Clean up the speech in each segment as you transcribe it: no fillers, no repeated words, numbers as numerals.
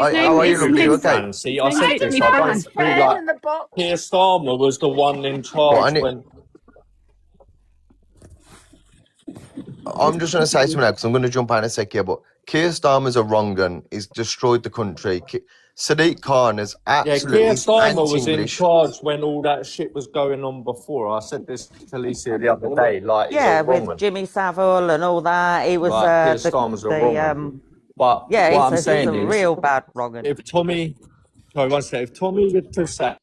How are you, lovely? You okay? Fran. See, I said this. I don't feel like Keir Starmer was the one in charge when. I'm just going to say something now because I'm going to jump out in a sec here, but Keir Starmer's a wrong un. He's destroyed the country. Sadiq Khan is absolutely Keir Starmer was in anti-English. charge when all that shit was going on before. I said this to Alicia the other day. Like, Yeah, he's a wrong with one. Jimmy Savile and all that. He was Keir Starmer's a wrong one. But yeah, what I'm he's saying a is, real bad wrong un. if Tommy, sorry, one second, if Tommy would have said,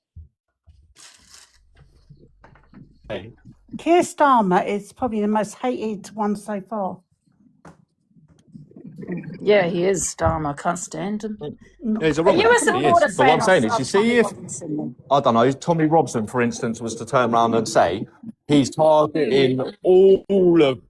Keir Starmer is probably the most hated one so far. Yeah, he is Starmer. Can't stand him. yeah, he's a wrong You one. were He is. supporter But what I'm saying fan is, you of see, if Robinson. I don't know, Tommy Robson, for instance, was to turn around and say he's targeting all of.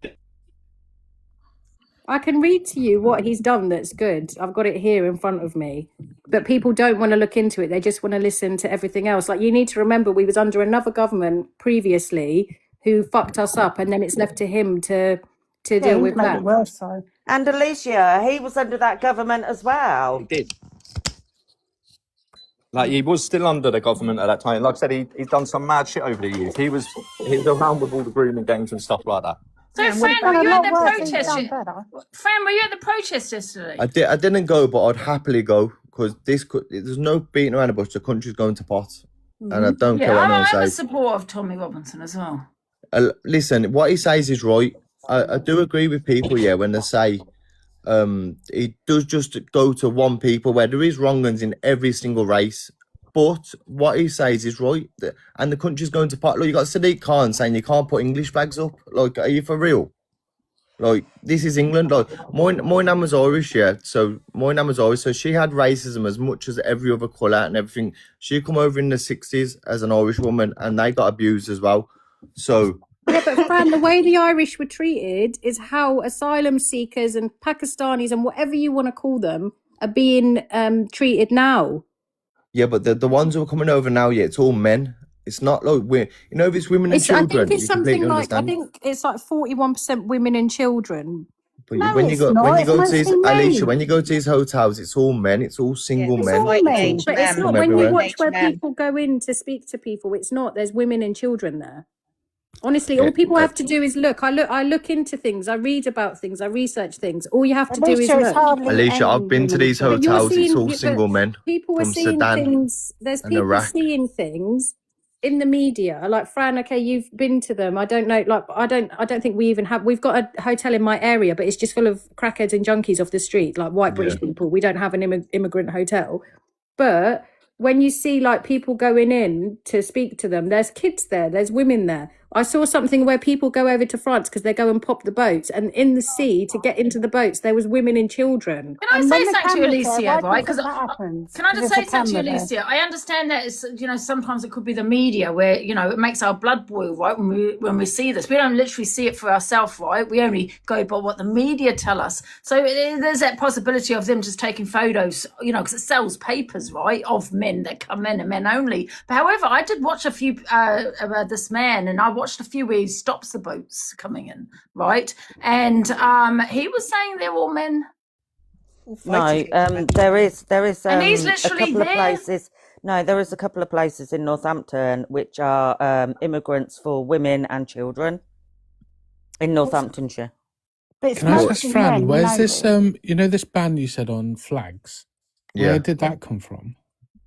I can read to you what he's done that's good. I've got it here in front of me. But people don't want to look into it. They just want to listen to everything else. Like, you need to remember we was under another government previously who fucked us up, and then it's left to him to deal with made that. it worse, so. And Alicia, he was under that government as well. He did. Like, he was still under the government at that time. Like I said, he's done some mad shit over the years. He was around with all the grooming gangs and stuff like that. So, Fran, were you at the protest? Fran, were you at the protest yesterday? I didn't go, but I'd happily go because there's no beating around the bush. The country's going to pot, and I don't care what anyone I'm a says. supporter of Tommy Robinson as well. Listen, what he says is right. I do agree with people, yeah, when they say he does just go to one people where there is wrong ones in every single race. But what he says is right, and the country's going to pot. Look, you got Sadiq Khan saying you can't put English flags up. Like, are you for real? Like, this is England. Like, my nan was Irish, yeah. So my nan was Irish, so she had racism as much as every other colour and everything. She come over in the 60s as an Irish woman, and they got abused as well. So. Yeah, but Fran, the way the Irish were treated is how asylum seekers and Pakistanis and whatever you want to call them are being treated now. Yeah, but the ones who are coming over now, yeah, it's all men. It's not like if it's women and children. I think it's something like, I think it's like 41% women and children. But when you go to his Alicia, when you go to his hotels, it's all men. It's all single men. But it's not when you watch where people go in to speak to people. It's not. There's women and children there. Honestly, all people have to do is look. I look into things. I read about things. I research things. All you have to do is look. Alicia, I've been to these hotels. It's all single men. People are seeing things. There's people seeing things in the media. Like, Fran, okay, you've been to them. I don't know. Like, I don't think we even have. We've got a hotel in my area, but it's just full of crackheads and junkies off the street, like white British people. We don't have an immigrant hotel, but when you see like people going in to speak to them, there's kids there, there's women there. I saw something where people go over to France because they go and pop the boats, and in the sea to get into the boats there was women and children. Can I say something to you, Alicia, right? Because can I just say something to you, Alicia? I understand that it's, sometimes it could be the media where, it makes our blood boil, right? When we see this, we don't literally see it for ourselves, right? We only go by what the media tell us. So there's that possibility of them just taking photos, because it sells papers, right, of men that come in and men only. But however, I did watch a few about this man, and I watched a few where he stops the boats coming in, right? And he was saying they're all men. No, there is and he's literally a couple there. of places. No, there is a couple of places in Northampton which are immigrants for women and children in Northamptonshire. Can I ask Fran, where's this this ban you said on flags? Yeah. Where did that come from?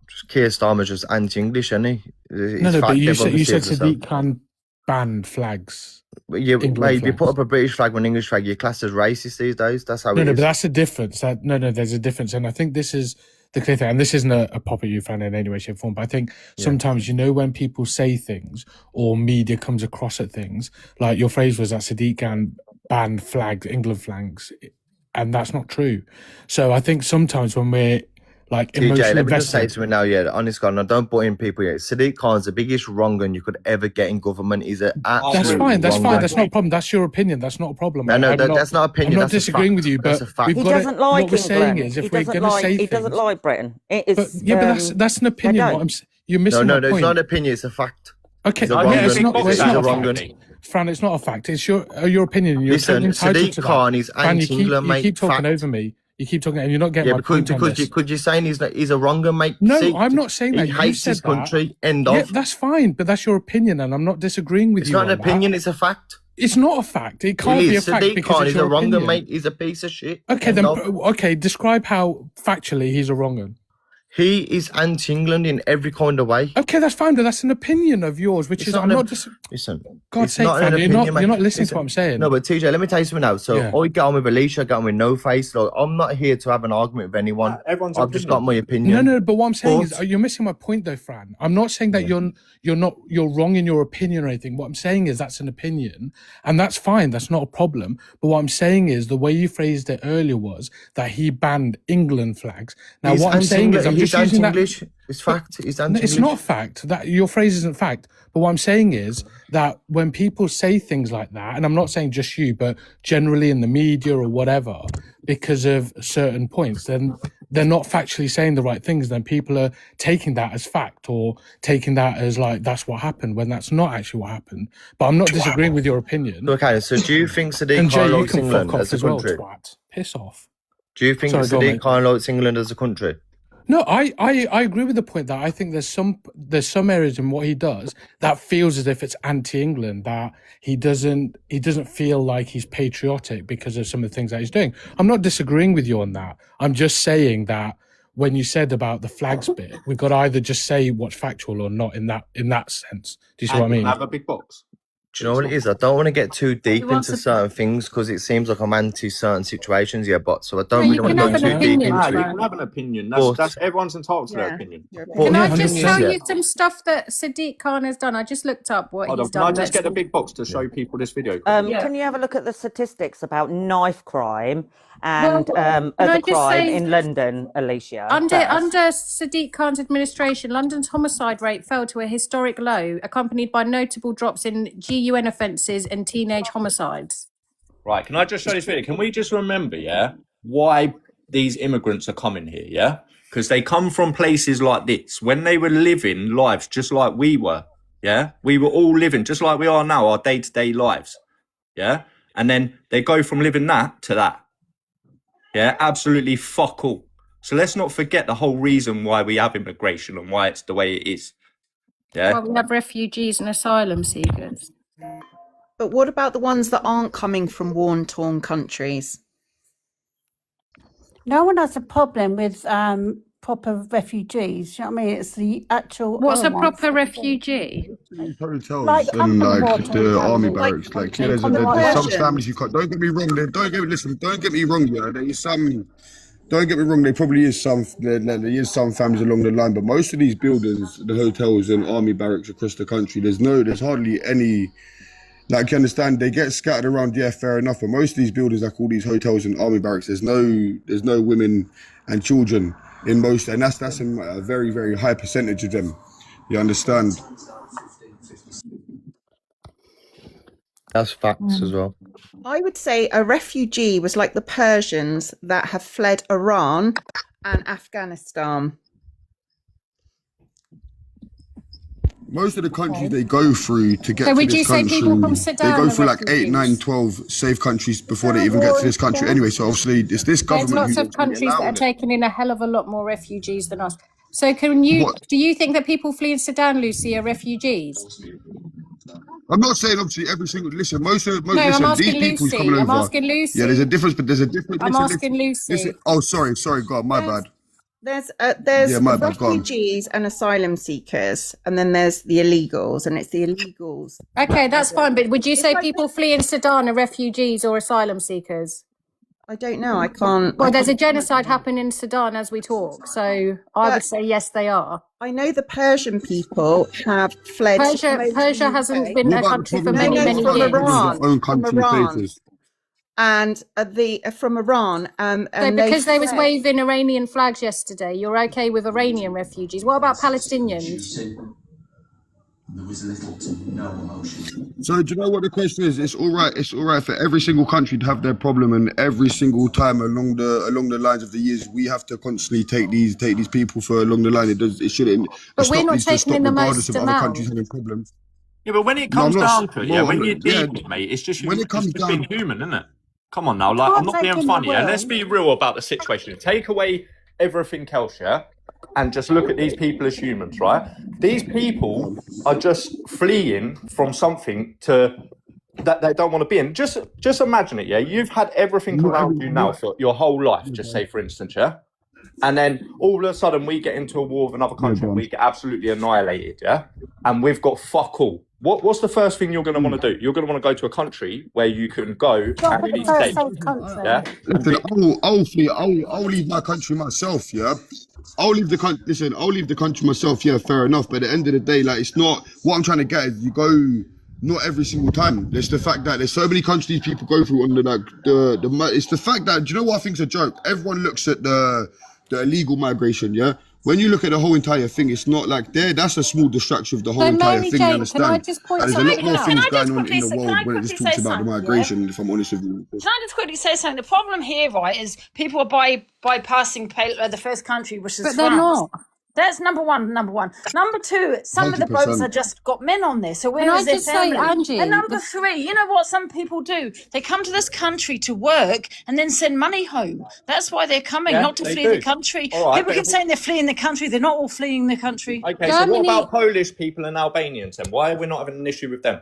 Just Keir Starmer's just anti-English, isn't he? No, but you said Sadiq Khan banned flags. If you put up a British flag or an English flag, you're classed as racist these days. That's how it is. No, but that's a difference. There's a difference. And I think this is the clear thing. And this isn't a pop at you, Fran, in any way, shape, or form. But I think sometimes, when people say things or media comes across at things, like your phrase was that Sadiq Khan banned flags, England flags, and that's not true. So I think sometimes when we're like TJ, let me just say to me now, honest God, I don't put in people yet. Sadiq Khan's the biggest wrong one you could ever get in government. He's an absolute That's fine. That's not a problem. That's your opinion. That's not a problem. No, that's not opinion. I'm not that's disagreeing with you, but he doesn't like what we're saying is, if we're going to say he doesn't like Britain. It is, but that's an opinion. You're missing my point. No, it's not an opinion. It's a fact. Okay, it's not a fact. Fran, it's not a fact. It's your opinion. You're Listen, entitled to Sadiq Khan is anti-England, mate. You keep talking over me. You keep talking, and you're not getting Yeah, my point on this. because you're saying he's a wronger, mate. No, See, I'm not saying that. he You hates said his that. country. End Yeah, of. that's fine, but that's your opinion, and I'm not disagreeing with It's you. not an on that. opinion. It's a fact. It's not a fact. It can't be a fact Sadiq because Khan it's is a your wronger, opinion. mate. He's a piece of shit. Okay, End then. of. Okay, describe how factually he's a wrong one. He is anti-England in every kind of way. Okay, that's fine, but that's an opinion of yours, which It's is not I'm an not op- just. Listen, God's it's sake, not an fam, opinion, you're mate. not listening Listen, to what I'm saying. No, but TJ, let me tell you something now. So Yeah. I get on with Alicia, I get on with No Face. Like, I'm not here to have an argument with anyone. Everyone's I've just got my opinion. No, but what I'm saying is But- you're missing my point, though, Fran. I'm not saying that you're wrong in your opinion or anything. What I'm saying is that's an opinion, and that's fine. That's not a problem. But what I'm saying is the way you phrased it earlier was that he banned England flags. Now, He's what I'm saying is I'm he's just using that. anti-English. It's fact. He's No, anti-English. it's not a fact. That your phrase isn't fact. But what I'm saying is that when people say things like that, and I'm not saying just you, but generally in the media or whatever, because of certain points, then they're not factually saying the right things. Then people are taking that as fact or taking that as like that's what happened when that's not actually what happened. But I'm not disagreeing with your opinion. Okay, so do you think Sadiq And Jay, Khan you likes can England fuck off as a as well, country? twat. Piss off. Do you think Sorry, go on, Sadiq mate. Khan likes England as a country? No, I agree with the point that I think there's some areas in what he does that feels as if it's anti-England, that he doesn't feel like he's patriotic because of some of the things that he's doing. I'm not disagreeing with you on that. I'm just saying that when you said about the flags bit, we've got to either just say what's factual or not in that sense. Do you see what I mean? Have a big box. Do you know what it is? I don't want to get too deep wants into to- certain things because it seems like I'm anti certain situations here, but so I No, don't you really want can to have go an too deep opinion, Nah, into you it. can have an opinion. But- That's everyone's entitled to their Yeah. opinion. But Can I yeah, just 100%, tell yeah. you some stuff that Sadiq Khan has done? I just looked up what Hold on, he's can I done. just get the big box to show people this video? Yeah. Can you have a look at the statistics about knife crime and Well, can other I just crime say- in London, Alicia? Under first? Sadiq Khan's administration, London's homicide rate fell to a historic low, accompanied by notable drops in GUN offences and teenage homicides. Right, can I just show this video? Can we just remember, yeah, why these immigrants are coming here, yeah? Because they come from places like this. When they were living lives just like we were, yeah? We were all living just like we are now, our day-to-day lives, yeah? And then they go from living that to that. Yeah, absolutely fuck all. So let's not forget the whole reason why we have immigration and why it's the way it is. Yeah? Well, we have refugees and asylum seekers. But what about the ones that aren't coming from war-torn countries? No one has a problem with proper refugees. You know what I mean? It's the actual. What's a other ones. proper refugee? These hotels Like and Hampton like Road, the army like- barracks, like yeah, there's on the some Persian. families you can't. Don't get me wrong. Don't get me wrong. Yeah, there is some. Don't get me wrong. There probably is some. There is some families along the line, but most of these buildings, the hotels and army barracks across the country, there's hardly any. Like you understand, they get scattered around. Yeah, fair enough. But most of these buildings, like all these hotels and army barracks, there's no women and children in most, and that's a very, very high percentage of them. You understand? That's facts as well. I would say a refugee was like the Persians that have fled Iran and Afghanistan. Most of the countries they go through to get So to would this you say country, people from they Sudan go are through like 8, refugees? 9, 12 safe countries before they even get to this country. Anyway, so obviously it's this There's government lots who of countries that are allowing it. taking in a hell of a lot more refugees than us. So do you think that people fleeing Sudan, Lucy, are refugees? I'm not saying obviously every single. Listen, No, I'm listen, asking these people's Lucy. coming over. I'm asking Lucy. Yeah, there's a difference, but there's a difference. I'm listen, asking Lucy. Listen, oh, sorry, God, my There's- bad. There's Yeah, my bad, go on. refugees and asylum seekers, and then there's the illegals, and it's the illegals. Okay, that's fine. But would you say people fleeing Sudan are refugees or asylum seekers? I don't know. I can't. Well, there's a genocide happening in Sudan as we talk. So I would say yes, they are. I know the Persian people have fled. Persia hasn't been a What about country the for problem many, No, many from years. Iran. Their own country From Iran. faces. and from Iran. And So because they was fled. waving Iranian flags yesterday, you're okay with Iranian refugees. What about Palestinians? There was little to no emotion. So do you know what the question is? It's all right. It's all right for every single country to have their problem, and every single time along the lines of the years, we have to constantly take these people for along the line. It shouldn't. But we're not needs to taking stop in the regardless most of other amount. countries having problems. Yeah, but when it No, I'm comes not- down to it, yeah, well, when I'm you're not- yeah, deep, mate, it's just when it comes it's just being down- human, isn't it? Come on now, like I'm can't not take being in the funny. Yeah, will. let's be real about the situation. Take away everything else, yeah, and just look at these people as humans, right? These people are just fleeing from something that they don't want to be in. Just imagine it, yeah. You've had everything around you now for your whole life. Just say, for instance, yeah. And then all of a sudden we get into a war with another country and we get absolutely annihilated, yeah? And we've got fuck all. What's the first thing you're going to want to do? You're going to want to go to a country where you can go and be safe, yeah? Listen, I'll leave my country myself, yeah? I'll leave the country, listen, I'll leave the country myself, yeah, fair enough. But at the end of the day, like, it's not, what I'm trying to get is you go, not every single time. There's the fact that there's so many countries people go through on it's the fact that, do you know what I think's a joke? Everyone looks at the illegal migration, yeah? When you look at the whole entire thing, it's not like that's a small distraction of the whole entire Mary thing, Jane, you understand? can I just point There's a lot more things Can I just going on quickly in the say- can world I when it just quickly talks say about the something, migration, if I'm honest with you. Can I just quickly say something? The problem here, right, is people are bypassing the first country, which is But France. they're not. That's number one. Number two, some of the boats 100%. are just got men on there. So where Can is I their just say, family? Angie, And number three, you know what some people do? They come to this country to work and then send money home. That's why they're coming, Yeah, not to they flee do. the country. All right, People but keep if- saying they're fleeing the country. They're not all fleeing the country. Okay, so what Germany- about Polish people and Albanians then? Why are we not having an issue with them?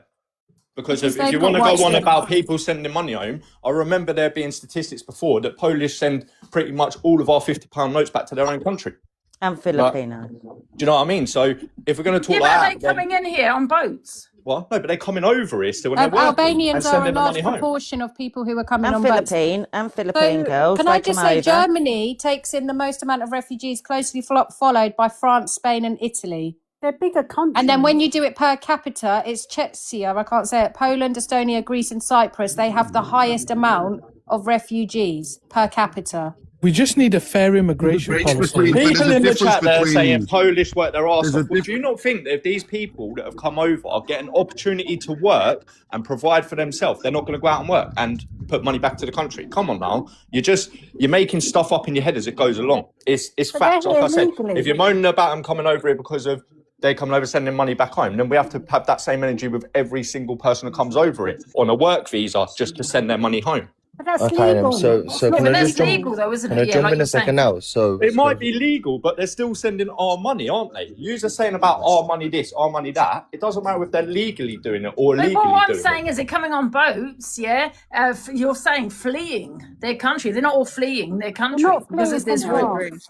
Because Because if you they've want to got go on white about people sending money home, I remember there being statistics before that Polish send pretty much all of our £50 notes back to their own country. And Filipino. Do you know what I mean? So if we're going to talk Yeah, but like are that, they coming in here on boats? well, no, but they're coming over here still and they're working Albanians and are a sending the large money home. proportion of people who are coming And on boats. Philippine girls. Can they I just come say, over. Germany takes in the most amount of refugees, closely followed by France, Spain, and Italy. They're bigger countries. And then when you do it per capita, it's Czechia, I can't say it, Poland, Estonia, Greece, and Cyprus. They have the highest amount of refugees per capita. We just need a fair immigration policy. But there's People a in the difference chat there between- saying Polish work their arse There's a off. Would you not think that if these people that have come over are getting an opportunity to work and provide for themselves, they're not going to go out and work and put money back to the country? Come on now. You're making stuff up in your head as it goes along. It's But facts, they're like I here said. legally. If you're moaning about them coming over here because of they coming over sending money back home, then we have to have that same energy with every single person that comes over it on a work visa just to send their money home. But that's Okay, legal. then. So That's can not I That's just jump? legal though, isn't Can it? I Yeah, jump like in you're a second saying. now? So It might be legal, but they're still sending our money, aren't they? You're saying about our money this, our money that. It doesn't matter if they're legally doing it or But illegally what I'm doing saying it. is they're coming on boats, yeah? You're saying fleeing their country. They're not all fleeing their country not because fleeing there's from war. us.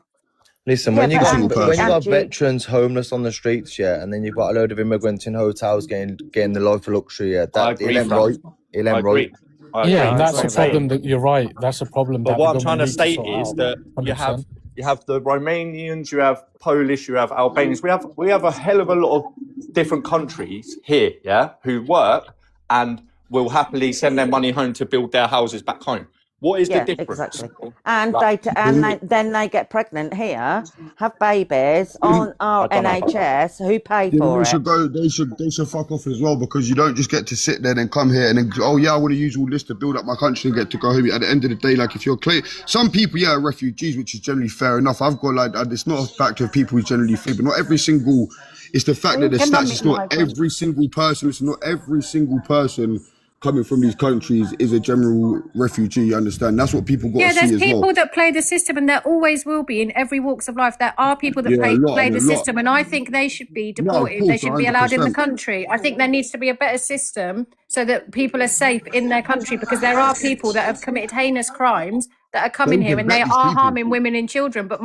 listen, Yeah, when you but got Angie- when you got Angie- veterans homeless on the streets, yeah, and then you've got a load of immigrants in hotels getting the life of luxury, yeah, I that agree, it ain't Fran. right. It I ain't agree. right. I agree. Yeah, and That's that's what a I'm saying. problem that you're right. That's a problem But that what the I'm trying to government needs state sort is out. that 100%. you have the Romanians, you have Polish, you have Albanians. We have a hell of a lot of different countries here, yeah, who work and will happily send their money home to build their houses back home. What is Yeah, the difference? exactly. And Like, then they get pregnant here, have babies on our I don't know. NHS who pay Yeah, for they it. should go. They should fuck off as well, because you don't just get to sit there and come here and then I want to use all this to build up my country and get to go home. At the end of the day, like if you're clear, some people are refugees, which is generally fair enough. I've got it's not a factor of people who generally flee, but not every single. It's the fact that the stats. It's not every single person. It's not every single person coming from these countries is a general refugee. You understand? That's what people got Yeah, to see there's as people well. that play the system, and there always will be in every walks of life. There are people that Yeah, a lot, play and the a lot. system, and I think they should be Yeah, of deported. They course, should be allowed in the 100%. country. I think there needs to be a better system so that people are safe in their country, because there are people that have committed heinous crimes that are coming Don't here get and they back these are people. harming women and children. But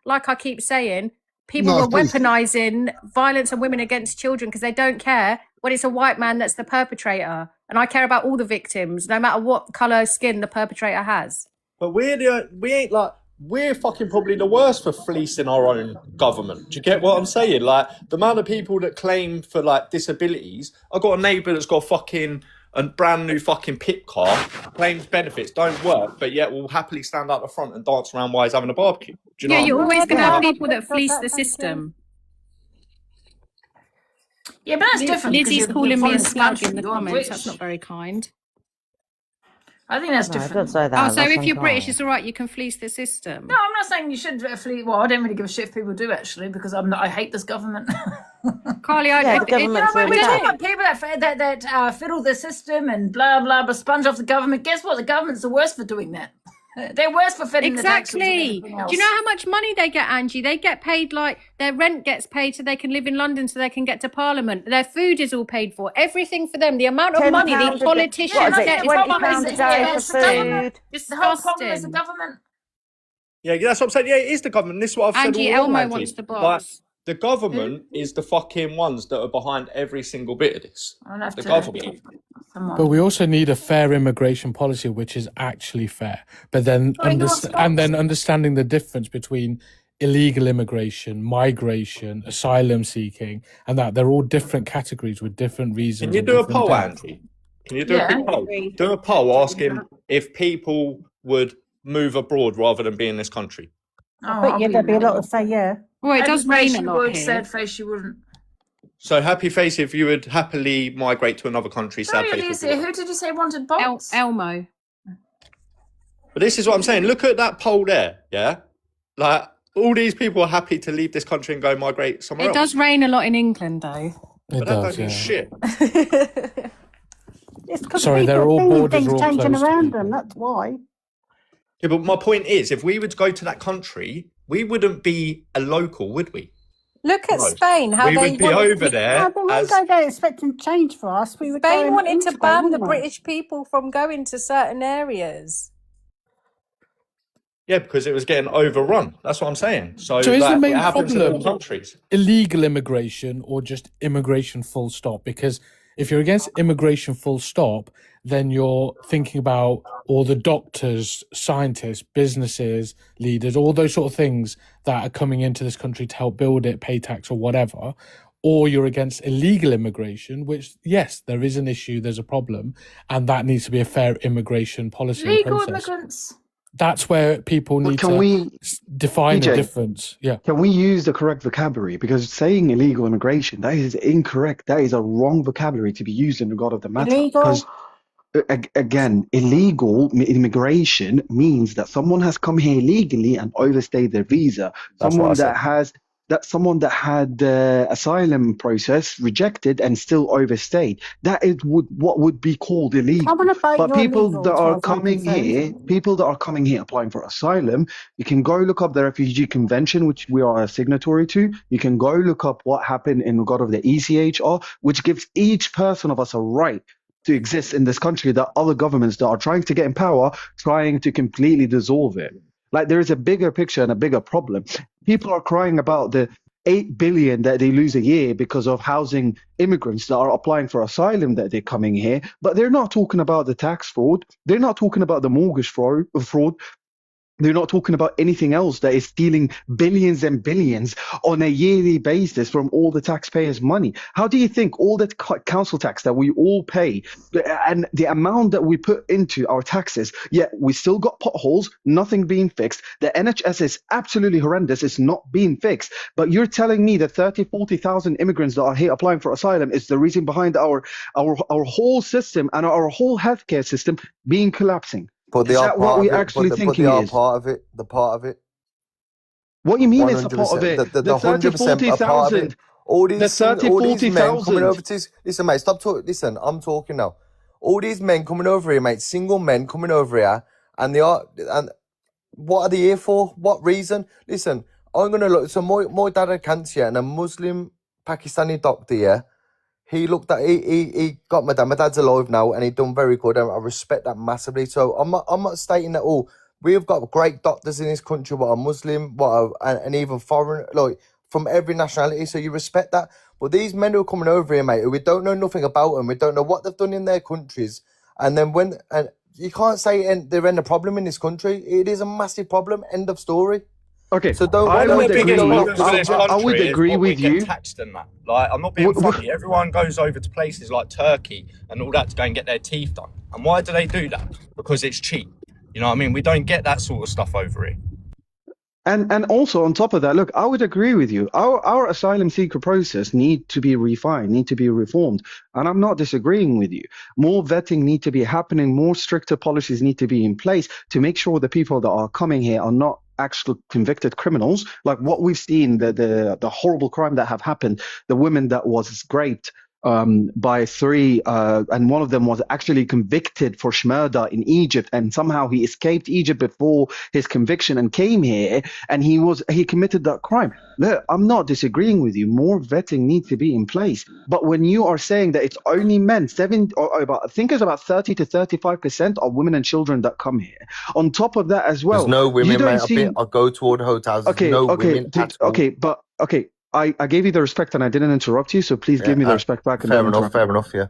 like I keep saying, people No, are of course. weaponizing violence of women against children because they don't care when it's a white man that's the perpetrator. And I care about all the victims, no matter what colour skin the perpetrator has. But we're fucking probably the worst for fleecing our own government. Do you get what I'm saying? Like the amount of people that claim for like disabilities. I've got a neighbour that's got a brand new fucking pit car, claims benefits, don't work, but yet will happily stand out the front and dance around while he's having a barbecue. Do you know? Yeah, what you're I mean? always going to have Yeah. people that fleece the system. Yeah, but that's different. because Lizzie's you're calling me foreign a slug country, in the you're comments. British. That's not very kind. I think that's No, it different. doesn't say Oh, that. so That's if you're British, unkind. it's all right. You can fleece the system. No, I'm not saying you should flee. Well, I don't really give a shit if people do actually, because I hate this government. Carly, Yeah, the You know, government's when really we're talking bad. about people that fiddle the system and blah blah, but sponge off the government. Guess what? The government's the worst for doing that. They're worse for fitting the taxes and Exactly. everything Do else. you know how much money they get, Angie? They get paid like their rent gets paid so they can live in London so they can get to Parliament. Their food is all paid for. Everything for them. The amount of £10 money a these day. politicians What is it? get is £20 a fucking day for It's the government. food. The whole problem is the disgusting. government. Yeah, that's what I'm saying. Yeah, it is the government. This is what I've said Angie, all along, Elmo Angie. wants the Like, box. the government is the fucking ones that are behind every single bit of this. I'll have The to government. someone. But we also need a fair immigration policy, which is actually fair. But then, Oh, you want and then stocks? understanding the difference between illegal immigration, migration, asylum seeking, and that they're all different categories with different reasons. Can you and do a different poll, depth. Angie? Can you do a Yeah. quick poll? Do a poll asking if people would move abroad rather than be in this country. I bet you there'd be a lot of say yeah. Well, it does rain a She lot would, here. sad face she wouldn't. So happy face if you would happily migrate to another country. Sad Sorry, face. if Alicia, you who wouldn't. did you say wanted bots? Elmo. But this is what I'm saying. Look at that poll there. Yeah, like all these people are happy to leave this country and go migrate somewhere It else. does rain a lot in England, though. It But that does, don't mean yeah. shit. It's because Sorry, people they're all thinking borders things are all changing closed to around people. them. That's why. Yeah, but my point is, if we would go to that country, we wouldn't be a local, would we? Look at No. Spain, how We they would be wanted, over there No, but we as go there expecting change for us. We would go Spain and wanted to integrate, ban the wouldn't we? British people from going to certain areas. yeah, because it was getting overrun. That's what I'm saying. So, So is the like, main it happens in all problem countries. illegal immigration or just immigration full stop? Because if you're against immigration full stop, then you're thinking about all the doctors, scientists, businesses, leaders, all those sort of things that are coming into this country to help build it, pay tax or whatever. Or you're against illegal immigration, which, yes, there is an issue, there's a problem, and that needs to be a fair immigration policy and Legal process. immigrants. That's where people But need can to we, define the PJ, difference. Yeah. can we use the correct vocabulary? Because saying illegal immigration, that is incorrect. That is a wrong vocabulary to be used in regard of the matter. Illegal. Because again, illegal immigration means that someone has come here legally and overstayed their visa. That's what I Someone said. that has someone that had the asylum process rejected and still overstayed. That is what would be called illegal. I want to vote But you're people illegal, that as far are as I'm coming concerned. here, people that are coming here applying for asylum, you can go look up the Refugee Convention, which we are a signatory to. You can go look up what happened in regard of the ECHR, which gives each person of us a right to exist in this country that other governments that are trying to get in power, trying to completely dissolve it. Like there is a bigger picture and a bigger problem. People are crying about the 8 billion that they lose a year because of housing immigrants that are applying for asylum that they're coming here, but they're not talking about the tax fraud. They're not talking about the mortgage fraud. They're not talking about anything else that is stealing billions and billions on a yearly basis from all the taxpayers' money. How do you think all that council tax that we all pay and the amount that we put into our taxes, yet we still got potholes, nothing being fixed. The NHS is absolutely horrendous. It's not being fixed. But you're telling me that 30, 40,000 immigrants that are here applying for asylum is the reason behind our whole system and our whole healthcare system being collapsing. But they Is are that what part of we're it. actually But thinking they are is? part of it. The part of it. What do you mean it's a part 100%. of it? The The 30, 100% a part of 40,000. it. All The these 30, all these men coming 40,000. over to listen, mate. Stop talking. Listen, I'm talking now. All these men coming over here, mate. Single men coming over here, and they are. And what are they here for? What reason? Listen, I'm gonna look. So my dad had cancer, and a Muslim Pakistani doctor, yeah. He looked at he got my dad. My dad's alive now, and he done very good. And I respect that massively. So I'm not stating that all. We've got great doctors in this country, what are Muslim, and even foreign, like from every nationality. So you respect that. But these men who are coming over here, mate, who we don't know nothing about them, we don't know what they've done in their countries, and then and you can't say they're in a problem in this country. It is a massive problem. End of story. Okay, So don't. I One of would the agree. biggest problems with this I would country is agree what we with get you. taxed and that. Like, I'm not being Wh- wh- funny. Everyone goes over to places like Turkey and all that to go and get their teeth done. And why do they do that? Because it's cheap. You know what I mean? We don't get that sort of stuff over here. And also on top of that, look, I would agree with you. Our asylum seeker process need to be refined, need to be reformed. And I'm not disagreeing with you. More vetting need to be happening, more stricter policies need to be in place to make sure the people that are coming here are not actual convicted criminals. Like what we've seen, the horrible crime that have happened, the woman that was raped by three, and one of them was actually convicted for murder in Egypt, and somehow he escaped Egypt before his conviction and came here, and he committed that crime. Look, I'm not disagreeing with you. More vetting needs to be in place. But when you are saying that it's only men, I think it's about 30 to 35% of women and children that come here. On top of that as well, There's no women, you don't mate. I'll go to all the hotels. There's Okay, no okay, women at all. okay. I gave you the respect and I didn't interrupt you, so please give me the respect back. And Fair don't enough, interrupt me. fair enough, yeah.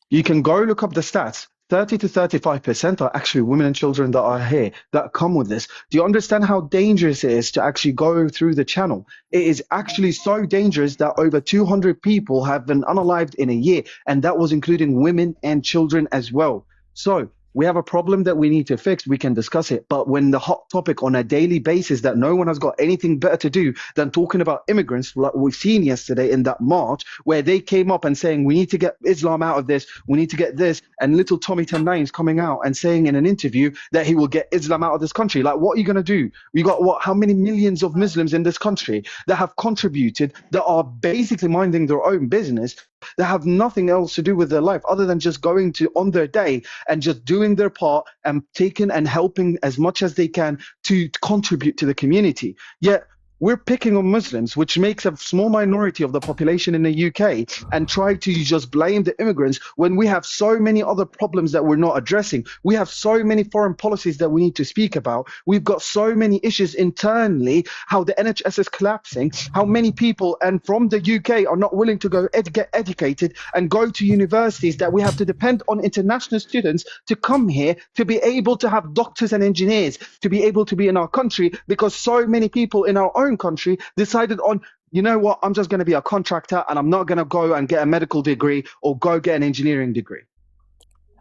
You can go look up the stats. 30 to 35% are actually women and children that are here that come with this. Do you understand how dangerous it is to actually go through the channel? It is actually so dangerous that over 200 people have been unalived in a year, and that was including women and children as well. So we have a problem that we need to fix. We can discuss it. But when the hot topic on a daily basis that no one has got anything better to do than talking about immigrants, like we've seen yesterday in that march, where they came up and saying, we need to get Islam out of this, we need to get this, and little Tommy 10 is coming out and saying in an interview that he will get Islam out of this country. Like, what are you going to do? We got how many millions of Muslims in this country that have contributed, that are basically minding their own business, that have nothing else to do with their life other than just going to on their day and just doing their part and taking and helping as much as they can to contribute to the community. Yet we're picking on Muslims, which makes a small minority of the population in the UK, and try to just blame the immigrants when we have so many other problems that we're not addressing. We have so many foreign policies that we need to speak about. We've got so many issues internally, how the NHS is collapsing, how many people and from the UK are not willing to go get educated and go to universities, that we have to depend on international students to come here to be able to have doctors and engineers to be able to be in our country, because so many people in our own country decided on, you know what, I'm just going to be a contractor and I'm not going to go and get a medical degree or go get an engineering degree.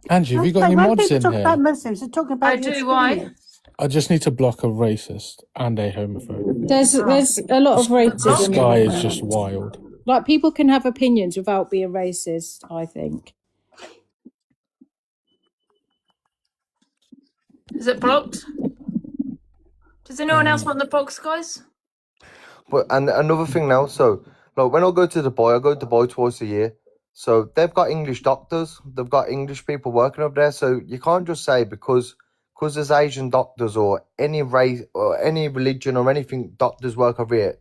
Angie, have you got any When mods people in talk here? about Muslims, they're talking about I the do. Why? experience. I just need to block a racist and a homophobe. There's a lot of This racism. guy is just wild. Like, people can have opinions without being racist, I think. Is it blocked? Does anyone else want the box, guys? But and another thing now, so like when I go to Dubai, I go to Dubai twice a year. So they've got English doctors, they've got English people working up there. So you can't just say because there's Asian doctors or any race or any religion or anything doctors work over here.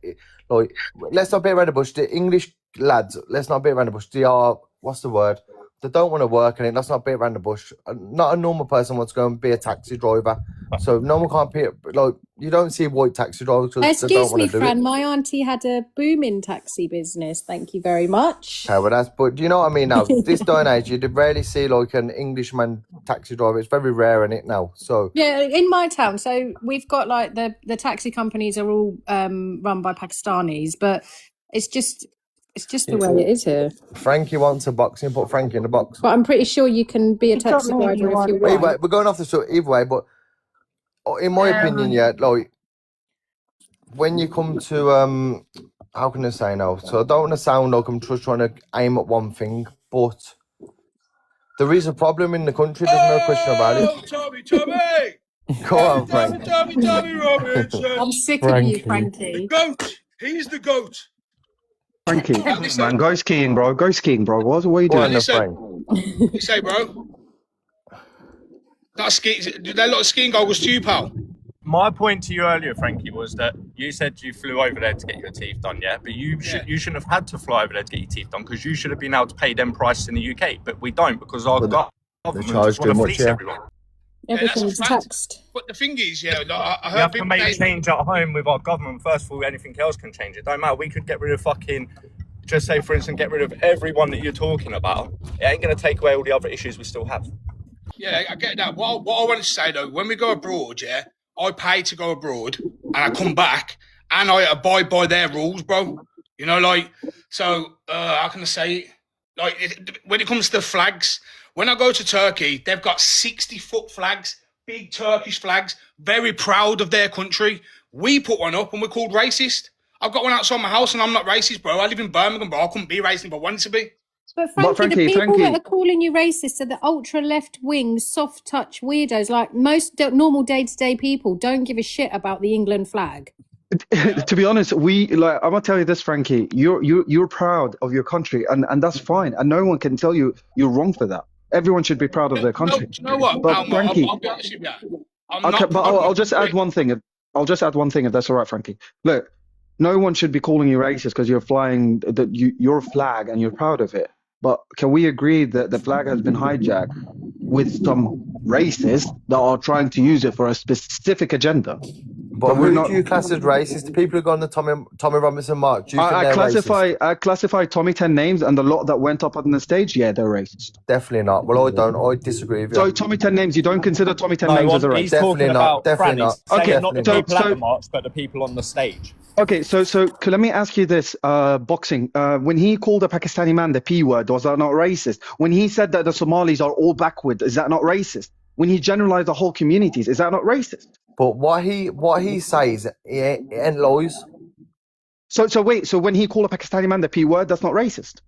Like, let's not beat around the bush. The English lads, let's not beat around the bush. They are, what's the word? They don't want to work in it. Let's not beat around the bush. Not a normal person wants to go and be a taxi driver. So no one can't be, like, you don't see white taxi drivers because they don't Excuse want me, to do Fran, it. my auntie had a booming taxi business. Thank you very much. Okay, well but do you know what I mean now? This day and age, you rarely see like an Englishman taxi driver. It's very rare in it now. So Yeah, in my town, so we've got like the taxi companies are all run by Pakistanis, but it's just the way it is here. Frankie wants a boxing, put Frankie in the box. But I'm pretty sure you can be a You don't taxi know what you driver if you want. Either way, want. we're going off the so either way, but in my opinion, yeah, like when you come to how can I say now? So I don't want to sound like I'm just trying to aim at one thing, but there is a problem in the country. There's no question about it. Tommy! Go on, Frank. Tommy Robinson! I'm sick of you, Frankie. The Frankie. GOAT! He's the GOAT! Frankie, Listen. man, go skiing, bro. Go skiing, bro. What are you Go doing? on, Listen. Frank. You say, bro? That lot of skiing goal was to you, pal. My point to you earlier, Frankie, was that you said you flew over there to get your teeth done, yeah? But you shouldn't have had to fly over there to get your teeth done, because you should have been able to pay them prices in the UK. But we don't, because our government charge just want too to much, fleece yeah. everyone. Everything's that's a fact. taxed. But the thing is, yeah, like, I We heard have to people make say, change at home with our government first before anything else can change. It don't matter. We could get rid of just say, for instance, get rid of everyone that you're talking about. It ain't going to take away all the other issues we still have. yeah, I get that. What I want to say, though, when we go abroad, yeah, I pay to go abroad and I come back and I abide by their rules, bro. You know, like, so, how can I say it? Like, when it comes to the flags, when I go to Turkey, they've got 60-foot flags, big Turkish flags, very proud of their country. We put one up and we're called racist. I've got one outside my house and I'm not racist, bro. I live in Birmingham, bro. I couldn't be racist if I wanted to be. But Frankie, the people that are calling you racist are the ultra left wing, soft touch weirdos. Like most normal day to day people don't give a shit about the England flag. To be honest, I'm gonna tell you this, Frankie. You're proud of your country, and that's fine. And no one can tell you you're wrong for that. Everyone should be proud of their country. Do you know what? But Frankie, I'll be honest with you. I'll just add one thing. I'll just add one thing, if that's all right, Frankie. Look, no one should be calling you racist because you're flying your flag and you're proud of it. But can we agree that the flag has been hijacked with some racists that are trying to use it for a specific agenda? But who do you class as racist? The people who go on the Tommy Robinson march. I classify Tommy 10 names and the lot that went up on the stage. Yeah, they're racist. Definitely not. Well, I don't. I disagree with you. So Tommy 10 names, you don't consider Tommy 10 names as a racist? Definitely not. Definitely not. Okay, not the people at the march, but the people on the stage. Okay, so let me ask you this, boxing. When he called a Pakistani man the P word, was that not racist? When he said that the Somalis are all backward, is that not racist? When he generalized the whole communities, is that not racist? But what he says, it ain't lies. So wait, so when he called a Pakistani man the P word, that's not racist?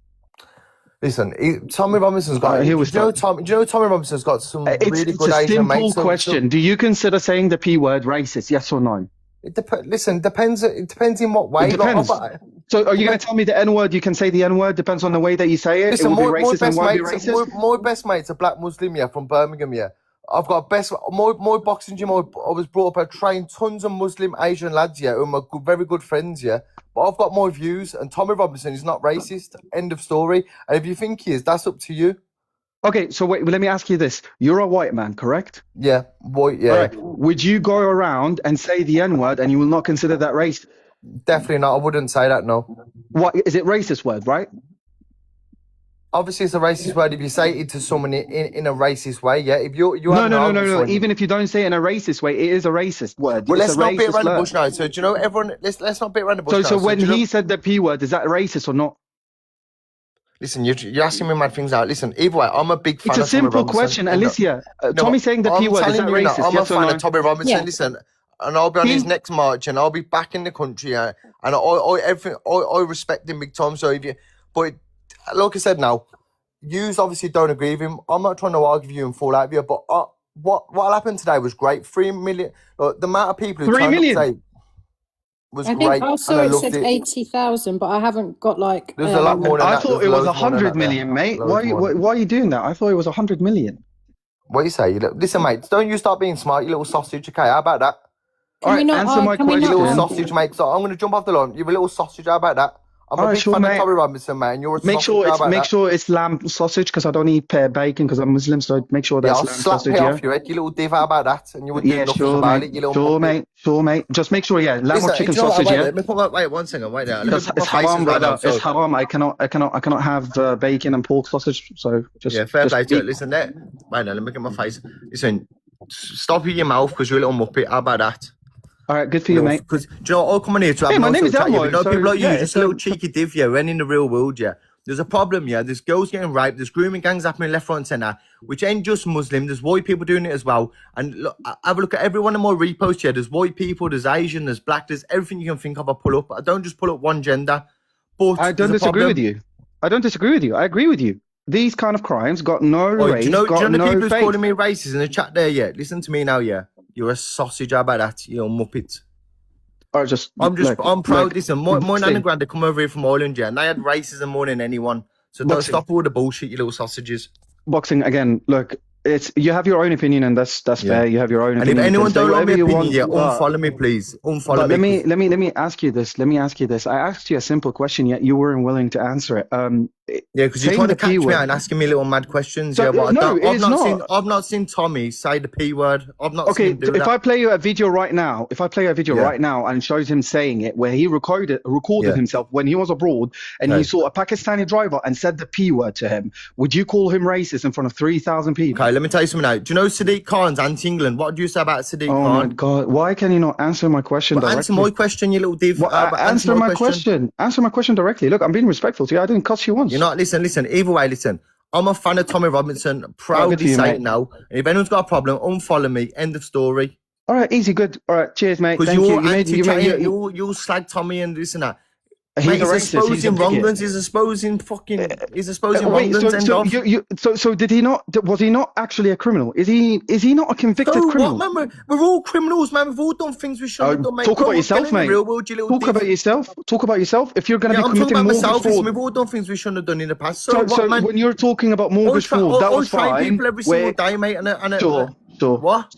Listen, Tommy Robinson's got. Do you know Tommy Robinson's got some really good Asian mates? It's a simple question. Do you consider saying the P word racist? Yes or no? Listen, depends. It depends in what way. It depends. So are you going to tell me the N word? You can say the N word. Depends on the way that you say it. Listen, it will be racist and won't be racist. My best mate's a black Muslim, from Birmingham, I've got my boxing gym. I was brought up. I trained tons of Muslim Asian lads, who are my very good friends, But I've got my views, and Tommy Robinson is not racist. End of story. And if you think he is, that's up to you. Okay, so wait, let me ask you this. You're a white man, correct? Yeah, white, yeah. Right. Would you go around and say the N-word and you will not consider that racist? Definitely not. I wouldn't say that, no. What, is it racist word, right? Obviously, it's a racist word if you say it to someone in a racist way, If you No. Even if you don't say it in a racist way, it is a racist word. Well, it's let's not beat around the bush now. So, do you know, everyone, let's not beat around the bush now. So when he said the P word, is that racist or not? Listen, you're asking me mad things out. Listen, either way, I'm a big fan of Tommy Robinson. It's a simple question, Alicia. Tommy saying the P word, is that racist? I'm yes a fan or no? of Tommy Robinson. Yeah. Listen, and I'll be on his next march, and I'll be back in the country, and I respect him big time. So but like I said now, you obviously don't agree with him. I'm not trying to argue with you and fall out with you, but what happened today was great. 3 million, the amount of people who 3 million. Up today was I great. think I saw it said 80,000, but I haven't got like. There's a lot more than that. I thought it was 100 million, mate. Why are you doing that? I thought it was 100 million. What you say? Listen, mate, don't you start being smart, you little sausage, okay? How about that? All right, answer my question. You little sausage, mate. So I'm going to jump off the line. You're a little sausage, how about that? I'm a big fan of Tommy Robinson, man. And you're a sausage, make sure it's lamb sausage, because I don't eat bacon because I'm Muslim, so make sure that's I'll lamb slap sausage. it off your head, you little div. How about that? And you would do nothing about it, you little Sure, mate. Just make sure, lamb or chicken sausage, Wait, one second, wait there. It's haram, brother. It's haram. I cannot have bacon and pork sausage. So just fair play to it. Listen, wait now, let me get my face. Listen, stop with your mouth because you're a little muppet. How about that? All right, good for you, mate. Because, do you know, I'll come on here to have my name is Elmo. No, people like you, just a little cheeky div, when in the real world, there's a problem, There's girls getting raped, there's grooming gangs happening left, right, and centre, which ain't just Muslim. There's white people doing it as well. And look, have a look at every one of my reposts here. There's white people, there's Asian, there's black, there's everything you can think of. I pull up. I don't just pull up one gender. But I don't disagree with you. I agree with you. These kind of crimes got no race, do you know got the no people who's faith. calling me racist in the chat there, Listen to me now, You're a sausage. How about that? You muppet. I'm proud. Listen, my nan and granddad come over here from Ireland, and they had racism more than anyone. So don't stop all the bullshit, you little sausages. Boxing again. Look, you have your own opinion, and that's fair. You have your own opinion. And if anyone don't like my opinion, unfollow me, please. Unfollow me. Let me ask you this. I asked you a simple question, yet you weren't willing to answer it. Because you're trying to catch me out and asking me little mad questions. So, but I've not seen Tommy say the P word. I've not seen him do that. If I play you a video right now, and shows him saying it, where he recorded himself when he was abroad and he saw a Pakistani driver and said the P word to him, would you call him racist in front of 3,000 people? Okay, let me tell you something now. Do you know Sadiq Khan's anti-England? What do you say about Sadiq Khan? Oh my God! Why can you not answer my question directly? Answer my question, you little div. Answer my question. Answer my question directly. Look, I'm being respectful to you. I didn't cuss you once. You're not. Listen. Either way, listen. I'm a fan of Tommy Robinson. Proudly say it now. And if anyone's got a problem, unfollow me. End of story. All right, easy, good. All right, cheers, mate. Because Thank you. you're You made you'll slag Tommy and this and that. he's Mate, a he's racist. exposing He's a bigot. wrong'uns. He's exposing fucking. He's exposing Wait, wrong'uns. End off. so did he not? Was he not actually a criminal? Is he not a convicted So criminal? what, man? We're all criminals, man. We've all done things we shouldn't have done, mate. Talk Go about on, yourself, get in the mate. real world, you little Talk div. about yourself. Talk about yourself. If you're going to Yeah, be I'm talking committing about mortgage myself. fraud, We've all done things we shouldn't have done in the past. so, So what, man? when you're talking about mortgage fraud, that was train fine. people every single day, mate. Sure. What?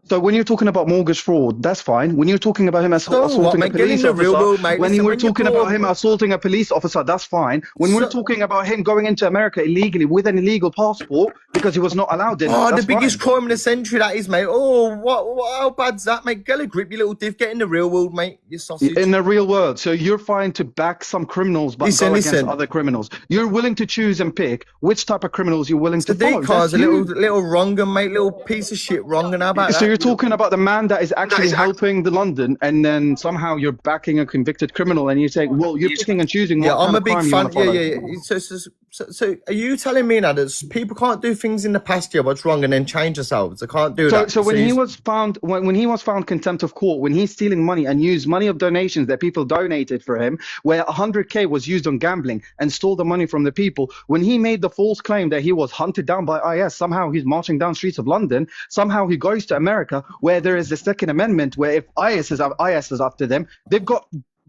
So when you're talking about mortgage fraud, that's fine. When you're talking about him assaulting mate? a Get in police the real officer, world, mate. when Listen, we're when you're talking poor, about him assaulting a police officer, that's fine. When we're talking about him going into America illegally with an illegal passport because he was not allowed in, Oh, that's the biggest fine. crime in the century, that is, mate. Oh, what? How bad's that, mate? Get a grip, you little div. Get in the real world, mate. You sausage. In the real world. So you're fine to back some criminals but go against other criminals. You're willing to choose and pick which type of criminals you're willing to follow. Sadiq That's Khan's a you. little wronger, mate. Little piece of shit wrong. And how about So that? you're talking about the man that is actually helping the London, and then somehow you're backing a convicted criminal, and you're saying, well, you're picking and choosing what Yeah, kind I'm a of big crime you fan. want to follow. Yeah. So are you telling me now that people can't do things in the past year what's wrong and then change themselves? They can't do that. So when he was found, when he was found contempt of court, when he's stealing money and used money of donations that people donated for him, where 100K was used on gambling and stole the money from the people, when he made the false claim that he was hunted down by IS, somehow he's marching down streets of London, somehow he goes to America where there is the Second Amendment, where if IS is after them, they've got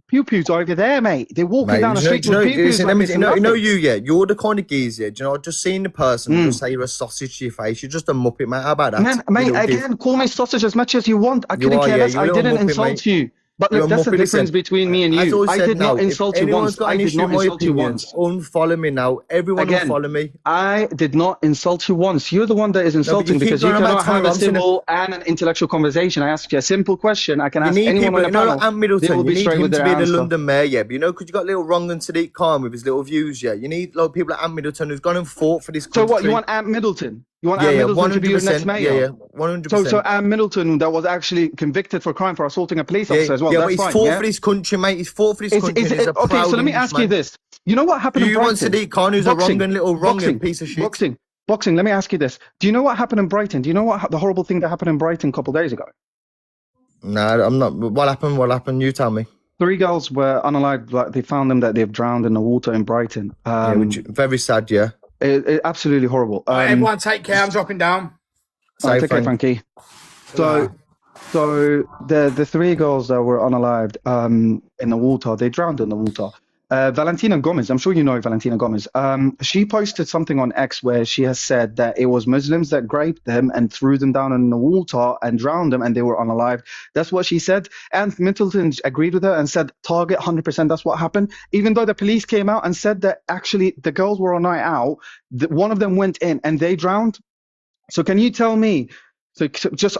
pew-pews over there, mate. They're walking down the street with pew-pews. Yeah, you're the kind of geezer, do you know, just seeing the person just say you're a sausage to your face, you're just a muppet, mate. How about that? Man, mate, again, call me sausage as much as you want. I couldn't care less. I didn't insult you. But look, that's the difference between me and you. I did not insult you once. I did not insult you once. Unfollow me now. Everyone Again, unfollow me. I did not insult you once. You're the one that is insulting because you cannot have a civil and an intellectual conversation. I asked you a simple question. I can ask anyone on the panel. Ant Middleton, They will be you need straight him with to their be the answer. London mayor, yeah. But you know, because you got little wrong and Sadiq Khan with his little views, yeah. You need like people like Ant Middleton who's gone and fought for this country. So what, you want Ant Middleton? You want Ant Middleton to be your next mayor? Yeah, 100%. So Ant Middleton, that was actually convicted for crime for assaulting a police officer as well. Yeah, That's but he's fine, fought yeah? for this country, mate. He's fought for this country. Okay, so let me ask you this. You know what happened Do in you want Brighton? Sadiq Khan who's a wrong and little wrong and piece of shit? Boxing, let me ask you this. Do you know what happened in Brighton? Do you know what the horrible thing that happened in Brighton a couple of days ago? No, I'm not. What happened? What happened? You tell me. 3 girls were unalived. Like, they found them that they've drowned in the water in Brighton. Which very sad, yeah. Absolutely horrible. Everyone take care. I'm dropping down. Take care, Frankie. So the 3 girls that were unalived in the water, they drowned in the water. Valentina Gomez, I'm sure you know Valentina Gomez. She posted something on X where she has said that it was Muslims that raped them and threw them down in the water and drowned them, and they were unalived. That's what she said. And Middleton agreed with her and said, target 100%, that's what happened. Even though the police came out and said that actually the girls were on night out, one of them went in and they drowned. So can you tell me, I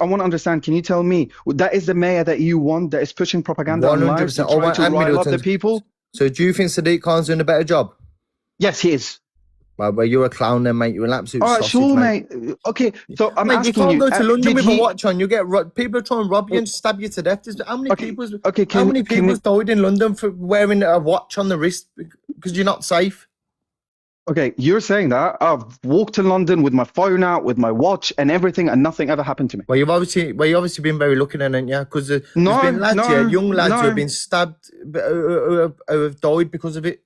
want to understand, can you tell me, that is the mayor that you want, that is pushing propaganda online to try to rile up the people? So do you think Sadiq Khan's doing a better job? Yes, he is. Well, you're a clown then, mate. You're an absolute All right, sausage, sure, mate. Okay, so I'm mate, asking you you. can't go to London with a watch on. You get people are trying to rob you and stab you to death. How many people died in London for wearing a watch on the wrist because you're not safe? Okay, you're saying that. I've walked in London with my phone out, with my watch and everything, and nothing ever happened to me. Well, you've obviously been very lucky then, haven't you? Because there's been lads here, young lads who have been stabbed, who have died because of it.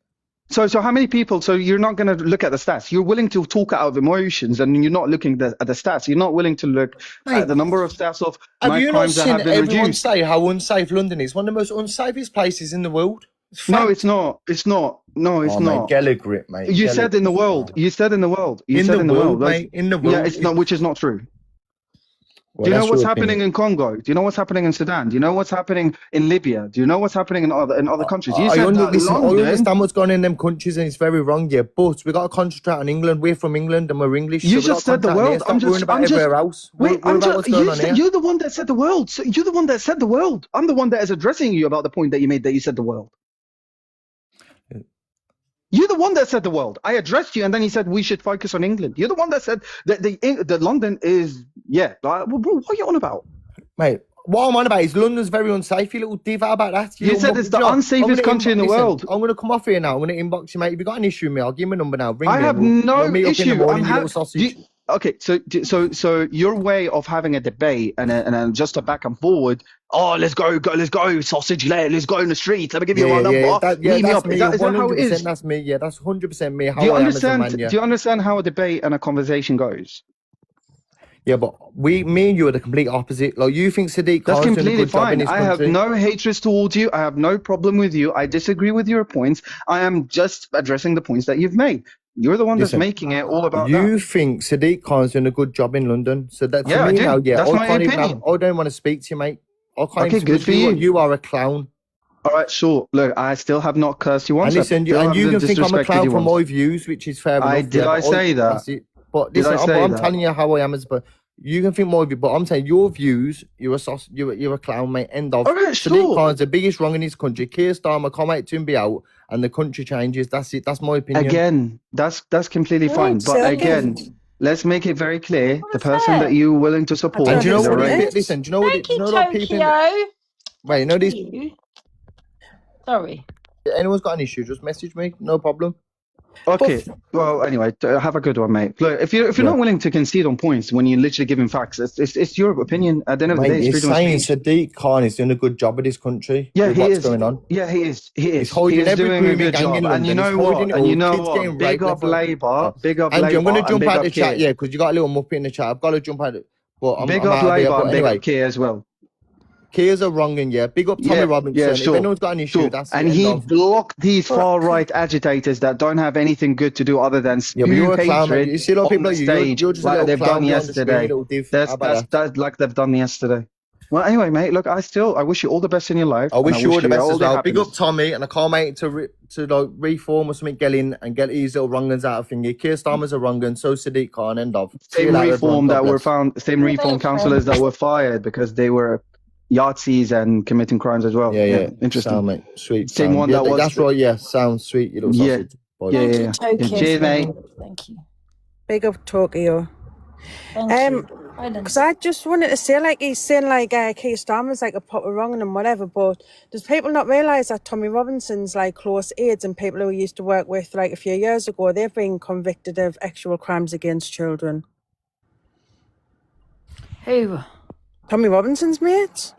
So how many people? So you're not going to look at the stats. You're willing to talk out of emotions, and you're not looking at the stats. You're not willing to look at the number of stats of night crimes that have been reduced. Have you not seen everyone say how unsafe London is? One of the most unsafest places in the world. No, it's not. It's not. No, it's not. Mate, get a grip, mate. You said in the world. You said in the world. You said in the world, mate. In the world. Yeah, it's not. Which is not true. Do you know what's happening in Congo? Do you know what's happening in Sudan? Do you know what's happening in Libya? Do you know what's happening in other countries? You said I understand what's going on in them countries, and it's very wrong, yeah. But we got to concentrate on England. We're from England, and we're English. You just said the world. I'm just. Everywhere else. Wait, you're the one that said the world. So you're the one that said the world. I'm the one that is addressing you about the point that you made that you said the world. You're the one that said the world. I addressed you, and then you said we should focus on England. You're the one that said that the London is what are you on about, mate? What I'm on about is London's very unsafe. You little div. How about that? You said it's the unsafest country in the world. I'm going to come off here now. I'm going to inbox you, mate. If you got an issue with me, I'll give you my number now. Ring I have no issue. Okay, so your way of having a debate and just a back and forward. Oh, let's go, sausage, let's go in the streets. Let me give you my number. Meet me that's up. me. Is that how it 100%. is? That's me. Yeah, that's 100% me. How Do you I am as a understand? man. Yeah. Do you understand how a debate and a conversation goes? Yeah, but me and you are the complete opposite. Like, you think Sadiq That's Khan's doing a completely good job in fine. this I have country? no hatred towards you. I have no problem with you. I disagree with your points. I am just addressing the points that you've made. You're the one that's Listen, making it all about that. you think Sadiq Khan's doing a good job in London. So that to Yeah, I me do. now, yeah, That's I my can't even opinion. I don't want to speak to you, mate. I can't Okay, even good speak for to you. you. You are a clown. All right, sure. Look, I still have not cursed you once. And listen, Still and you haven't can think I'm a disrespected clown you for once. my views, which is fair enough. Did yeah, I but say that? that's it. But Did listen, I say I'm that? telling you how I am as, but you can think more of you. But I'm saying your views, you're a clown, mate. End of. All right, Sadiq sure. Khan's the biggest wrong in this country. Keir Starmer can't wait to him be out, and the country changes. That's it. That's my opinion. Again, that's completely fine. But again, let's make it very clear: the person that you're willing to support And do you know is a what? racist. Listen, do you know what? Do you know what people? Wait, you know this. Sorry. Anyone's got an issue? Just message me. No problem. Okay. Well, anyway, have a good one, mate. Look, if you're not willing to concede on points when you're literally giving facts, it's your opinion. At the end of the Mate, day, it's he's freedom of saying speech. Sadiq Khan is doing a good job of this country. Yeah, with he what's is. going on. Yeah, he is. He is. He's holding He is every doing a grooming good gang job. in And you London. know He's holding what? it And you all. know Kids what? getting Big raped up left, right, Labour. Big up Andrew, Labour. I'm going to And jump big out up the chat, Keir. yeah, because you got a little muppet in the chat. I've got to jump out. But I'm Big out up of here. Labour But and big anyway, up Keir as well. Keir's a wrong and yeah. Big up Tommy Robinson. If sure. anyone's got an issue, Sure. that's And it. he End of. blocked these far-right agitators that don't have anything good to do other than Yeah, but spew you're a clown, mate. hatred You see a lot of on people the like you. stage You're just a like little they've clown done behind the screen, a yesterday. little div. How about that? That's like they've done yesterday. Well, anyway, mate, look, I wish you all the best in your life. I wish you all the best all as the well. Big up happiness. Tommy, and I can't wait to like reform or something, get in and get these little wrong'uns out of thingy. Keir Starmer's a wrong'un, so Sadiq Khan. End of. See you Same later, reform everyone. God that were bless. found, same reform councillors that were fired because they were Yahtzees and committing crimes as well. Yeah. Interesting. Sound, mate. Sweet. Same Sound. one Yeah, that was. that's right. Yeah, sounds sweet. You little Yeah. sausage. Boy. Yeah. Cheers, mate. Thank you. Big up Tokyo. Thank you. Because I just wanted to say, like, he's saying, like, Keir Starmer's, like, a proper wrong and whatever, but does people not realise that Tommy Robinson's, like, close aides and people who he used to work with, like, a few years ago, they've been convicted of actual crimes against children? Who? Tommy Robinson's mates?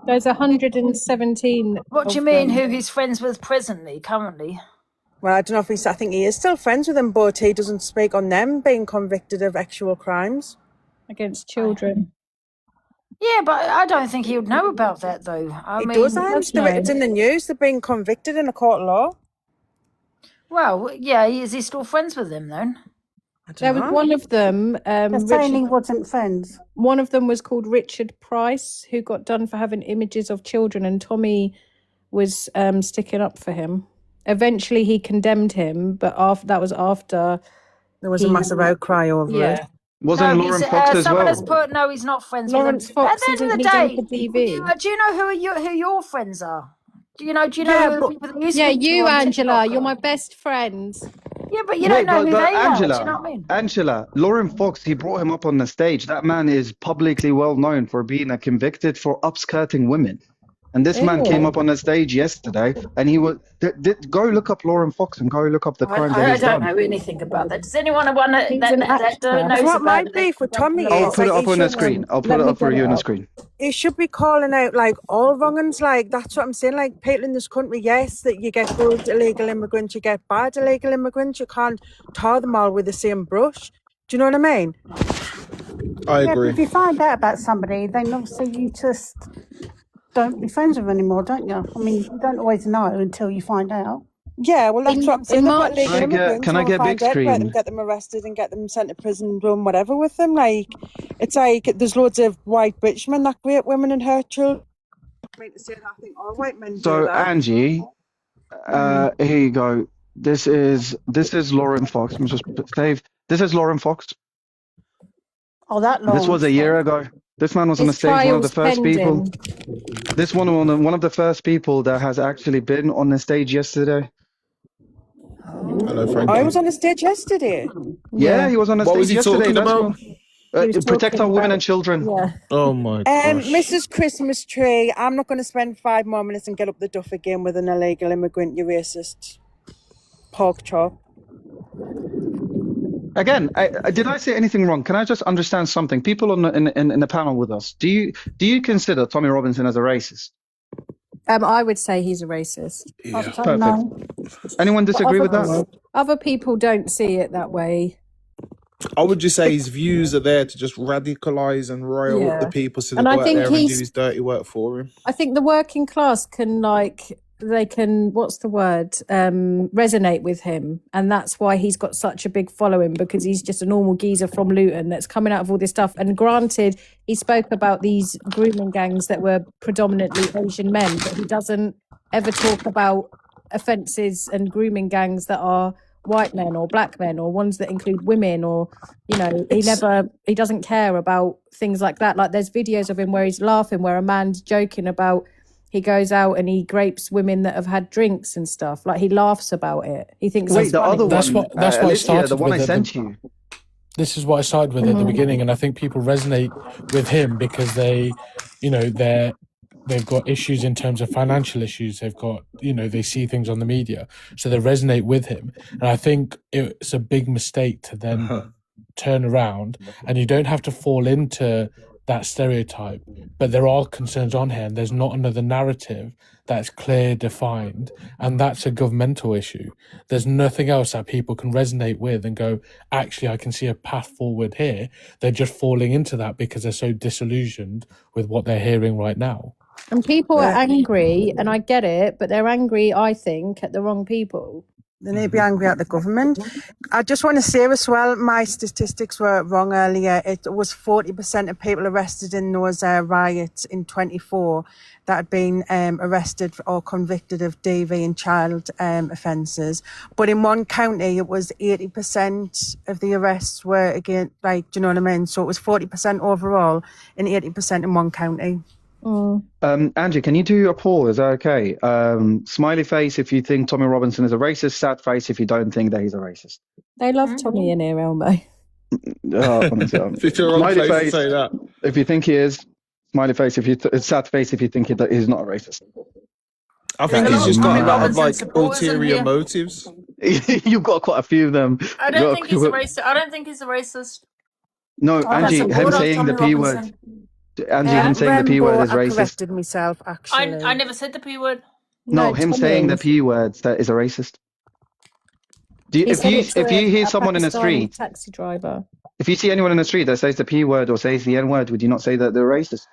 There's 117. What do you of mean? them. Who he's friends with currently? Well, I don't know if I think he is still friends with them, but he doesn't speak on them being convicted of actual crimes. Against children. Yeah, but I don't think he would know about that though. He does, it's in the news, they're being convicted in a court of law. Well, yeah, is he still friends with them then? There was one of them. They're saying he wasn't friends. One of them was called Richard Price, who got done for having images of children, and Tommy was sticking up for him. Eventually, he condemned him, but that was after there was a massive outcry over it. Wasn't Lauren Fox as someone well? has put no, he's not friends Lawrence with him. Fox At the end of the isn't day, he done for DV? do you know who your friends are? Do you know Yeah, who the people that you yeah, speak to you, on Angela, TikTok you're are? my best friend. Yeah, but you don't know who they are. Do you know what I mean? Angela, Lauren Fox, he brought him up on the stage. That man is publicly well known for being convicted for upskirting women. And this man came up on the stage yesterday, and he was go look up Lauren Fox and go look up the crimes that I he's don't done. know anything about that. Does anyone that knows What about might be for Tommy I'll is, put it like, up he on the should- screen. I'll put it up for you on the screen. He should be calling out, like, all wrong-uns. Like, that's what I'm saying. Like, people in this country, yes, that you get good illegal immigrants, you get bad illegal immigrants. You can't tar them all with the same brush. Do you know what I mean? I Yeah, but agree. if you find out about somebody, then obviously you just don't be friends with them anymore, don't you? I mean, you don't always know until you find out. Yeah, well, that's what I'm saying. They've got illegal immigrants. Can I We'll get big find out about them, screen? get them arrested and get them sent to prison, doing whatever with them. Like, it's like there's loads of white British men that rape women and hurt children. I mean to say that I think all white men do So that. Angie, here you go. This is Lauren Fox. I'm just save. This is Lauren Fox. Oh, that long. This was a year ago. This man was on the His stage, one of the trial's first people. pending. This one of the first people that has actually been on the stage yesterday. Hello, Frank. I was on the stage yesterday. Yeah, he was on the What stage was he yesterday. talking That's about? one. He was Protect our talking women about- and children. Yeah. Oh my gosh. Mrs. Christmas Tree, I'm not going to spend 5 more minutes and get up the duff again with an illegal immigrant, you racist pork chop. Again, did I say anything wrong? Can I just understand something? People on in the panel with us, do you consider Tommy Robinson as a racist? I would say he's a racist. I don't Perfect. know. Anyone But disagree with that? other people don't see it that way. I would just say his views are there to just radicalise and rile up the Yeah. people so And they I go out think there and do he's- his dirty work for him. I think the working class can what's the word, resonate with him, and that's why he's got such a big following, because he's just a normal geezer from Luton that's coming out of all this stuff. And granted, he spoke about these grooming gangs that were predominantly Asian men, but he doesn't ever talk about offences and grooming gangs that are white men or black men or ones that include women, or he doesn't care about things like that. Like there's videos of him where he's laughing, where a man's joking about he goes out and he grapes women that have had drinks and stuff. Like he laughs about it. He thinks Wait, it's the funny. other That's one, what I Alicia, started the one with I at sent you. This is what I started with at the beginning, and I think people resonate with him because they've got issues in terms of financial issues. They've got, they see things on the media, so they resonate with him. And I think it's a big mistake to then turn around, and you don't have to fall into that stereotype, but there are concerns on here, and there's not another narrative that's clear, defined, and that's a governmental issue. There's nothing else that people can resonate with and go, actually, I can see a path forward here. They're just falling into that because they're so disillusioned with what they're hearing right now. And people are angry, and I get it, but they're angry, I think, at the wrong people. They need to be angry at the government. I just want to say as well, my statistics were wrong earlier. It was 40% of people arrested in those riots in 24 that had been arrested or convicted of DV and child offences. But in one county, it was 80% of the arrests were again, do you know what I mean? So it was 40% overall and 80% in one county. Angie, can you do a poll? Is that okay? Smiley face if you think Tommy Robinson is a racist, sad face if you don't think that he's a racist. They love Tommy in here, Elmo. If you're wrong Smiley place to face say that. if you think he is, smiley face if you sad face if you think he's not a racist. I think There's he's a just lot got of a lot of Robinson like supporters in ulterior here. motives. You've got quite a few of them. I don't think he's a racist. I don't think he's a racist. No, I'm a Angie, him supporter of saying the Tommy P word. Robinson. Angie, him saying the P word is I racist. corrected myself, actually. I never said the P word. No, him Tommy saying the is. P words that is a racist. If you hear someone in the street, taxi driver. if you see anyone in the street that says the P word or says the N word, would you not say that they're racist?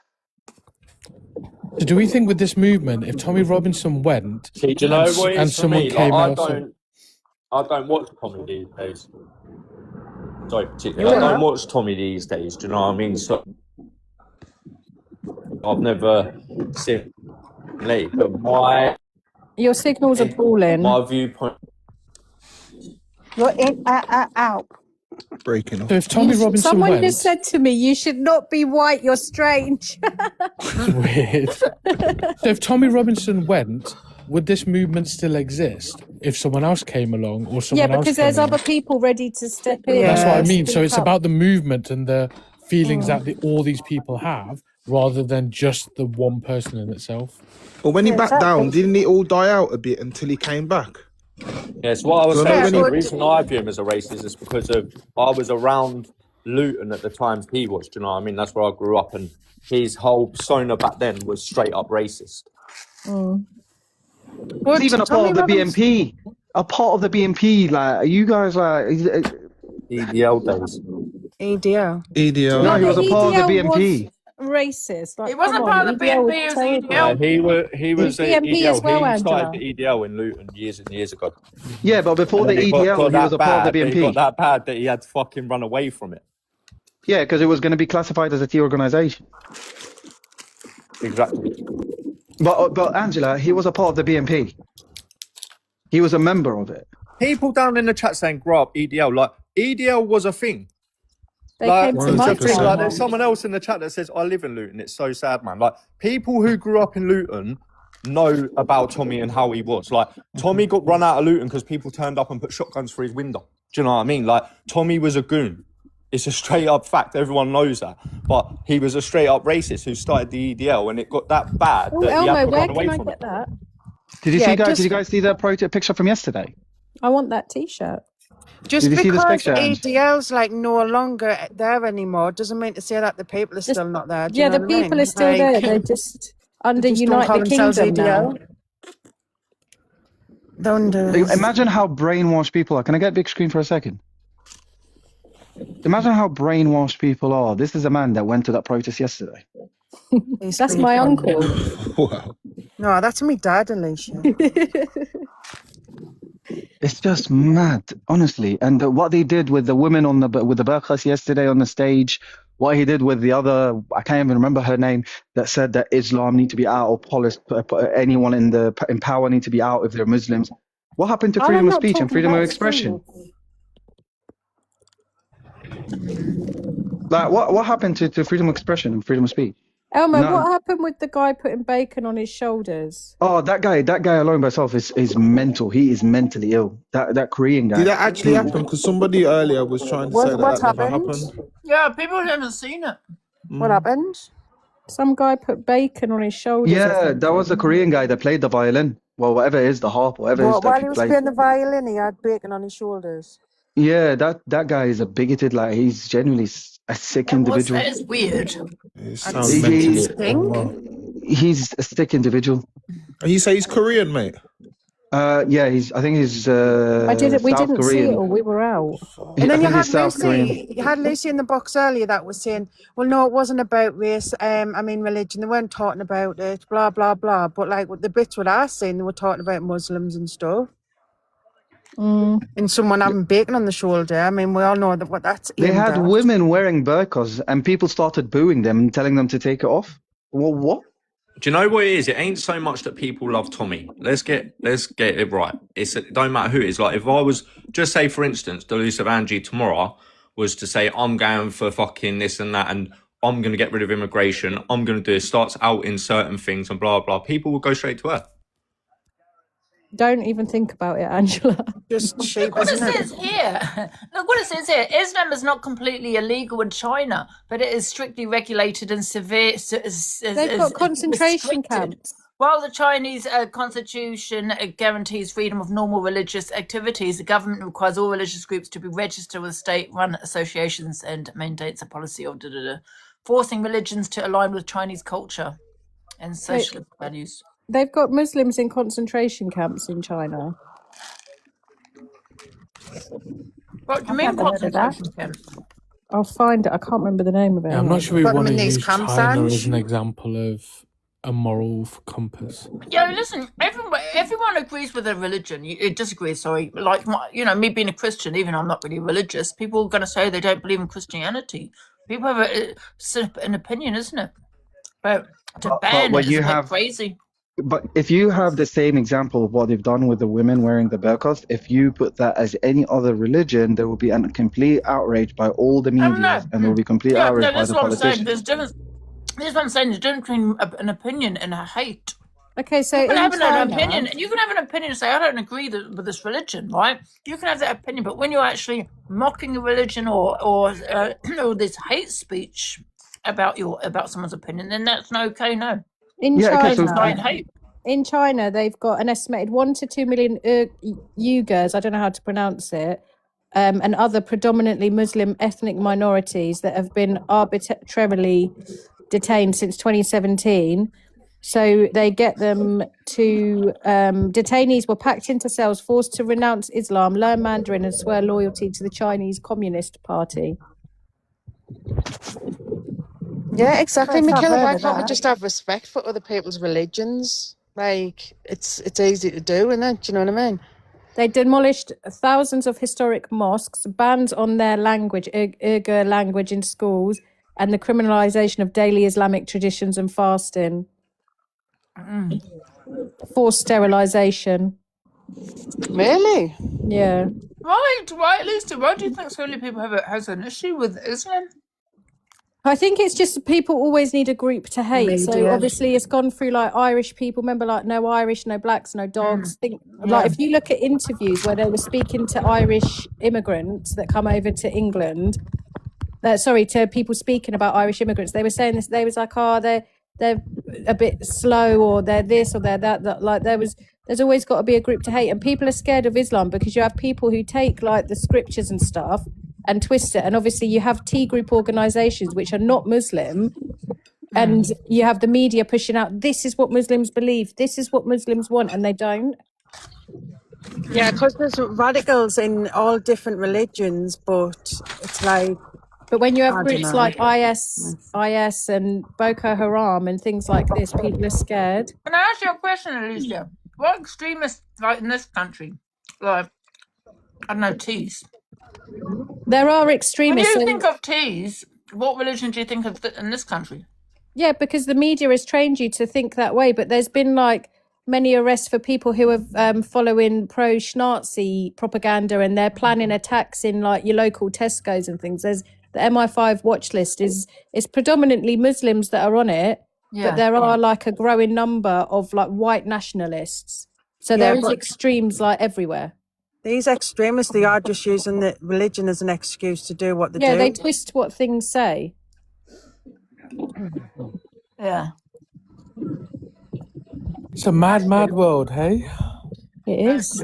So do we think with this movement, if Tommy Robinson went See, do you know and, what it and is for someone me? came Like, out, I don't watch Tommy these days. Sorry, particularly, I don't watch Tommy these days. Do you know what I mean? So I've never seen late, but Your signal's appalling. my viewpoint. You're in, out. Breaking off. so if Tommy Robinson Someone went, just said to me, "You should not be white. You're strange." it's weird. So if Tommy Robinson went, would this movement still exist if someone else came along or Yeah, someone else because came there's along? other people ready to step in. That's what I and mean. So speak it's up. about the movement and the feelings that all these people have, rather than just the one person in itself. But when he Yeah, backed exactly. down, didn't it all die out a bit until he came back? Yes, what I was So saying, when the he- reason I view him as a racist is because of I was around Luton at the times he was. Do you know what I mean? That's where I grew up, and his whole persona back then was straight up racist. He's even a part of the BNP. A part of the BNP. Like, are you guys like? EDL days. EDL. EDL. No, he was a part of the EDL was BNP. Racist. Like, It wasn't come part on, of the EDL BNP, it was terrible. EDL. He was a BNP EDL. as well, he Angela. started the EDL in Luton years and years ago. Yeah, but before the And then it EDL, he that was a part of the bad, It got BNP. that bad that he had to fucking run away from it. Yeah, because it was going to be classified as a T organization. Exactly. But Angela, he was a part of the BNP. He was a member of it. People down in the chat saying, "Grow up, EDL." Like EDL was a thing. They Like, came to it's my a thing. town. Like, there's someone else in the chat that says, "I live in Luton." It's so sad, man. Like people who grew up in Luton know about Tommy and how he was. Like Tommy got run out of Luton because people turned up and put shotguns through his window. Do you know what I mean? Like Tommy was a goon. It's a straight up fact. Everyone knows that. But he was a straight up racist who started the EDL, and it got that bad Oh, that he had Elmo, to where run away can I from get it. that? Did you Yeah, see, guys? just- Did you guys see that picture from yesterday? I want that T-shirt. Just Did you see this because picture, Ange? EDL's like no longer there anymore doesn't mean to say that the people are still not there. Do you Yeah, know the what I people mean? are still there. They're just under just don't call United themselves Kingdom now. EDL. Don't do it. Imagine how brainwashed people are. Can I get big screen for a second? Imagine how brainwashed people are. This is a man that went to that protest yesterday. That's my uncle. Wow. No, that's my dad, Alicia. It's just mad, honestly. And what they did with the women on with the burqas yesterday on the stage, what he did with the other, I can't even remember her name, that said that Islam need to be out, or anyone in power need to be out if they're Muslims. What happened to freedom of speech and freedom of expression? Like, what happened to freedom of expression and freedom of speech? Elmer, No. what happened with the guy putting bacon on his shoulders? Oh, that guy alone by himself is mental. He is mentally ill. That Korean guy. Did that actually happen? Because somebody earlier was trying to say that never happened. Yeah, people haven't seen it. What happened? Some guy put bacon on his shoulders. or Yeah, something. that was the Korean guy that played the violin. Well, whatever it is, the harp, whatever it is Well, that while he he was played. playing the violin, he had bacon on his shoulders. Yeah, that guy is a bigoted, like, he's genuinely a sick individual. That is weird. Sounds mentally unwell. He's a sick individual. And you say he's Korean, mate? Yeah, I think he's We South didn't see Korean. it, or we were out. And then I you think had he's South Korean. Lucy. You had Lucy in the box earlier that was saying, "Well, no, it wasn't about race. Religion. They weren't talking about it. Blah blah blah." But like with the bits what I seen, they were talking about Muslims and stuff. And someone having bacon on the shoulder. I mean, we all know that what that's. They aimed had at. women wearing burqas, and people started booing them and telling them to take it off. Well, what? Do you know what it is? It ain't so much that people love Tommy. Let's get it right. It don't matter who it is. Like, if I was, just say for instance, the Delusive Angie tomorrow was to say, I'm going for fucking this and that, and I'm going to get rid of immigration, I'm going to do it, starts out in certain things and blah, blah, people will go straight to her. Don't even think about it, Angela. Just Look what it says here. Look what it says here. Islam is not completely illegal in China, but it is strictly regulated and severe. They've got concentration camps. While the Chinese constitution guarantees freedom of normal religious activities, the government requires all religious groups to be registered with state-run associations and maintains a policy of forcing religions to align with Chinese culture and social values. They've got Muslims in concentration camps in China. What do you I've mean never heard of that. concentration camps? I'll find it. I can't remember the name of it. Yeah, I'm not sure we Got them want to in these use camps, China Ange? as an example of a moral compass. Yeah, listen, everyone agrees with their religion. It disagrees, sorry. Like, me being a Christian, even though I'm not really religious, people are going to say they don't believe in Christianity. People have an opinion, isn't it? But to ban when it is you a bit have- crazy. But if you have the same example of what they've done with the women wearing the burqas, if you put that as any other religion, there will be a complete outrage by all the media, and there will be complete outrage by that's the what I'm saying. politicians. There's difference. This is what I'm saying. There's a difference between an opinion and a hate. Okay, so You can in have an China, opinion. You can have an opinion and say, I don't agree with this religion, right? You can have that opinion, but when you're actually mocking a religion or this hate speech about someone's opinion, then that's not okay. No. in Yeah, okay, so- China, Hate. in China, they've got an estimated 1 to 2 million Uyghurs, I don't know how to pronounce it, and other predominantly Muslim ethnic minorities that have been arbitrarily detained since 2017. So they get them to, detainees were packed into cells, forced to renounce Islam, learn Mandarin, and swear loyalty to the Chinese Communist Party. Yeah, exactly, I've Michaela. heard Why of can't we that. just have respect for other people's religions? Like, it's easy to do, isn't it? Do you know what I mean? They demolished thousands of historic mosques, bans on their language, Uyghur language in schools, and the criminalization of daily Islamic traditions and fasting. Forced sterilization. Really? Yeah. Right, Lisa. Why do you think so many people has an issue with Islam? I think it's just people always need a group to hate. So Media. obviously it's gone through like Irish people. Remember, like no Irish, no blacks, no dogs. Like if you look at interviews where they were speaking to Irish immigrants that come over to England, to people speaking about Irish immigrants, they were saying this. They was like, they're a bit slow, or they're this, or they're that. Like there There's always got to be a group to hate, and people are scared of Islam because you have people who take like the scriptures and stuff and twist it, and obviously you have T group organizations which are not Muslim, and you have the media pushing out, this is what Muslims believe, this is what Muslims want, and they don't. Yeah, because there's radicals in all different religions, but it's like. But when you have I don't groups know. like IS and Boko Haram and things like this, people are scared. Can I ask you a question, Alicia? What extremists like in this country, like I don't know, teas? There are When extremists. you think of teas, what religion do you think of in this country? Yeah, because the media has trained you to think that way. But there's been like many arrests for people who are following pro-Schnazi propaganda, and they're planning attacks in like your local Tesco's and things. There's the MI5 watch list is predominantly Muslims that are on it, but there are like a growing number of like white nationalists. So there is extremes like everywhere. These extremists, they are just using the religion as an excuse to do what they do. Yeah, they twist what things say. Yeah. It's a mad, mad world, hey? It is.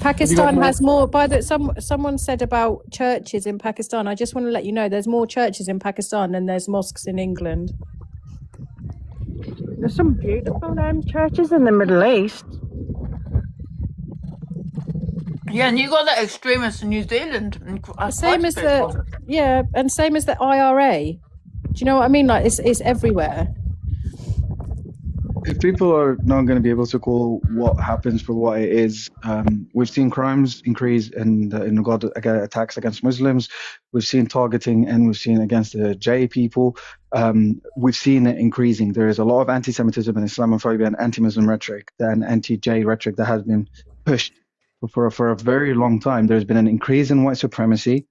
Pakistan has more. Someone said about churches in Pakistan. I just want to let you know there's more churches in Pakistan than there's mosques in England. There's some beautiful churches in the Middle East. Yeah, and you got that extremist in New Zealand. Same as and same as the IRA. Do you know what I mean? Like it's everywhere. If people are not going to be able to call what happens for what it is, we've seen crimes increase in regard to attacks against Muslims. We've seen targeting, and we've seen against the J people. We've seen it increasing. There is a lot of anti-Semitism and Islamophobia and anti-Muslim rhetoric and anti-J rhetoric that has been pushed for a very long time. There's been an increase in white supremacy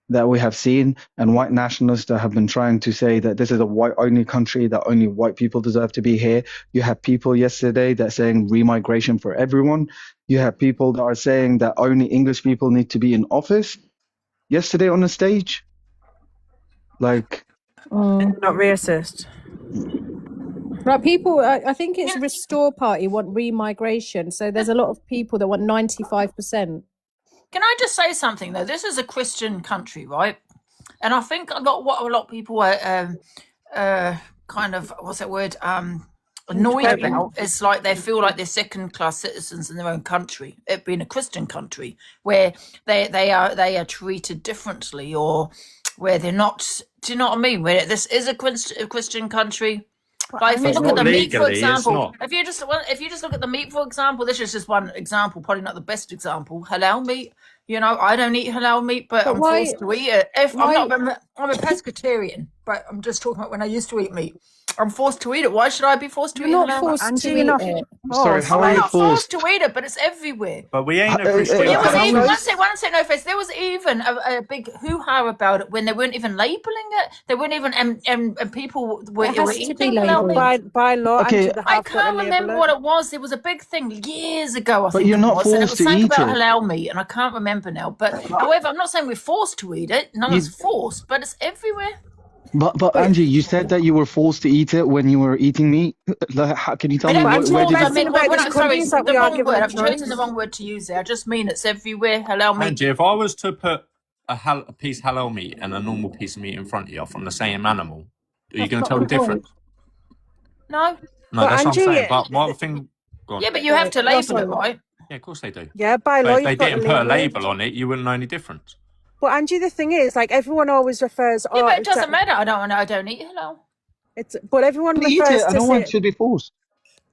that we have seen, and white nationalists that have been trying to say that this is a white-only country, that only white people deserve to be here. You have people yesterday that saying remigration for everyone. You have people that are saying that only English people need to be in office yesterday on the stage. Like, not racist. Right, people, I think it's Restore Party want remigration. So there's a lot of people that want 95%. Can I just say something though? This is a Christian country, right? And I think what a lot of people are kind of annoyed about is like they feel like they're second-class citizens in their own country, it being a Christian country, where they are treated differently, or where they're not. Do you know what I mean? Where this is a Christian country. Like if you look at the meat, for example, if you just look at the meat, for example, this is just one example, probably not the best example. Halal meat, I don't eat halal meat, but I'm forced to eat it. I'm a pescatarian, but I'm just talking about when I used to eat meat. I'm forced to eat it. Why should I be forced to eat You're halal? not forced to eat it. Sorry, how are I'm you not forced? forced to eat it, but it's everywhere. But we ain't a Christian. There was country. even one second, no face. There was even a big hoo-ha about it when they weren't even labeling it. They weren't even and people were It has to eating be halal meat. labelled. By law, Okay. Andrew, they I have got to can't remember label what it. it was. There was a big thing years ago. I But think you're it not was, and it forced was to something eat about it. halal meat, and I can't remember now. But however, I'm not saying we're forced to eat it. No one's forced, but it's everywhere. But Angie, you said that you were forced to eat it when you were eating meat. Like, can you tell I me don't mean where did forced. I you? mean, about when this I'm sorry, country it's that the we are wrong given word. a I'm choosing choice. the wrong word to use there. I just mean it's everywhere. Halal meat. Angie, if I was to put a piece of halal meat and a normal piece of meat in front of you from the same animal, are you going to tell the difference? No. No, But that's what I'm Angie, saying. But one thing. Go on. Yeah, but you have to label it, right? Yeah, of course they do. Yeah, by law, But if they you've got to didn't put a label it. label on it, you wouldn't know any difference. But Angie, the thing is, like everyone always refers. Yeah, but it it's doesn't like- matter. I don't eat halal. But everyone Eat refers it, and to no one say, should be forced.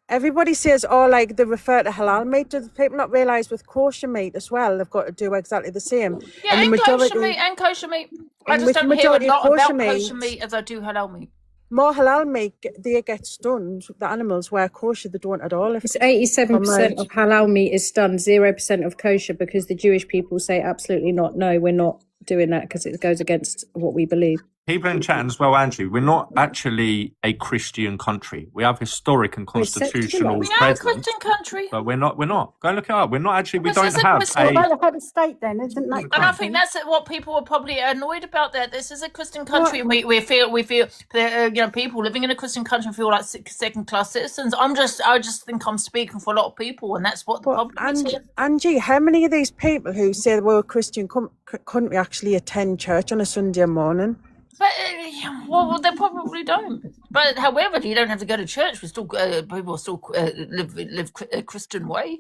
everybody says, like they refer to halal meat. Do people not realise with kosher meat as well, they've got to do exactly the same? Yeah, and kosher meat and kosher meat. I and just with don't hear a majority of lot about kosher kosher meat- meat as I do halal meat. More halal meat, they get stunned. The animals where kosher, they don't at all. It's 87% of halal meat is stunned, 0% of kosher, because the Jewish people say absolutely not. No, we're not doing that because it goes against what we believe. people in chat as well, Andrew, we're not actually a Christian country. We have historic and constitutional We are a presence, Christian country. but we're not. Go and look it up. We're not actually. We This don't is a have Christian- a. Well, the head of state then, isn't that? And I think that's what people are probably annoyed about. That this is a Christian country, and we feel that, you know, people living in a Christian country feel like second class citizens. I just think I'm speaking for a lot of people, and that's what the problem is here. Angie, how many of these people who say they were a Christian country actually attend church on a Sunday morning? But well, they probably don't. But however, you don't have to go to church. We still people still live a Christian way.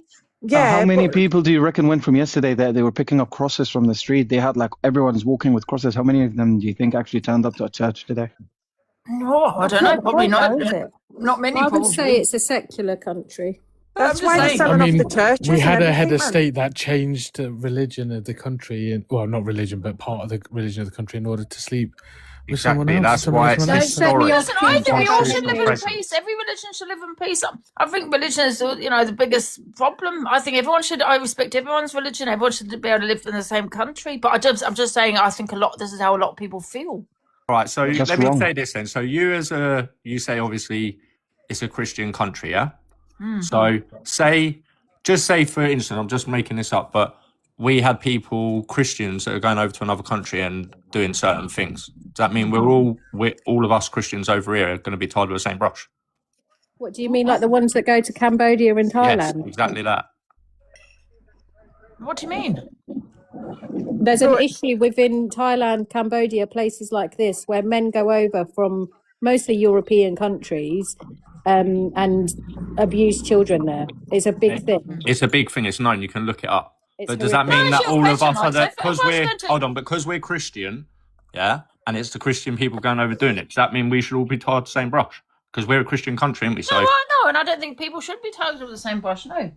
How many people do you reckon went from yesterday that they were picking up crosses from the street? They had like everyone's walking with crosses. How many of them do you think actually turned up to a church today? No, I don't know. Probably not many. I would Probably. say it's a secular country. That's I'm why they're just selling I mean, off the churches. we had and a head of everything, man. state that changed the religion of the country, and well, not religion, but part of the religion of the country in order to sleep with someone Exactly. else. That's why it's Don't set me historic. off Listen, I think we all should live in Presence. peace. Every religion should live in peace. I think religion is, you know, the biggest problem. I think everyone should. I respect everyone's religion. Everyone should be able to live in the same country. But I'm just saying. I think this is how a lot of people feel. Right. So That's let me wrong. say this then. So you say obviously it's a Christian country, yeah. So just say for instance, I'm just making this up, but we had Christians that are going over to another country and doing certain things. Does that mean all of us Christians over here are going to be tied with the same brush? What do you mean, like the ones that go to Cambodia and Yes, Thailand? exactly that. What do you mean? There's an issue within Thailand, Cambodia, places like this, where men go over from mostly European countries and abuse children there. It's a big thing. It's a big thing. It's known. You can look it up. It's But does that horrific. mean Can I that ask you a all of question, us are right? that So if I was going to- hold on, because we're Christian, yeah, and it's the Christian people going over doing it, does that mean we should all be tied to the same brush? Because we're a Christian country, aren't we? So No, I know, and I don't think people should be tied with the same brush. No.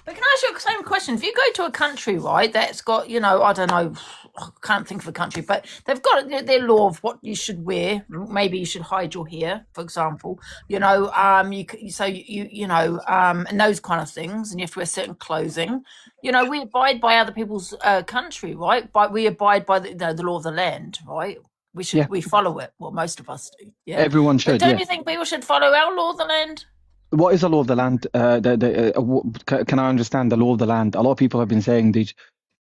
But can I ask you the same question? If you go to a country, right, that's got, you know, I don't know, I can't think of a country, but they've got their law of what you should wear. Maybe you should hide your hair, for example. You know, and those kind of things, and you have to wear certain clothing. You know, we abide by other people's country, right? But we abide by the law of the land, right? We follow it. Well, most of us do. Yeah. Everyone But should. don't Yeah. you think people should follow our law of the land? What is the law of the land? Can I understand the law of the land? A lot of people have been saying that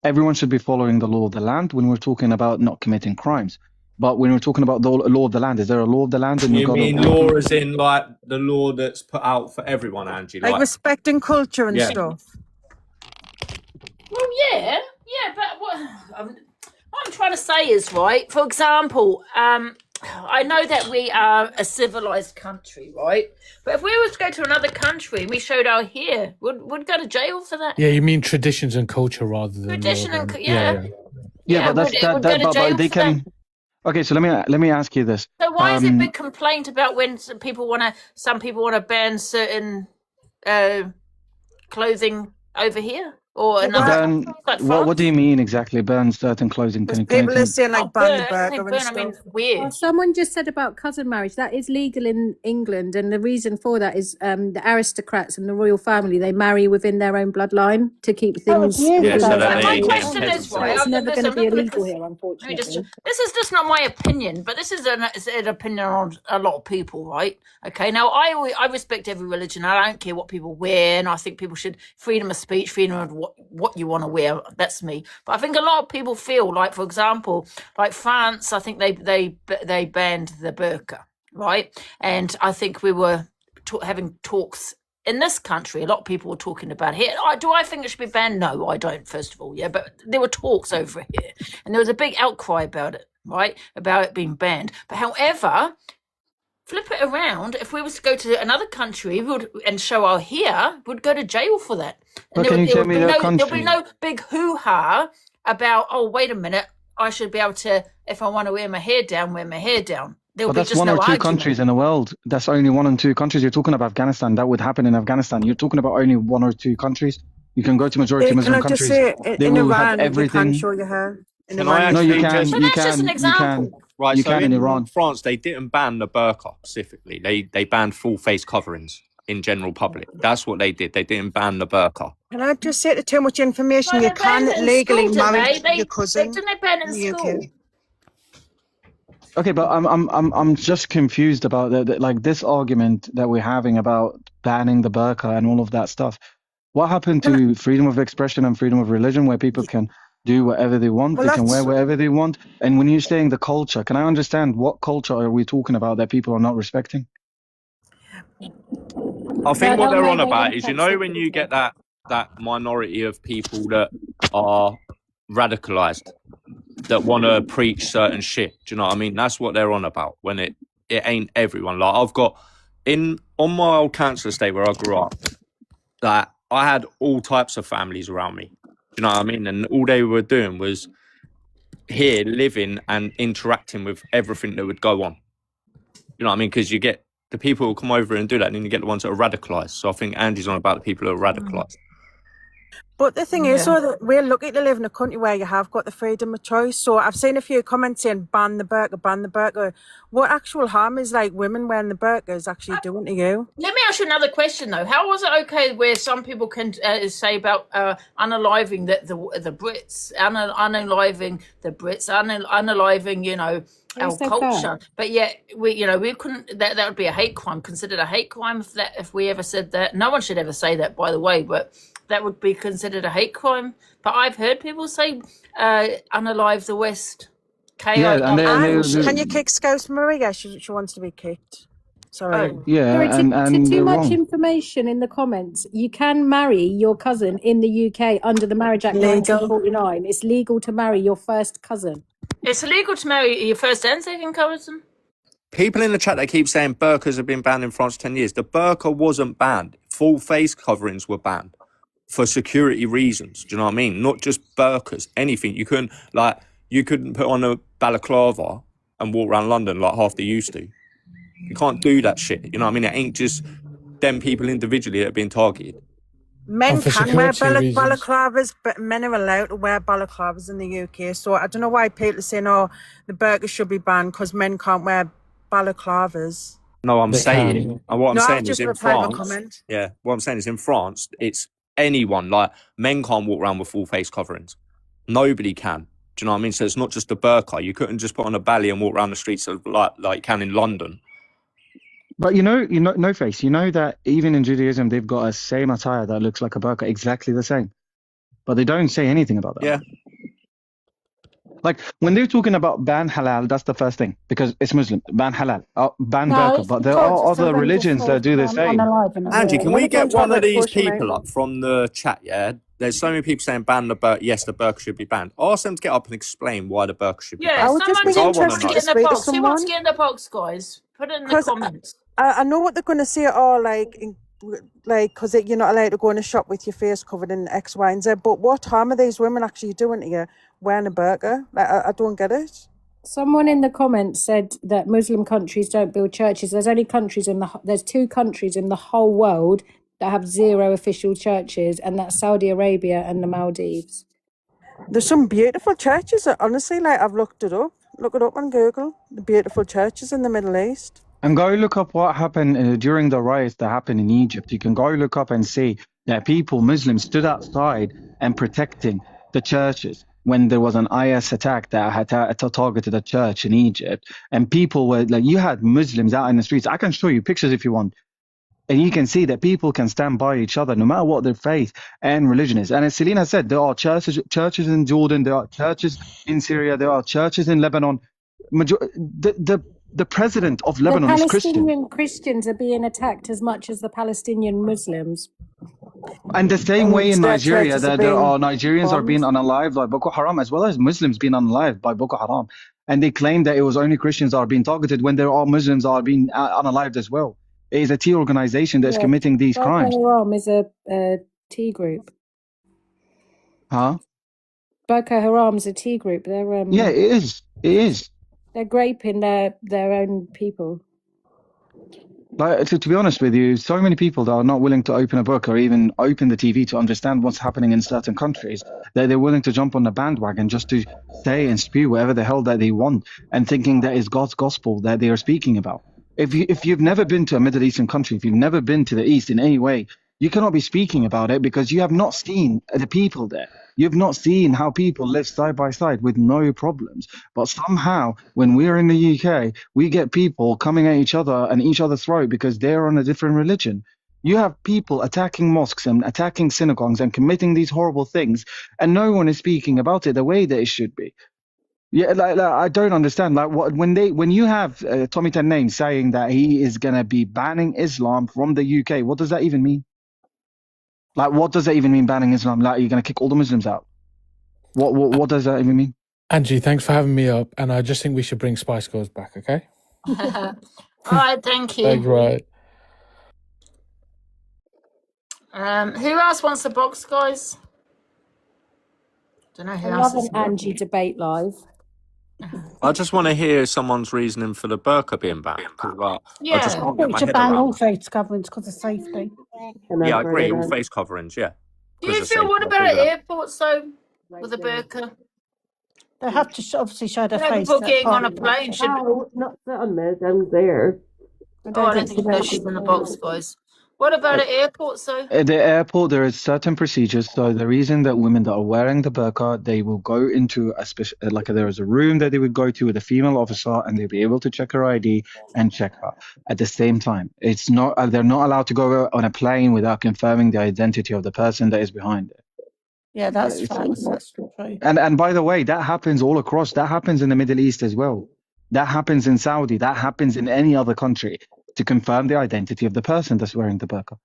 everyone should be following the law of the land when we're talking about not committing crimes. But when we're talking about the law of the land, is there a law of the land? you mean law as in like the law that's put out for everyone, Angie? Like respecting culture and Yeah. stuff. Well, yeah, but what I'm trying to say is, right, for example, I know that we are a civilized country, right? But if we were to go to another country and we showed our hair, would go to jail for that? Yeah, you mean traditions and culture rather than Tradition law, and then. yeah. Yeah, but that's would go to jail but they for that. can. Okay, so let me ask you this. So why is it a big complaint about when some people want to ban certain clothing over here or another? Burn, Like what do you mean exactly? Burn certain clothing? Can you People are saying like ban the burger and burn, I stuff. mean, weird. Well, someone just said about cousin marriage. That is legal in England, and the reason for that is the aristocrats and the royal family, they marry within their own bloodline to keep things. Yeah, so that my they question get is, So right, it's never listen, going to be I'm not illegal here, Let me unfortunately. this is just not my opinion, but this is an opinion on a lot of people, right? Okay, now I respect every religion. I don't care what people wear, and I think people should freedom of speech, freedom of what you want to wear. That's me. But I think a lot of people feel like, for example, like France. I think they banned the burqa, right? And I think we were having talks in this country. A lot of people were talking about here. Do I think it should be banned? No, I don't. First of all, yeah, but there were talks over here, and there was a big outcry about it, right? About it being banned. But however, flip it around. If we was to go to another country and show our hair, we'd go to jail for that. And But can you tell me that there'll country? be no big hoo-ha about, oh, wait a minute, I should be able to, if I want to wear my hair down, wear my hair down. There'll But be that's just one no or two argument. countries in the world. That's only one and two countries. You're talking about Afghanistan. That would happen in Afghanistan. You're talking about only one or two countries. You can go to majority Can Muslim I just countries. say, They in will have Iran, you everything. can show your hair. In Can I Iran, No, you actually can. just- But You that's just can. an You example. can. Right, You so can in Iran. France, they didn't ban the burqa specifically. They banned full face coverings in general public. That's what they did. They didn't ban the burqa. Can I just say that too much information? Well, You they banned it can in legally school, didn't marry they? your cousin. Didn't they ban it in in the school? UK. Okay, but I'm just confused about like this argument that we're having about banning the burqa and all of that stuff. What happened to freedom of expression and freedom of religion, where people can do whatever they want, Well, they can wear that's whatever they want? And when you're saying the culture, can I understand what culture are we talking about that people are not respecting? I think what No, they're on maybe about I'm is, you know, when you get that minority of people that are radicalized, that want to preach certain shit. Do you know what I mean? That's what they're on about. When it ain't everyone. Like I've got on my old council estate where I grew up, that I had all types of families around me. Do you know what I mean? And all they were doing was here living and interacting with everything that would go on. You know what I mean? Because you get the people who come over and do that, and then you get the ones that are radicalized. So I think Andy's on about the people who are radicalized. But the thing is, though, that we're lucky to live in a country where you have got the freedom of choice. So I've seen a few comments saying ban the burqa, ban the burqa. What actual harm is like women wearing the burqa is actually doing to you? Let me ask you another question though. How was it okay where some people can say about unaliving the Brits, unaliving the Brits, unaliving, you know, our culture, but yet we couldn't. That would be a hate crime, considered a hate crime if we ever said that. No one should ever say that, by the way, but that would be considered a hate crime. But I've heard people say unalive the West. Yeah, and Can you kick Scouse Maria? She wants to be kicked. Sorry. Yeah, Sorry, and too they're much wrong. information in the comments. You can marry your cousin in the UK under the Marriage Act 1949. It's legal to marry your first cousin. It's illegal to marry your first and second cousin. People in the chat that keep saying burqas have been banned in France 10 years. The burqa wasn't banned. Full face coverings were banned for security reasons. Do you know what I mean? Not just burqas, anything. You couldn't put on a balaclava and walk around London like half they used to. You can't do that shit. You know what I mean? It ain't just them people individually that are being targeted. Men can wear balaclavas, but men are allowed to wear balaclavas in the UK. So I don't know why people are saying, oh, the burqa should be banned because men can't wear balaclavas. No, I'm saying, and what I'm saying is in France, comment. yeah, what I'm saying is in France, it's anyone, like men can't walk around with full face coverings. Nobody can. Do you know what I mean? So it's not just a burqa. You couldn't just put on a belly and walk around the streets like you can in London. But you know, No Face, you know that even in Judaism, they've got a same attire that looks like a burqa, exactly the same. But they don't say anything about that. Yeah. Like when they're talking about ban halal, that's the first thing, because it's Muslim. Ban halal, ban burqa. But there are other religions that do the same. Angie, can we get one of these people up from the chat, yeah? There's so many people saying ban the burqa. Yes, the burqa should be banned. Ask them to get up and explain why the burqa should be banned. Yeah, someone wants to get in the box. Who wants to get in the box, guys? Put it in the comments. I know what they're going to say, because you're not allowed to go in a shop with your face covered in X, Y, and Z. But what harm are these women actually doing to you wearing a burqa? Like, I don't get it. Someone in the comments said that Muslim countries don't build churches. There's two countries in the whole world that have 0 official churches, and that's Saudi Arabia and the Maldives. There's some beautiful churches. Honestly, like I've looked it up. Look it up on Google. The beautiful churches in the Middle East. And go look up what happened during the riots that happened in Egypt. You can go look up and see that Muslims stood outside and protecting the churches when there was an IS attack that had targeted a church in Egypt. And people were like, you had Muslims out in the streets. I can show you pictures if you want. And you can see that people can stand by each other no matter what their faith and religion is. And as Selena said, there are churches in Jordan, there are churches in Syria, there are churches in Lebanon. The president of Lebanon is Christian. The Palestinian Christians are being attacked as much as the Palestinian Muslims. And the same way in Nigeria, that there are Nigerians are being unalived by Boko Haram, as well as Muslims being unalived by Boko Haram. And they claim that it was only Christians that are being targeted when there are Muslims that are being unalived as well. It is a T organization that's committing these crimes. Boko Haram is a T group. Huh? Boko Haram's a T group. They're yeah, it is. It is. They're raping their own people. Like, to be honest with you, so many people that are not willing to open a book or even open the TV to understand what's happening in certain countries, that they're willing to jump on the bandwagon just to say and spew whatever the hell that they want, and thinking that is God's gospel that they are speaking about. If you've never been to a Middle Eastern country, if you've never been to the East in any way, You cannot be speaking about it because you have not seen the people there. You have not seen how people live side by side with no problems. But somehow, when we're in the UK, we get people coming at each other and each other's throat because they're on a different religion. You have people attacking mosques and attacking synagogues and committing these horrible things, and no one is speaking about it the way that it should be. Yeah, like I don't understand. Like, when you have Tommy 10 Names saying that he is gonna be banning Islam from the UK, what does that even mean? Like, what does that even mean, banning Islam? Like, you're gonna kick all the Muslims out? What does that even mean? Angie, thanks for having me up, and I just think we should bring Spice Girls back. Okay. All right, thank you. Thank you. Right. Who else wants the box, guys? Don't know who I else. love an Angie debate live. I just want to hear someone's reasoning for the burqa being banned. 'Cause, like, I just I can't think get we my should head ban all around. face coverings because of safety. Yeah, I agree. All face coverings, yeah. Do you 'Cause of feel safety, what I about feel at that. airports though, with a burqa? They have to obviously show their You know, face. people at getting on a parties. plane should. Oh, not on there, down there. Oh, I don't think no, she's in the box, guys. What about at airports though? At the airport, there is certain procedures. So the reason that women that are wearing the burqa, they will go into a special, like there is a room that they would go to with a female officer, and they'll be able to check her ID and check her at the same time. It's not, they're not allowed to go on a plane without confirming the identity of the person that is behind it. Yeah, that's facts. That's true. And by the way, that happens all across. That happens in the Middle East as well. That happens in Saudi. That happens in any other country to confirm the identity of the person that's wearing the burqa.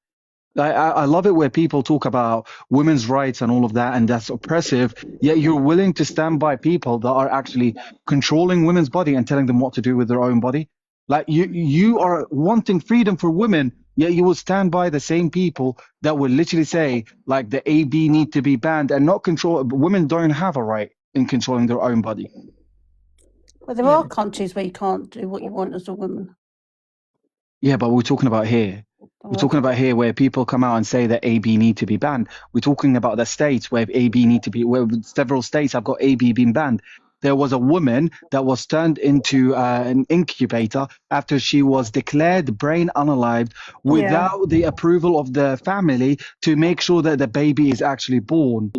I love it where people talk about women's rights and all of that, and that's oppressive, yet you're willing to stand by people that are actually controlling women's body and telling them what to do with their own body. Like, you are wanting freedom for women, yet you will stand by the same people that will literally say, like, the AB need to be banned and not control. Women don't have a right in controlling their own body. Well, there are countries where you can't do what you want as a woman. Yeah, but we're talking about here. We're talking about here where people come out and say that AB need to be banned. We're talking about the states where AB need to be, where several states have got AB being banned. There was a woman that was turned into an incubator after she was declared brain unalived without the approval of the family to make sure that the baby is actually born.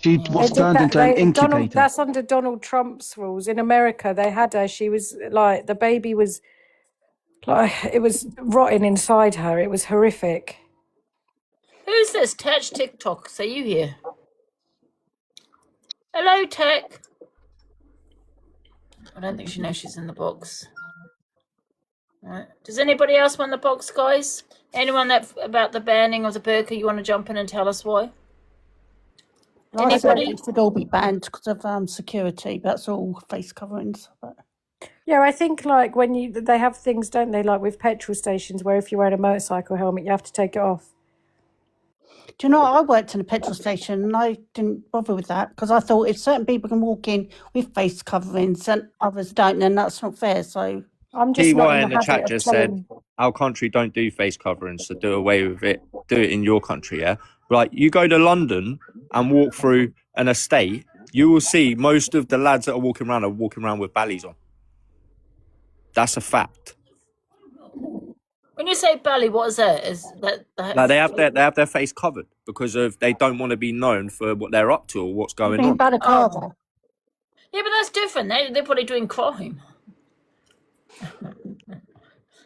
She was turned into an incubator. That's under Donald Trump's rules. In America, they had her. She was like, the baby was like, it was rotting inside her. It was horrific. Who's this? Touch TikTok. Are you here? Hello, Tech. I don't think she knows she's in the box. Right. Does anybody else want the box, guys? Anyone that about the banning of the burqa? You want to jump in and tell us why? I said it should all be banned because of security. That's all face coverings. But Yeah, I think like when they have things, don't they? Like with petrol stations, where if you're wearing a motorcycle helmet, you have to take it off. do you know, I worked in a petrol station and I didn't bother with that because I thought if certain people can walk in with face coverings and others don't, then that's not fair. So I'm just TY in the chat just said, our country don't do face coverings, so do away with it. Do it in your country, yeah? Like, you go to London and walk through an estate, you will see most of the lads that are walking around with ballies on. That's a fact. When you say belly, what is that? Is that Like, they have their face covered because of they don't want to be known for what they're up to or what's going on. Balaclava. Yeah, but that's different. They're probably doing crime.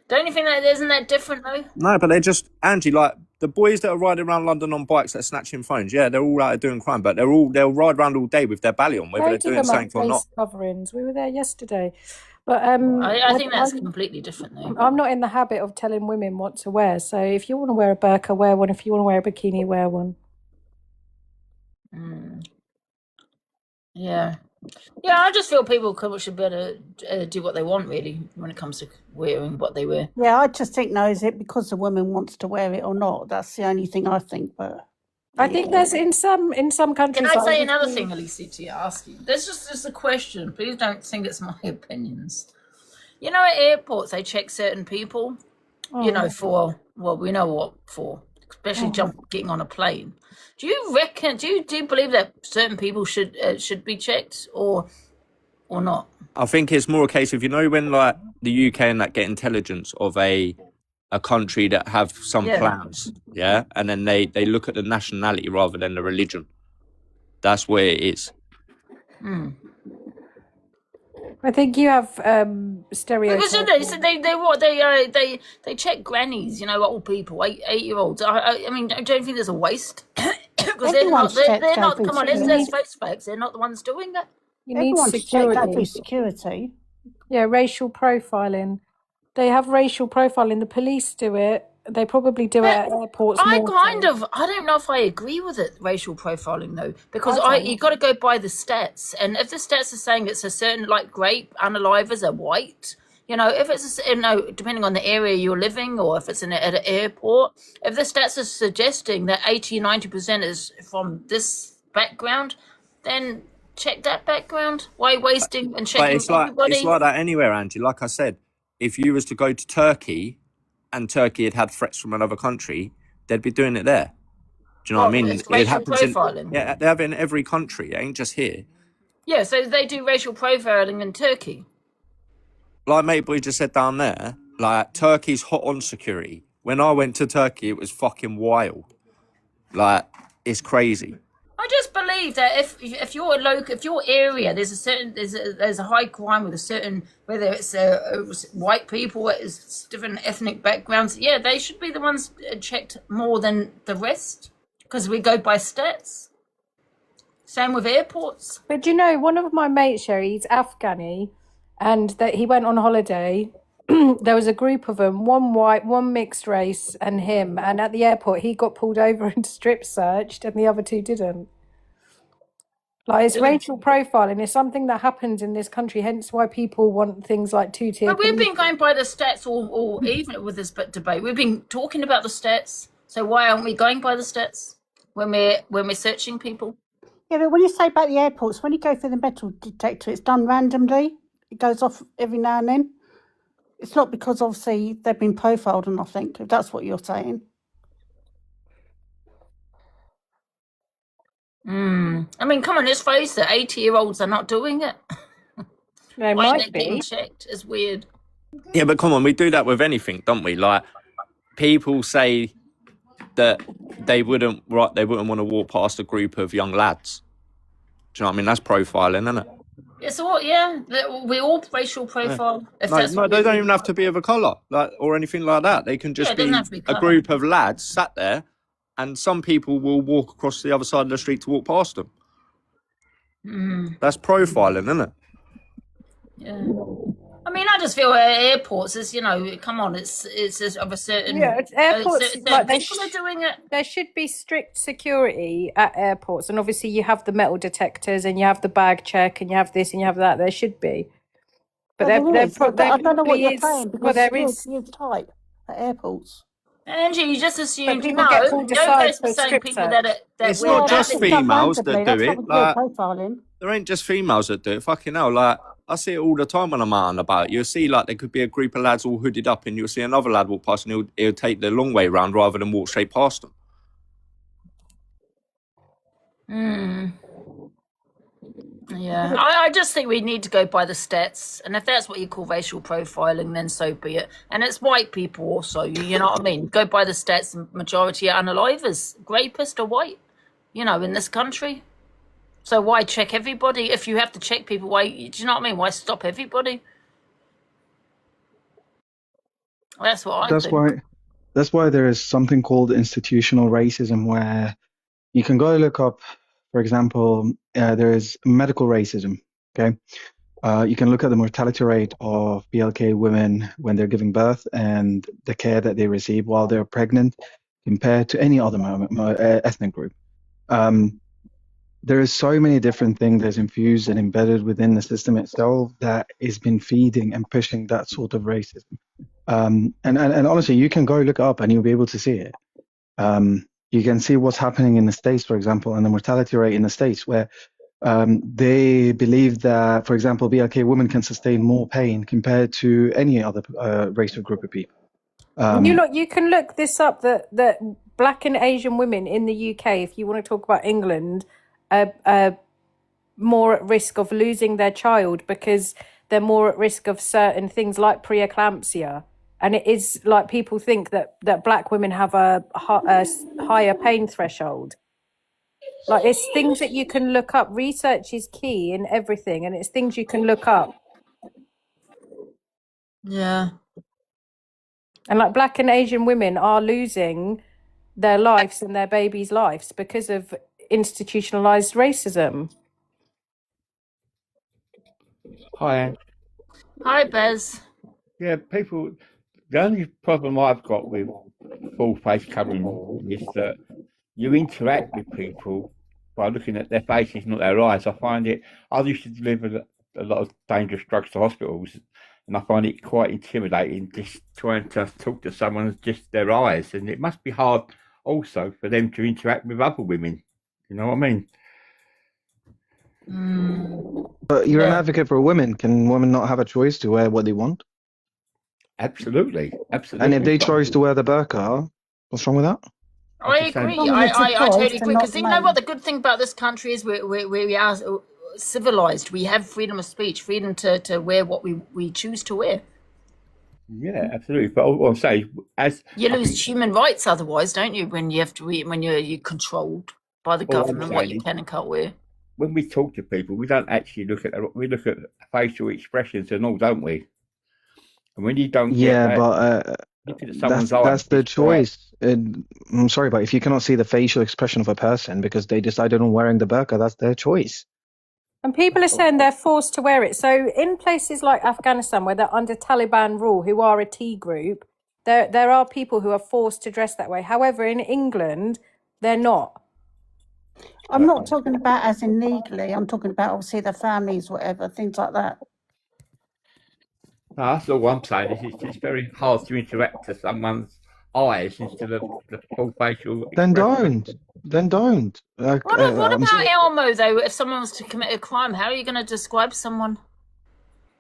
Don't you think that isn't that different though? No, but they're just Angie, like the boys that are riding around London on bikes that are snatching phones. Yeah, they're all out doing crime, but they'll ride around all day with their belly on, whether they're doing something or not. Coverings. We were there yesterday, but I think that's completely different though. I'm not in the habit of telling women what to wear. So if you want to wear a burqa, wear one. If you want to wear a bikini, wear one. Yeah. Yeah, I just feel people should better do what they want, really, when it comes to wearing what they wear. Yeah, I just think, no, is it because the woman wants to wear it or not? That's the only thing I think. But I think there's in some countries. Can I say another thing, Alicia, to ask you? There's just a question. Please don't think it's my opinions. You know, at airports, they check certain people, you know, for, well, we know what for, especially getting on a plane. Do you reckon, do you believe that certain people should be checked or not? I think it's more a case of, you know, when like the UK and that get intelligence of a a country that have some Yeah. plans, yeah, and then they look at the nationality rather than the religion. That's where it is. Mm. I think you have Because stereotypes. they check grannies, old people, 8-year-olds. I mean, don't you think there's a waste? Because Everyone's checked they're going not. through Come on, let's security. face facts. They're not the ones doing it. You need Everyone's checked going security. through security. Yeah, racial profiling. They have racial profiling. The police do it. They probably do it at airports I more kind so. of, I don't know if I agree with it, racial profiling though, because I don't. you got to go by the stats, and if the stats are saying it's a certain like grape unalivers are white, if it's depending on the area you're living, or if it's at an airport, if the stats are suggesting that 80-90% is from this background, then check that background. Why wasting and But checking it's like everybody? that anywhere, Angie. Like I said, if you was to go to Turkey and Turkey had threats from another country, they'd be doing it there. Do you know what I mean? It's It racial happens profiling. yeah, they have it in every country. It ain't just here. Yeah, so they do racial profiling in Turkey. Like mate boy just said down there, like Turkey's hot on security. When I went to Turkey, it was fucking wild. Like, it's crazy. I just believe that if you're a local, if your area there's a high crime with a certain, whether it's white people, it's different ethnic backgrounds, yeah, they should be the ones checked more than the rest because we go by stats. Same with airports. But one of my mates, Sherry, he's Afghani, and that he went on holiday. There was a group of them, one white, one mixed race, and him. And at the airport, he got pulled over and strip searched, and the other two didn't. Like, it's racial profiling. It's something that happens in this country, hence why people want things like two-tier But we've police. been going by the stats, or even with this debate, we've been talking about the stats. So why aren't we going by the stats when we're searching people? Yeah, but when you say about the airports, when you go through the metal detector, it's done randomly. It goes off every now and then. It's not because obviously they've been profiled or nothing, if that's what you're saying. I mean, come on, let's face it, 80-year-olds are not doing it. They Why might aren't they getting be. checked? It's weird. Yeah, but come on, we do that with anything, don't we? Like, people say that they wouldn't want to walk past a group of young lads. Do you know what I mean? That's profiling, isn't it? It's all, yeah, we all racial profile. If that's No, what they we don't do. even have to be of a colour, or anything like that. They can Yeah, just it doesn't be have to be a colour. group of lads sat there, and some people will walk across the other side of the street to walk past them. That's profiling, isn't it? Yeah. I mean, I just feel at airports is, come on, it's of a certain. Yeah, it's airports, certain like people are doing it. there should be strict security at airports, and obviously you have the metal detectors, and you have the bag check, and you have this, and you have that. There should be, but Well, there is. there I don't know what probably you're is. saying Well, because there security is, is tight at airports. Angie, you just assumed people no. get pulled Don't aside go for for saying strip people search. that It's wear not just that. It's done females that randomly. do That's it. not with Like, profiling. there ain't just females that do it. Fucking hell, like, I see it all the time when I'm out and about. You'll see, like, there could be a group of lads all hooded up, and you'll see another lad walk past, and he'll take the long way round rather than walk straight past them. Yeah, I just think we need to go by the stats, and if that's what you call racial profiling, then so be it. And it's white people also, you know what I mean? Go by the stats, and majority are unalivers, rapists are white, in this country. So why check everybody? If you have to check people, why, do you know what I mean? Why stop everybody? That's what I think. That's why there is something called institutional racism, where you can go look up, for example, there is medical racism. Okay, you can look at the mortality rate of PLK women when they're giving birth and the care that they receive while they're pregnant compared to any other ethnic group. There is so many different things that's infused and embedded within the system itself that has been feeding and pushing that sort of racism. And honestly, you can go look it up and you'll be able to see it. You can see what's happening in the States, for example, and the mortality rate in the States, where they believe that, for example, BLK women can sustain more pain compared to any other race or group of people. You can look this up, that Black and Asian women in the UK, if you want to talk about England, are more at risk of losing their child because they're more at risk of certain things like preeclampsia. And it is like people think that black women have a higher pain threshold. Like, it's things that you can look up. Research is key in everything, and it's things you can look up. Yeah. And like black and Asian women are losing their lives and their babies' lives because of institutionalized racism. Hi, Anne. Hi, Bez. Yeah, people. The only problem I've got with full face covering is that you interact with people by looking at their faces, not their eyes. I find it. I used to deliver a lot of dangerous drugs to hospitals, and I find it quite intimidating just trying to talk to someone with just their eyes. And it must be hard also for them to interact with other women. You know what I mean? But you're an advocate for women. Can women not have a choice to wear what they want? Absolutely, absolutely. And if they chose to wear the burqa, what's wrong with that? I agree. I totally agree. Because you know what the good thing about this country is, we are civilized. We have freedom of speech, freedom to wear what we choose to wear. Yeah, absolutely. But I'll say, as you lose human rights otherwise, don't you? When you have to, when you're controlled by the government, what you can and can't wear. When we talk to people, we don't actually look at facial expressions and all, don't we? And when you don't, that's the choice. I'm sorry, but if you cannot see the facial expression of a person because they decided on wearing the burqa, that's their choice. And people are saying they're forced to wear it. So in places like Afghanistan, where they're under Taliban rule, who are a T group, there are people who are forced to dress that way. However, in England, they're not. I'm not talking about as in legally. I'm talking about obviously their families, whatever, things like that. No, that's all I'm saying. It's very hard to interact to someone's eyes instead of the full facial Then expression. don't. What about Elmo, though? If someone was to commit a crime, how are you going to describe someone?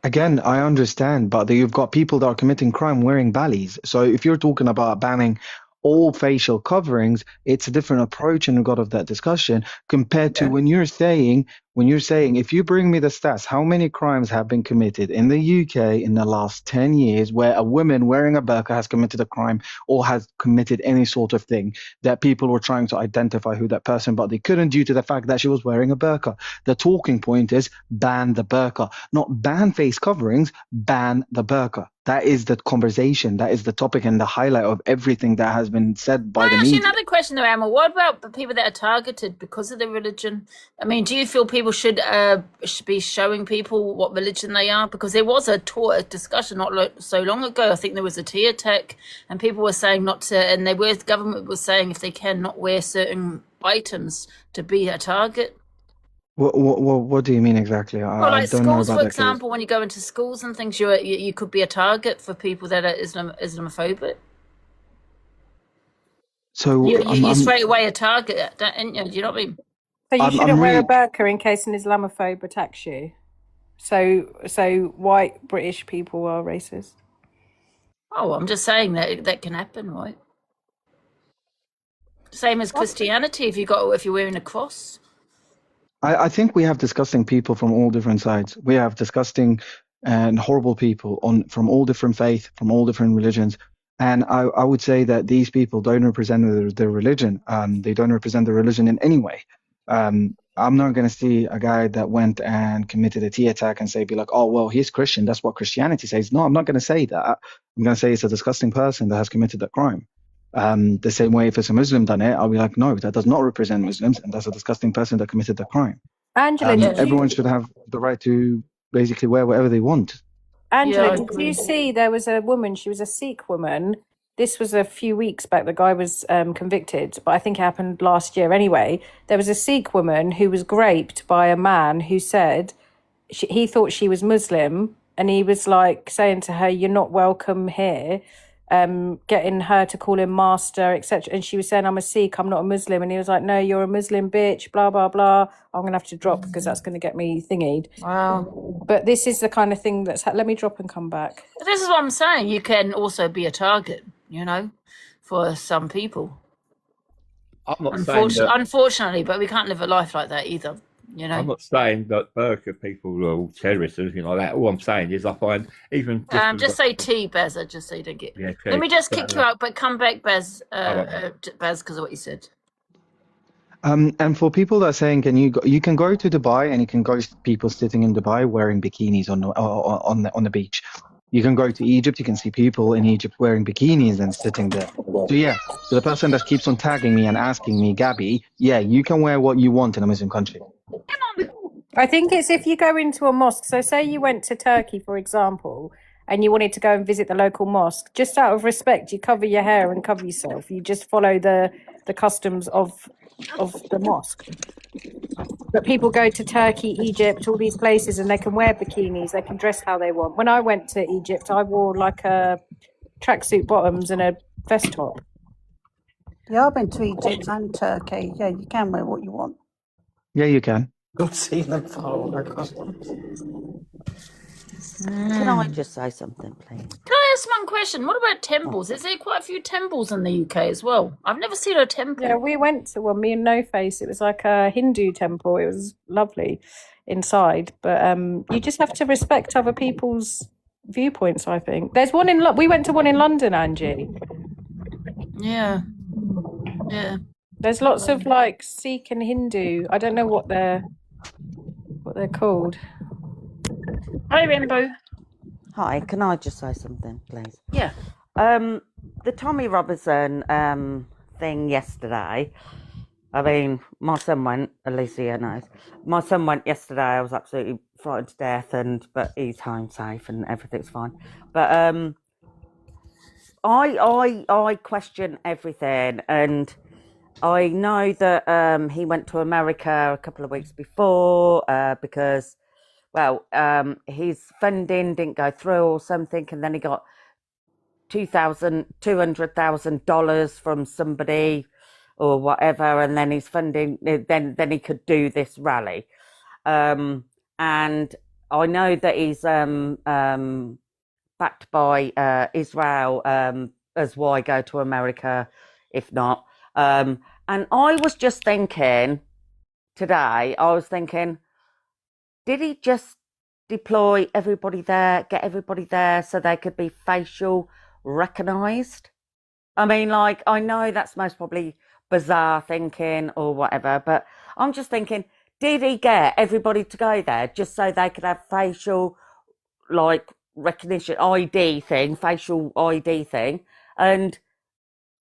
Again, I understand, but you've got people that are committing crime wearing ballies. So if you're talking about banning all facial coverings, it's a different approach in regard of that discussion compared to when you're saying, if you bring me the stats, how many crimes have been committed in the UK in the last 10 years where a woman wearing a burqa has committed a crime or has committed any sort of thing that people were trying to identify who that person, but they couldn't due to the fact that she was wearing a burqa. The talking point is ban the burqa, not ban face coverings, ban the burqa. That is the conversation. That is the topic and the highlight of everything that has been said by the Actually, media. another question though, Emma. What about the people that are targeted because of their religion? I mean, do you feel people should be showing people what religion they are? Because there was a discussion not so long ago. I think there was a Tia Tech, and people were saying not to, and the government was saying if they can not wear certain items to be a target. What do you mean exactly? Well, like don't know schools, about for that example, when you go into schools and things, you could be a target for people that are Islamophobic. So you're straight away a target, don't you? Do you know what I mean? So you shouldn't wear a burqa in case an Islamophobe attacks you. So white British people are racist. Oh, I'm just saying that can happen, right? Same as Christianity. If you're wearing a cross. I think we have disgusting people from all different sides. We have disgusting and horrible people from all different faiths, from all different religions. And I would say that these people don't represent their religion. They don't represent the religion in any way. I'm not going to see a guy that went and committed a T attack and be like, oh, well, he's Christian. That's what Christianity says. No, I'm not going to say that. I'm going to say it's a disgusting person that has committed that crime. The same way if it's a Muslim done it, I'll be like, no, that does not represent Muslims, and that's a disgusting person that committed the crime. Angela, everyone should have the right to basically wear whatever they want. Angela, did you see there was a woman, she was a Sikh woman. This was a few weeks back. The guy was convicted, but I think it happened last year anyway. There was a Sikh woman who was raped by a man who said he thought she was Muslim, and he was like saying to her, you're not welcome here. Getting her to call him master, etc. And she was saying, I'm a Sikh, I'm not a Muslim. And he was like, no, you're a Muslim, bitch, blah, blah, blah. I'm going to have to drop because that's going to get me thingied. Wow. But this is the kind of thing let me drop and come back. This is what I'm saying. You can also be a target, for some people. I'm not saying that... Unfortunately, but we can't live a life like that either. You know, I'm not saying that burqa people are all terrorists or anything like that. All I'm saying is I find even just say T, Bez. Just so you don't get. Yeah, Let me just kick you out, but come back, Bez. right. Bez, because of what you said. And for people that are saying, you can go to Dubai and you can go people sitting in Dubai wearing bikinis on the beach. You can go to Egypt, you can see people in Egypt wearing bikinis and sitting there. So yeah, so the person that keeps on tagging me and asking me, Gabby, yeah, you can wear what you want in a Muslim country. I think it's if you go into a mosque. So say you went to Turkey, for example, and you wanted to go and visit the local mosque, just out of respect, you cover your hair and cover yourself. You just follow the customs of the mosque. But people go to Turkey, Egypt, all these places, and they can wear bikinis. They can dress how they want. When I went to Egypt, I wore like a tracksuit bottoms and a vest top. Yeah, I've been to Egypt and Turkey. Yeah, you can wear what you want. Yeah, you can. I've seen them fall. Can I just say something, please? Can I ask one question? What about temples? Is there quite a few temples in the UK as well? I've never seen a temple. Yeah, we went to one, me and No Face. It was like a Hindu temple. It was lovely inside, but you just have to respect other people's viewpoints, I think. There's one we went to one in London, Angie. Yeah. There's lots of like Sikh and Hindu. I don't know what they're called. Hi, Rainbow. Hi, can I just say something, please? Yeah. The Tommy Robinson thing yesterday. I mean, my son went. Alicia knows. My son went yesterday. I was absolutely frightened to death, but he's home safe and everything's fine. But I question everything, and I know that he went to America a couple of weeks before because, well, his funding didn't go through or something, and then he got $200,000 from somebody or whatever, and then his funding, then he could do this rally. And I know that he's backed by Israel as why go to America if not. And I was just thinking today, did he just deploy everybody there, get everybody there so they could be facial recognised? I mean, like, I know that's most probably bizarre thinking or whatever, but I'm just thinking, did he get everybody to go there just so they could have facial, like, recognition, facial ID thing, and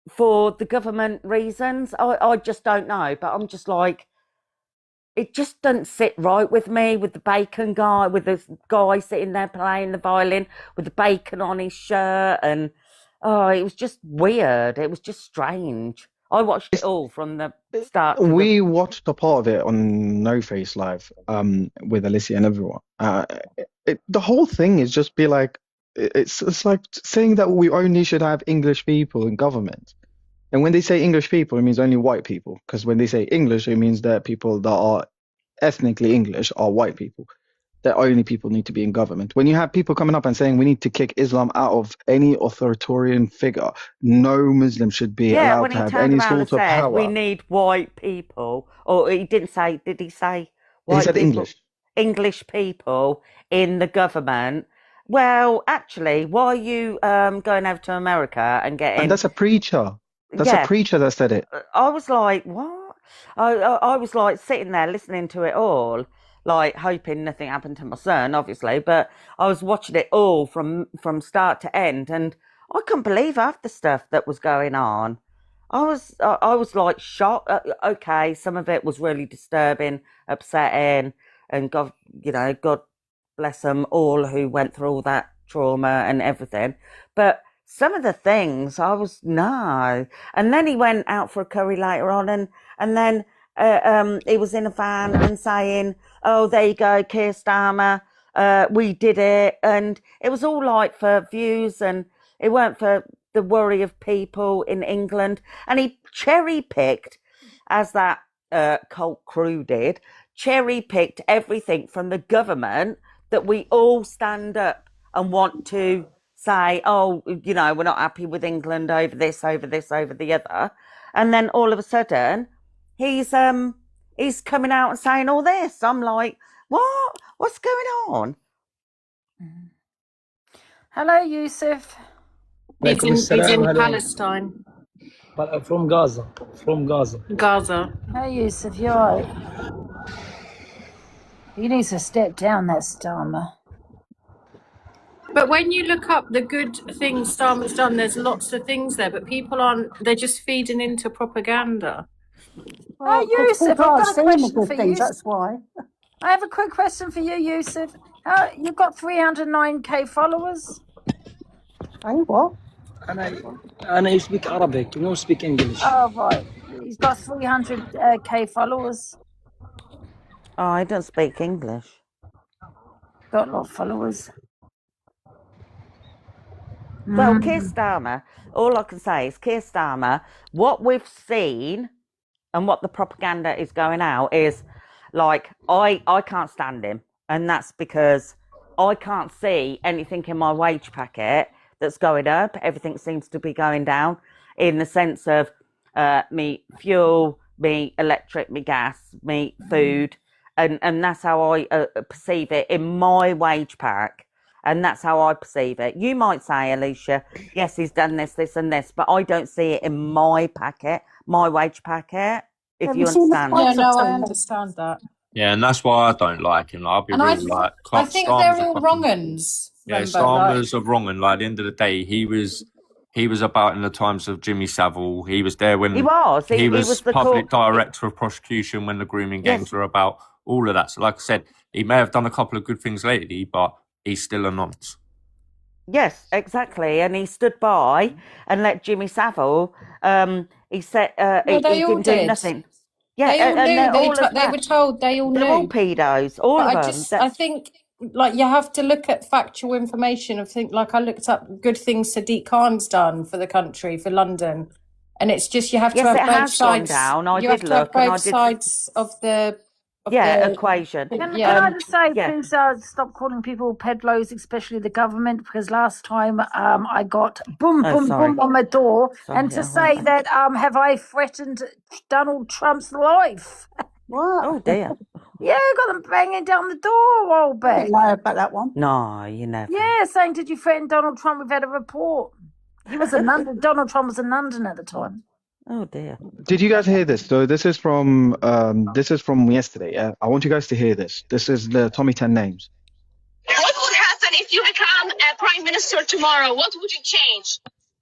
for the government reasons? I just don't know, but I'm just like, it just doesn't sit right with me, with the bacon guy, with this guy sitting there playing the violin with the bacon on his shirt, and it was just weird. It was just strange. I watched it all from the start. We watched a part of it on No Face Live with Alicia and everyone. The whole thing is just be like, it's like saying that we only should have English people in government. And when they say English people, it means only white people. Because when they say English, it means that people that are ethnically English are white people. That only people need to be in government. When you have people coming up and saying we need to kick Islam out of any authoritarian figure, no Muslim should be allowed to have any sort of power. We need white people, or he didn't say, did he say white He said people? English. English people in the government. Well, actually, why are you going over to America and getting... And that's a preacher. That's a preacher that said it. I was like, what? I was like sitting there listening to it all, like hoping nothing happened to my son, obviously, but I was watching it all from start to end, and I couldn't believe half the stuff that was going on. I was like shocked. Okay, some of it was really disturbing, upsetting, and God bless them all who went through all that trauma and everything. But some of the things I was, no. And then he went out for a curry later on, and then he was in a van and saying, oh, there you go, Keir Starmer, we did it. And it was all like for views, and it weren't for the worry of people in England. And he cherry-picked, as that cult crew did, cherry-picked everything from the government that we all stand up and want to say, oh, we're not happy with England over this, over the other. And then all of a sudden, he's he's coming out and saying all this. I'm like, what? What's going on? Hello, Yusuf. He's in Palestine. From Gaza. From Gaza. Gaza. Hey, Yusuf, you're right. He needs to step down, that Starmer. But when you look up the good things Starmer's done, there's lots of things there, but people aren't, they're just feeding into propaganda. Hey, Yusuf, I've People aren't got a seeing the question good for things, you. that's why. I have a quick question for you, Yusuf. You've got 309k followers. Hey, what? And I speak Arabic, you don't speak English. Oh, right. He's got 300k followers. Oh, I don't speak English. Got a lot of followers. Well, Keir Starmer, all I can say is Keir Starmer, what we've seen and what the propaganda is going out is like, I can't stand him. And that's because I can't see anything in my wage packet that's going up. Everything seems to be going down in the sense of me fuel, me electric, me gas, me food. And that's how I perceive it in my wage pack. And that's how I perceive it. You might say, Alicia, yes, he's done this, this and this, but I don't see it in my packet, my wage packet, if Have you you seen the understand. Yeah, price no, of I something? understand that. Yeah, and that's why I don't like him. Like, I'll be And real. Like, I think Starmer's they're a all fucking- wrong uns. Yeah, Remember, Starmer's a wrong un. Like, at the end of the day, he was about in the times of Jimmy Savile. He was there when He was. He was was the public court- director of prosecution when the grooming Yes. gangs were about. All of that. So, like I said, he may have done a couple of good things lately, but he's still a nonce. Yes, exactly. And he stood by and let Jimmy Savile, he said, he they all didn't do did. nothing. Yeah, They all and knew. they're They, all of they that. were told. They all They're knew. all pedos, all But of them. I think, like, you have to look at factual information. I think, like, I looked up good things Sadiq Khan's done for the country, for London, and it's just you have to Yes, have it both has gone sides. down. I You did have to have look and I both did. sides of the Equation. Can Yeah. I just say, Yeah. please stop calling people pedlos, especially the government, because last time I got boom, Oh, boom, sorry. boom on my door, Sorry, and to I say won't. that have I threatened Donald Trump's life? What? Oh dear. Yeah, got them banging down the door a while I back. didn't know about that one. No, you never. Yeah, saying, did you threaten Donald Trump? We've had a report. He was in London. Donald Trump was in London at the time. Oh dear. Did you guys hear this? So this is from yesterday. Yeah, I want you guys to hear this. This is the Tommy 10 names. What would happen if you become a prime minister tomorrow? What would you change?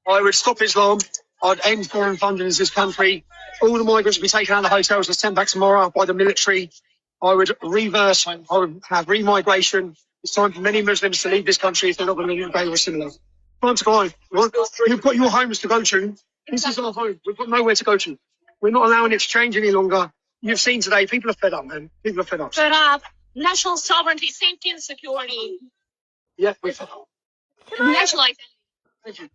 I would stop Islam. I'd end foreign funding in this country. All the migrants would be taken out of the hotels and sent back tomorrow by the military. I would reverse. I would have remigration. It's time for many Muslims to leave this country if they're not going to obey or assimilate. Time to go home. You've got your homes to go to. This is our home. We've got nowhere to go to. We're not allowing it to change any longer. You've seen today, people are fed up, man. People are fed up. Fed up. National sovereignty, safety and security. Yeah, we're fed up. Nationalize. Thank you.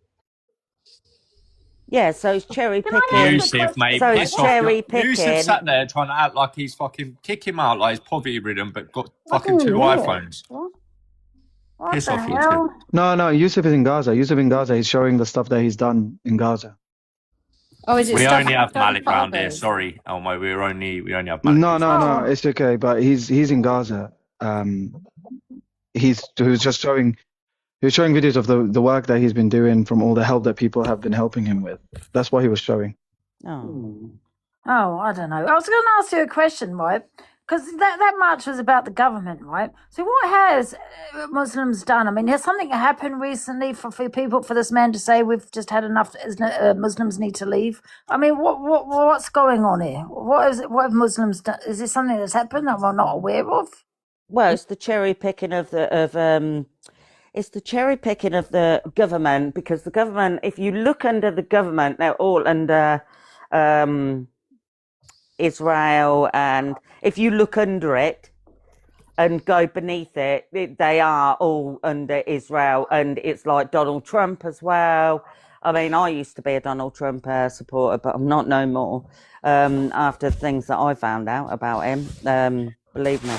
Yeah, so it's cherry picking. Yusuf, mate, So piss it's off. cherry Yusuf picking. sat there trying to act like he's fucking kick him out, like he's poverty ridden, but got I fucking didn't 2 hear it. iPhones. What Piss the off, hell? No, Yusuf is in Gaza. Yusuf in Gaza. He's showing the stuff that he's done in Gaza. Oh, is it? We stuff only have done Malik for round here. others? Sorry, Elmo. We only have Malik. No, it's okay. But he's in Gaza. He was just showing. He was showing videos of the work that he's been doing from all the help that people have been helping him with. That's what he was showing. Oh. Oh, I don't know. I was going to ask you a question, right? Because that march was about the government, right? So what has Muslims done? I mean, has something happened recently for this man to say we've just had enough? Muslims need to leave. I mean, what's going on here? What have Muslims done? Is this something that's happened that we're not aware of? Well, it's the cherry picking of the government, because the government, if you look under the government, they're all under Israel, and if you look under it and go beneath it, they are all under Israel, and it's like Donald Trump as well. I mean, I used to be a Donald Trump supporter, but I'm not no more after things that I found out about him. Believe me.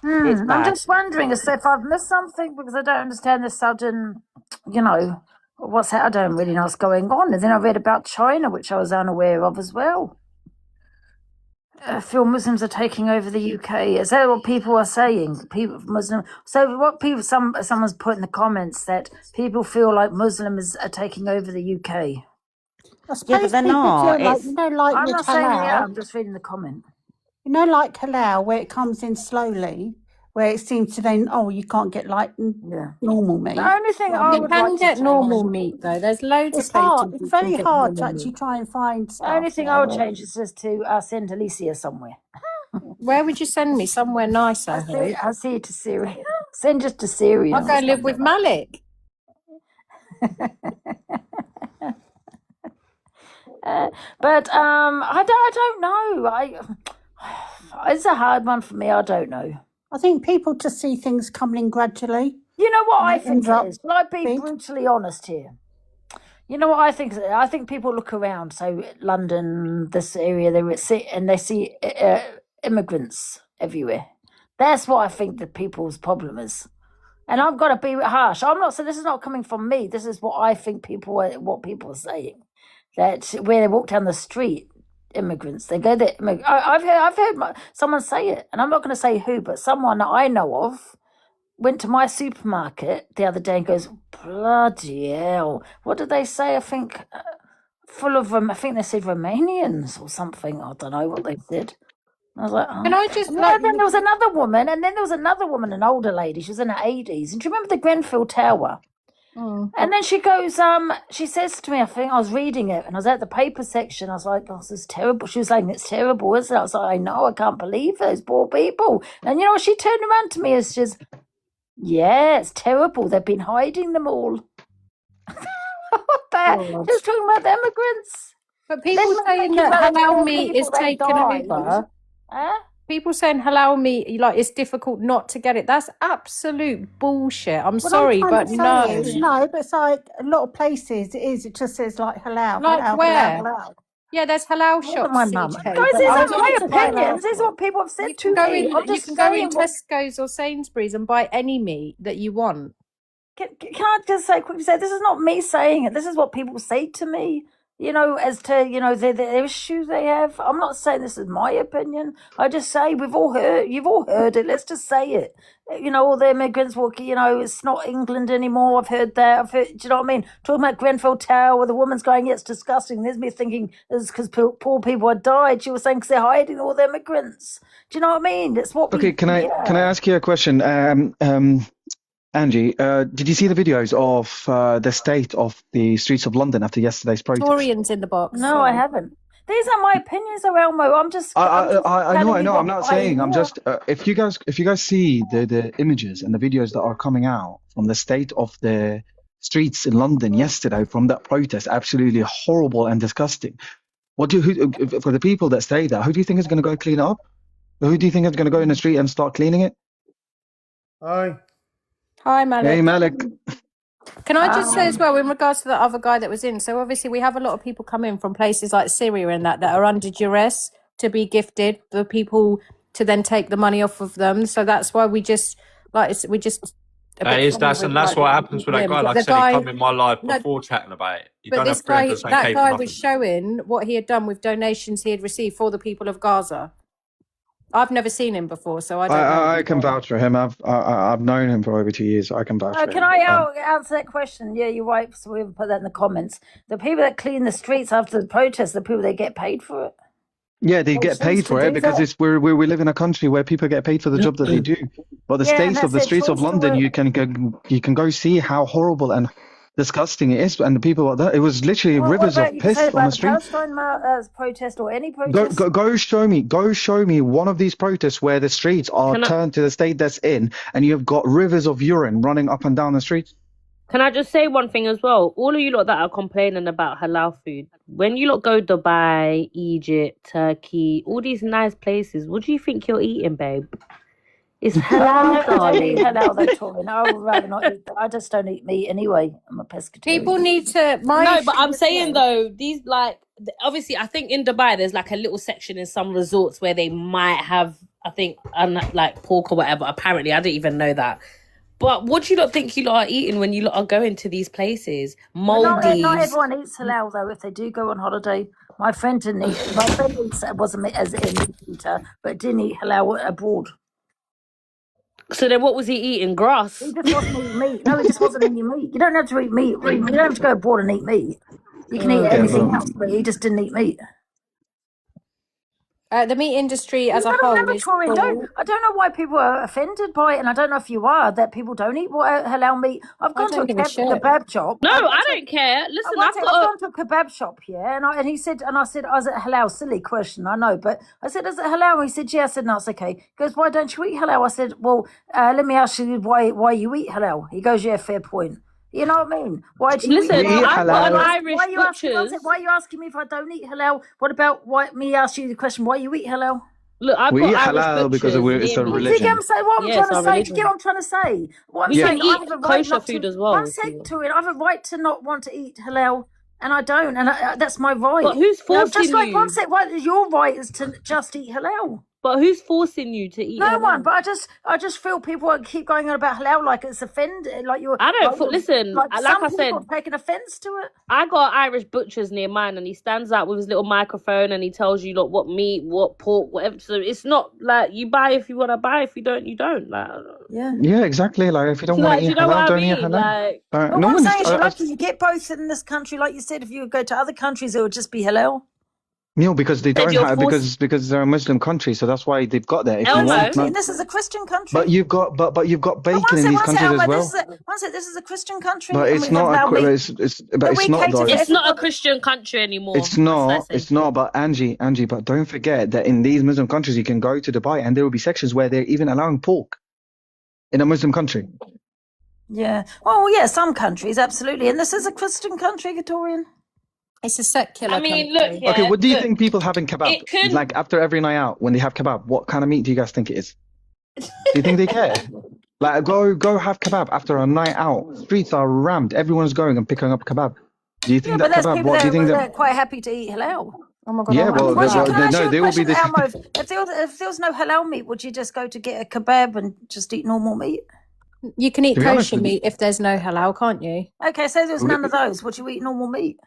It's I'm bad. just wondering if I've missed something, because I don't understand this sudden, I don't really know what's going on. And then I read about China, which I was unaware of as well. feel Muslims are taking over the UK. Is that what people are saying? People Muslim. So what people? Someone's put in the comments that people feel like Muslims are taking over the UK. I Yeah, suppose but they're people not. feel like, It's you know, like I'm with not saying yeah. halal, I'm just reading the comment. you know, like halal, where it comes in slowly, where it seems to then, oh, you can't get like Yeah. normal meat. The only thing I You would can like to get change. normal meat though. There's loads It's of places hard. you It's can very get hard to normal actually meat. try and find The stuff. only thing I would Yeah. change is just to send Alicia somewhere. Where would you send me? Somewhere nice, I hope. I see it to Syria. Send just to Syria. I'll go live with Malik. But I don't know. It's a hard one for me. I don't know. I think people just see things coming in gradually. You know what and I it think ends it up is? Shall I be big. brutally honest here? You know what I think? I think people look around, so London, this area, and they see immigrants everywhere. That's what I think the people's problem is. And I've got to be harsh. I'm not saying this is not coming from me. This is what I think what people are saying. That where they walk down the street, immigrants, they go there. I've heard someone say it, and I'm not going to say who, but someone that I know of went to my supermarket the other day and goes, bloody hell, what did they say? I think full of I think they said Romanians or something. I don't know what they said. I was like, oh. Can I just And then there was another woman, an older lady. She was in her 80s. And do you remember the Grenfell Tower? And then she goes, she says to me, I think I was reading it and I was at the paper section. I was like, oh, this is terrible. She was saying, it's terrible, isn't it? I was like, I know, I can't believe those poor people. And you know what? She turned around to me and says, yeah, it's terrible. They've been hiding them all. What the heck? She was talking about the immigrants. But people saying that halal meat is taken over. People saying halal meat, like it's difficult not to get it. That's absolute bullshit. I'm sorry, but no. No, but it's like a lot of places it is. It just says like halal. Like halal, where? halal, halal. Yeah, there's halal shops. My mum. CJ, Guys, but these I are my don't know. opinions. This is what people have said You to can go me. in. I'm You just can go in saying what- Tesco's or Sainsbury's and buy any meat that you want. Can I just quickly say, this is not me saying it. This is what people say to me, you know, as to, you know, the issues they have. I'm not saying this is my opinion. I just say you've all heard it. Let's just say it. You know, all the immigrants walking, you know, it's not England anymore. I've heard that. Do you know what I mean? Talking about Grenfell Tower, where the woman's going, yeah, it's disgusting. There's me thinking it's because poor people had died. She was saying because they're hiding all the immigrants. Do you know what I mean? It's what Okay, can I ask you a question? Angie, did you see the videos of the state of the streets of London after yesterday's protest? Victorians in the box. No, I haven't. These are my opinions, Elmo. I'm just. I know. telling you I'm what not I saying. I'm know. just. If you guys see the images and the videos that are coming out from the state of the streets in London yesterday from that protest, absolutely horrible and disgusting. For the people that stay there, who do you think is going to go clean it up? Who do you think is going to go in the street and start cleaning it? Hi, Malik. Hey, Malik. Can I just say as well, in regards to the other guy that was in, so obviously we have a lot of people come in from places like Syria and that are under duress to be gifted for people to then take the money off of them. So that's why we just That's what happens with that guy. Like I said, he come in my life before chatting about it. You But don't this have to guy, do the same that case for guy nothing. was showing what he had done with donations he had received for the people of Gaza. I've never seen him before, so I don't know. I can vouch for him. I've known him for over 2 years. So I can vouch for Can him. I answer that question? Yeah, you're right. So we'll put that in the comments. The people that clean the streets after the protest, the people that get paid for it. Yeah, they get paid for it because it's we live in a country where people get paid for the job that they do. But the Yeah, and state of the that's their streets of choice to London, work. you can go see how horrible and disgusting it is, and the people are there. It was literally rivers of piss on the street. Palestine protest or any protest. Go show me one of these protests where the streets are Can I- turned to the state that's in, and you've got rivers of urine running up and down the streets. Can I just say one thing as well? All of you lot that are complaining about halal food, when you lot go Dubai, Egypt, Turkey, all these nice places, what do you think you're eating, babe? It's halal, darling. Halal, they're talking. I would rather not eat. I just don't eat meat anyway. I'm a pescatarian. People need to. No, but I'm saying though, these obviously, I think in Dubai there's like a little section in some resorts where they might have, I think, like pork or whatever. Apparently, I didn't even know that. But what do you not think you lot are eating when you lot are going to these places? Not Maldives. everyone eats halal though. If they do go on holiday, my friend didn't eat. My friend wasn't as a meat eater, but didn't eat halal abroad. So then, what was he eating? Grass. He just wasn't eating meat. No, he just wasn't eating meat. You don't have to eat meat. You don't have to go abroad and eat meat. You can eat anything else, but he just didn't eat meat. The meat industry as a whole is I don't know why people are offended by it, and I don't know if you are, that people don't eat halal meat. I've gone to a kebab shop. No, I don't care. Listen, I've gone to a kebab shop, yeah, and he said, and I said, is it halal? Silly question, I know, but I said, is it halal? And he said, yeah. I said, no, it's okay. He goes, why don't you eat halal? I said, well, let me ask you why you eat halal. He goes, yeah, fair point. You know what I mean? Why do you Listen, eat I've got an Irish why are you asking me if I don't eat halal? What about me ask you the question, why you eat halal? Look, I've We got eat Irish halal because it's a Do you religion. get what I'm Yes, trying to our say? Do you religion. get what I'm trying to say? What I'm We saying, can I eat have a right kosher not food to, as well, I'm if saying you to it, I have a right to not want to eat halal, and I don't, and that's my right. But who's Just forcing like you? one sec, your right is to just eat halal. But who's forcing you to eat No halal? one, but I just feel people keep going on about halal like it's offended, like you're. I don't listen. Like Like some I people said, are taking offence to it. I got Irish butchers near mine, and he stands out with his little microphone, and he tells you what meat, what pork, whatever. So it's not like you buy if you want to buy. If you don't, you don't. Like, Yeah, exactly. Like if you don't want like, to do eat you know what halal, I don't eat mean? halal. Like, But No what I'm one is. saying is, you're lucky you get both in this country. Like you said, if you go to other countries, it would just be halal. No, because they Then don't you're have forced- because they're a Muslim country, so that's why they've got that. If you Elmo. want, And this is a Christian country. but you've got bacon in these countries as well. This is a Christian country. But and it's we have not. halal meat. But it's not though. It's not a Christian country anymore. It's not. It's not. But Angie. But don't forget that in these Muslim countries, you can go to Dubai and there will be sections where they're even allowing pork in a Muslim country. Yeah. Oh, yeah. Some countries, absolutely. And this is a Christian country, Victorian. It's a secular I mean, country. look, yeah, Okay, what do you look, think people have in kebab? it could- Like after every night out, when they have kebab, what kind of meat do you guys think it is? Do you think they care? Like go have kebab after a night out. Streets are rammed. Everyone's going and picking up kebab. Do you think But that there's kebab? people What do you think that that? are quite happy to eat halal. Oh my god! Yeah, well, Can I ask you a they will be question, this. Elmo? If there was no halal meat, would you just go to get a kebab and just eat normal meat? You can eat To be honest kosher with you- meat if there's no halal, can't you? Okay, so there's none of those. Would you eat normal meat?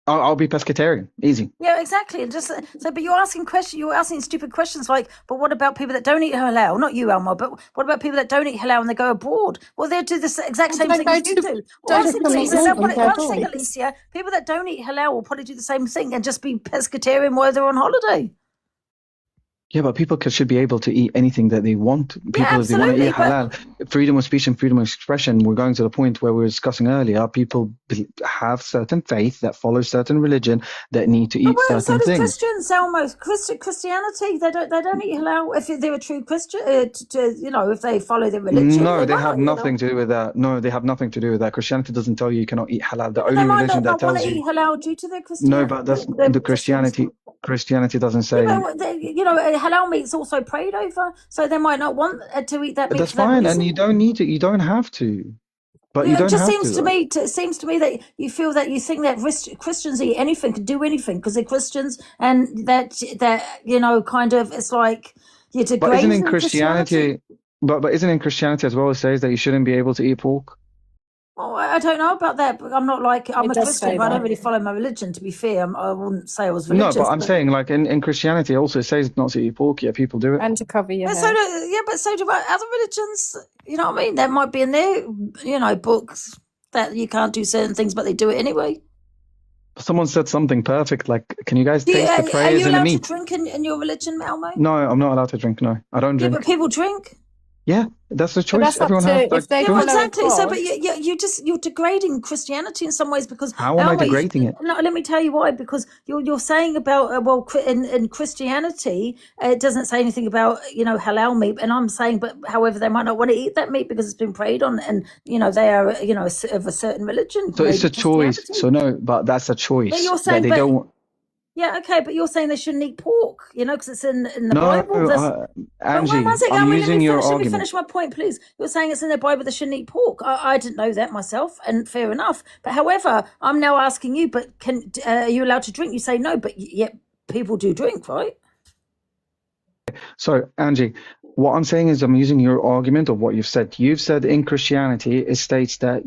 I'll be pescatarian. Easy. Yeah, exactly. And just so, but you're asking stupid questions like, but what about people that don't eat halal? Not you, Elmo, but what about people that don't eat halal and they go abroad? Well, they do the exact same thing as you do. Well, one thing, Alicia, people that don't eat halal will probably do the same thing and just be pescatarian while they're on holiday. Yeah, but people should be able to eat anything that they want. People, if they want to eat halal, freedom of speech and freedom of expression. We're going to the point where we were discussing earlier. People have certain faith that follows certain religion that need to eat So certain does things. Christians, almost Christianity. They don't eat halal if they're a true Christian. If they follow their religion. No, they might have not eat nothing halal. to do with that. No, they have nothing to do with that. Christianity doesn't tell you cannot eat halal. The They only might religion not that want tells to you. eat halal due to their Christianity. No, but that's the Christianity. Christianity doesn't say. Halal meat's also prayed over, so they might not want to eat that meat. That's for that fine, reason. and you don't need to. You don't have to. But you It don't just have seems to. to me. It seems to me that you feel that you think that Christians eat anything, can do anything because they're Christians, and that kind of it's like you're But isn't degrading in Christianity. Christianity? But isn't in Christianity as well? It says that you shouldn't be able to eat pork. Well, I don't know about that, but I'm a It does Christian, say but I don't that. really follow my religion. To be fair, I wouldn't say I was No, religious. but I'm saying like in Christianity also it says not to eat pork. Yet people do it. And to cover your But hair. so do other religions. You know what I mean? That might be in their, books that you can't do certain things, but they do it anyway. Someone said something perfect. Like, can you guys taste the Are prayers you in the allowed to meat? drink in your religion, Malmo? No, I'm not allowed to drink. No, I don't Yeah, drink. but people drink. Yeah, that's the choice. that's up Everyone to- has if that they Yeah, choice. follow exactly. So, God. but you're degrading Christianity in some ways because How am I Malmo, degrading it? No, let me tell you why. Because you're saying about in Christianity it doesn't say anything about halal meat, and I'm saying, but however they might not want to eat that meat because it's been prayed on, and they are of a certain religion. So it's maybe a choice. Christianity. So no, but that's a choice But you're that saying, they don't. Yeah, okay, but you're saying they shouldn't eat pork, because it's in the No, Bible. Angie, One second, I'm let using me your finish, let me argument. finish my point, please. You're saying it's in the Bible they shouldn't eat pork. I didn't know that myself, and fair enough. But however, I'm now asking you, but are you allowed to drink? You say no, but yet people do drink, right? So, Angie, What I'm saying is I'm using your argument of what you've said. You've said in Christianity, it states that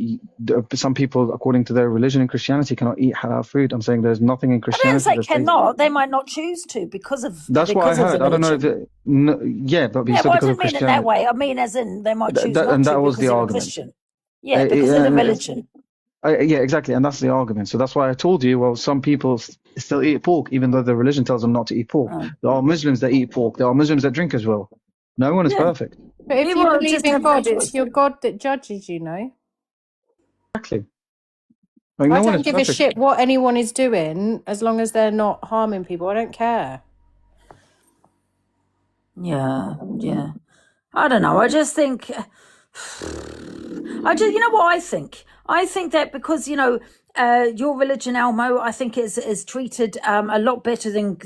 some people, according to their religion in Christianity, cannot eat halal food. I'm saying there's nothing in I didn't Christianity say that states cannot. They might not choose to because of that's what I because of heard. the I don't know religion. if it, no, yeah, but you Yeah, said well, I because of didn't mean it that Christianity. way. I mean, as in they might choose not And that to was because the they're a argument. Christian. Yeah, because of the religion. Yeah, exactly. And that's the argument. So that's why I told you, well, some people still eat pork, even though the religion tells them not to eat pork. There are Muslims that eat pork. There are Muslims that drink as well. No one is perfect. But if People you are believe just in have God, their it's choice. your God that judges you, no? Exactly. Like, no I one don't is give a perfect. shit what anyone is doing as long as they're not harming people. I don't care. Yeah. I don't know. I just think. You know what I think? I think that because your religion, Elmo, I think is treated a lot better than